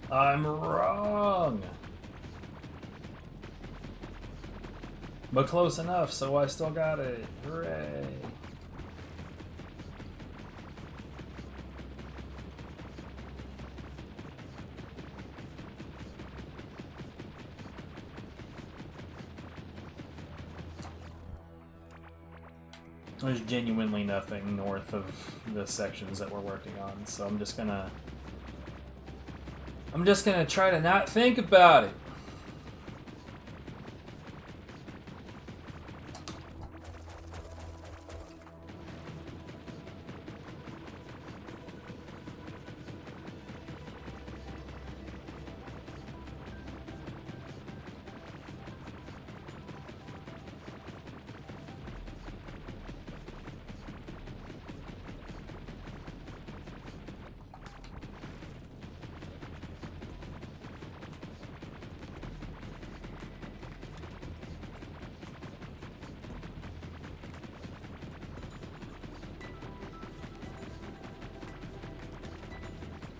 I'm wrong! But close enough, so I still got it. Hooray! There's genuinely nothing north of the sections that we're working on, so I'm just gonna try to not think about it.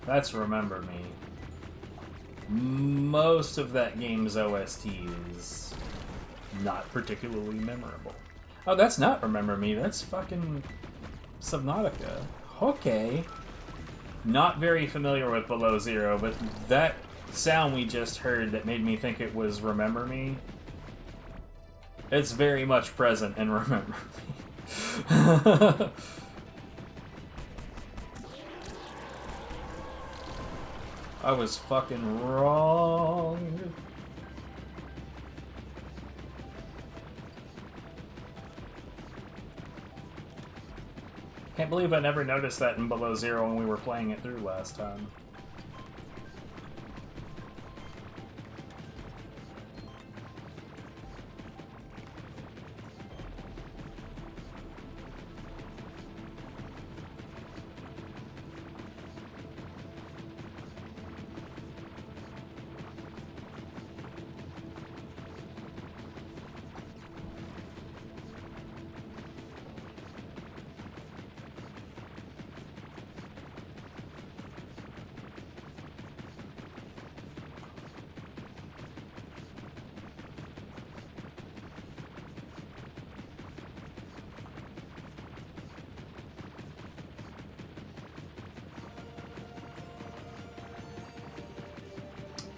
That's Remember Me. Most of that game's OST is not particularly memorable. Oh, that's not Remember Me, that's fucking Subnautica. Okay. Not very familiar with Below Zero, but that sound we just heard that made me think it was Remember Me, it's very much present in Remember Me. I was fucking wrong. Can't believe I never noticed that in Below Zero when we were playing it through last time.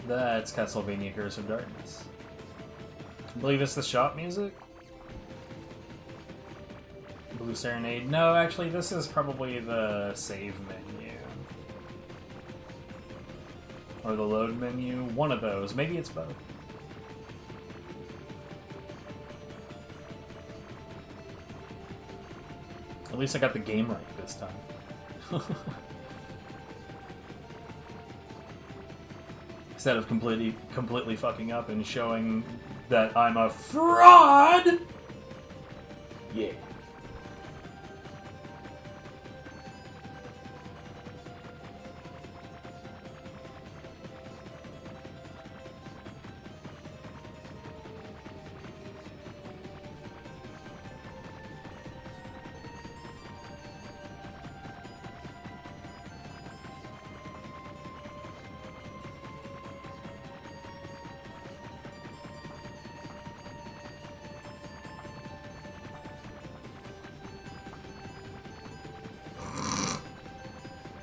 That's Castlevania Curse of Darkness. I believe it's the shop music? Blue Serenade. No, actually, this is probably the save menu. Or the load menu. One of those. Maybe it's both. At least I got the game right this time. Instead of completely fucking up and showing that I'm a fraud! Yeah.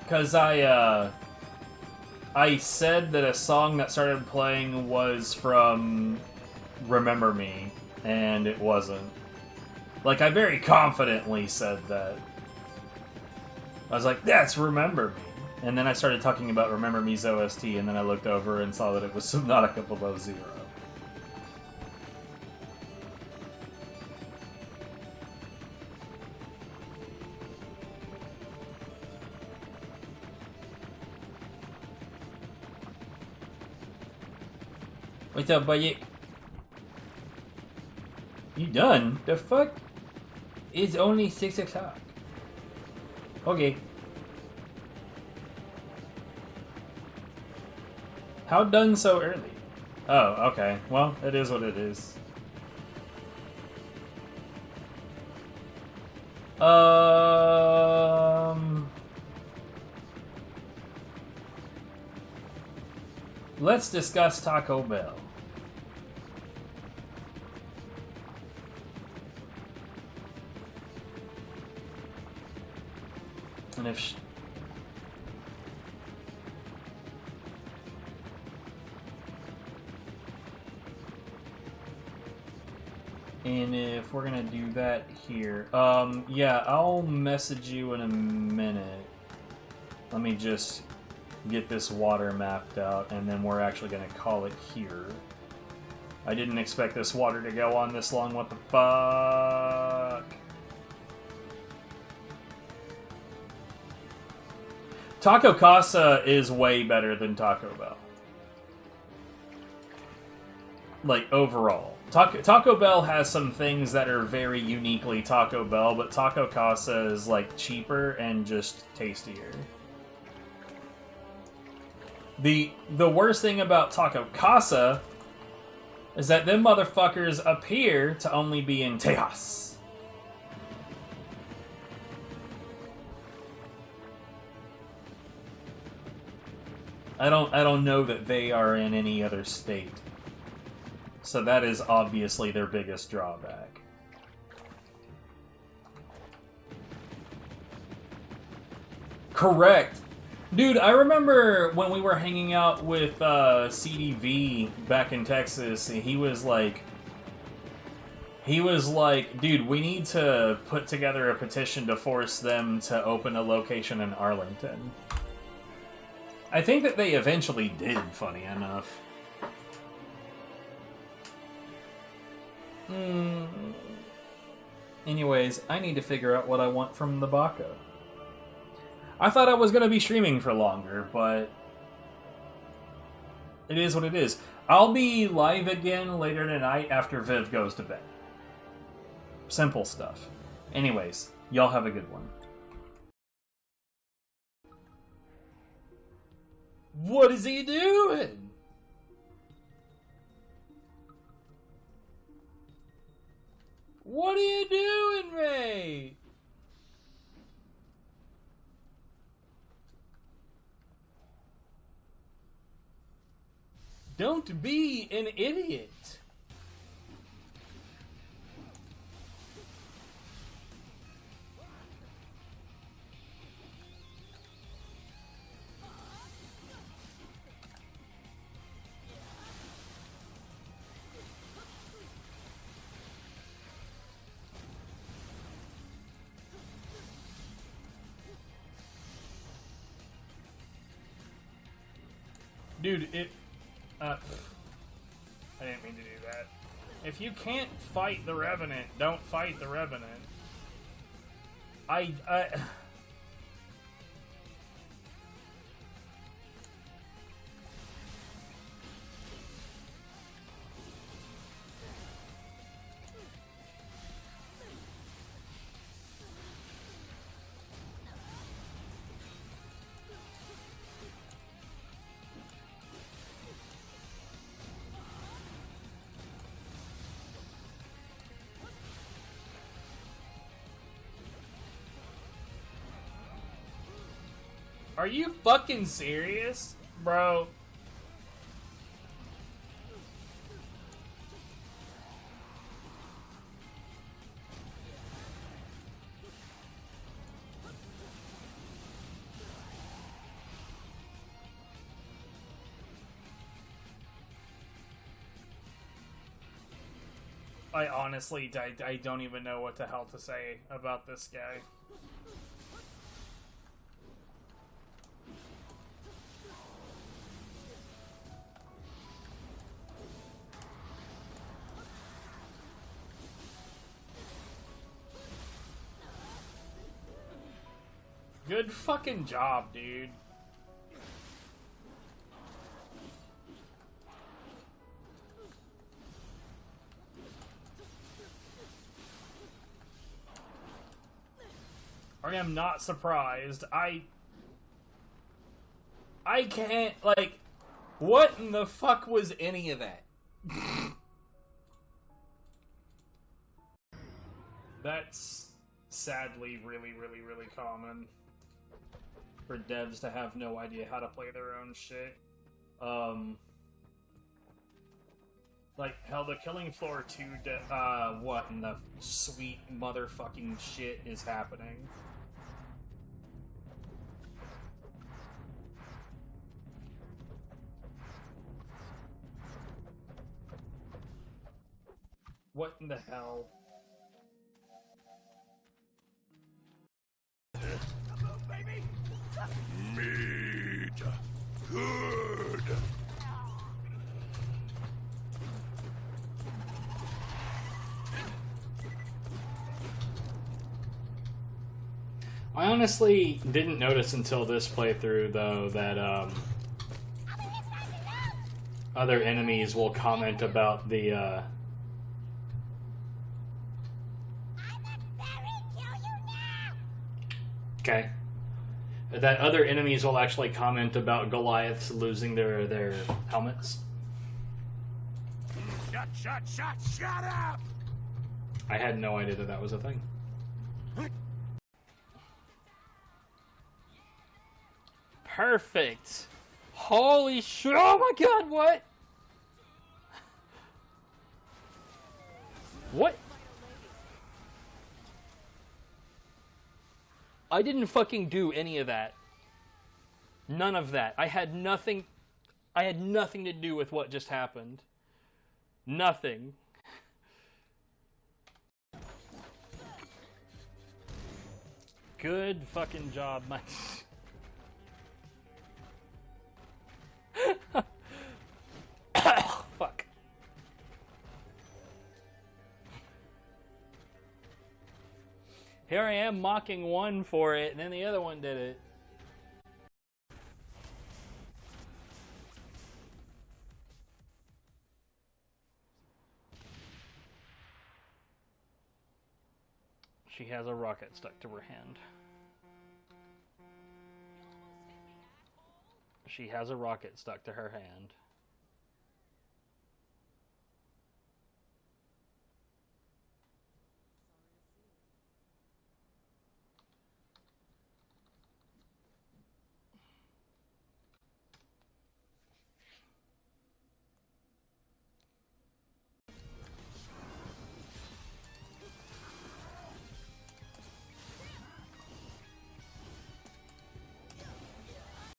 Because I said that a song that started playing was from Remember Me, and it wasn't. Like, I very confidently said that. I was like, that's Remember Me. And then I started talking about Remember Me's OST, and then I looked over and saw that it was Subnautica Below Zero. What's up, buddy? You done? The fuck? It's only 6 o'clock. Okay. How done so early? Oh, okay. Well, it is what it is. Let's discuss Taco Bell. And if we're gonna do that here, yeah, I'll message you in a minute. Let me just get this water mapped out, and then we're actually gonna call it here. I didn't expect this water to go on this long. What the fuck? Taco Casa is way better than Taco Bell. Like, overall. Taco Bell has some things that are very uniquely Taco Bell, but Taco Casa is, like, cheaper and just tastier. The worst thing about Taco Casa is that them motherfuckers appear to only be in Tejas. I don't know that they are in any other state. So that is obviously their biggest drawback. Correct. Dude, I remember when we were hanging out with CDV back in Texas, he was like, dude, we need to put together a petition to force them to open a location in Arlington. I think that they eventually did, funny enough. Anyways, I need to figure out what I want from the Baka. I thought I was going to be streaming for longer, but it is what it is. I'll be live again later tonight after Viv goes to bed. Simple stuff. Anyways, y'all have a good one. What is he doing? What are you doing, Ray? Don't be an idiot. Dude, I didn't mean to do that. If you can't fight the Revenant, don't fight the Revenant. Are you fucking serious, bro? I honestly, I don't even know what the hell to say about this guy. Good fucking job, dude. I am not surprised. I can't, like, what in the fuck was any of that? That's sadly really, really, really common for devs to have no idea how to play their own shit. Like, hell, the Killing Floor 2, what in the sweet motherfucking shit is happening? What in the hell? Meat. Good. I honestly didn't notice until this playthrough, though, that other enemies will comment about the okay. That other enemies will actually comment about Goliaths losing their helmets. Shut up! I had no idea that was a thing. Perfect. Holy shit! Oh my god! What? What? I didn't fucking do any of that. None of that. I had nothing to do with what just happened. Nothing. Good fucking job, Mike. Fuck. Here I am mocking one for it, and then the other one did it. She has a rocket stuck to her hand. She has a rocket stuck to her hand.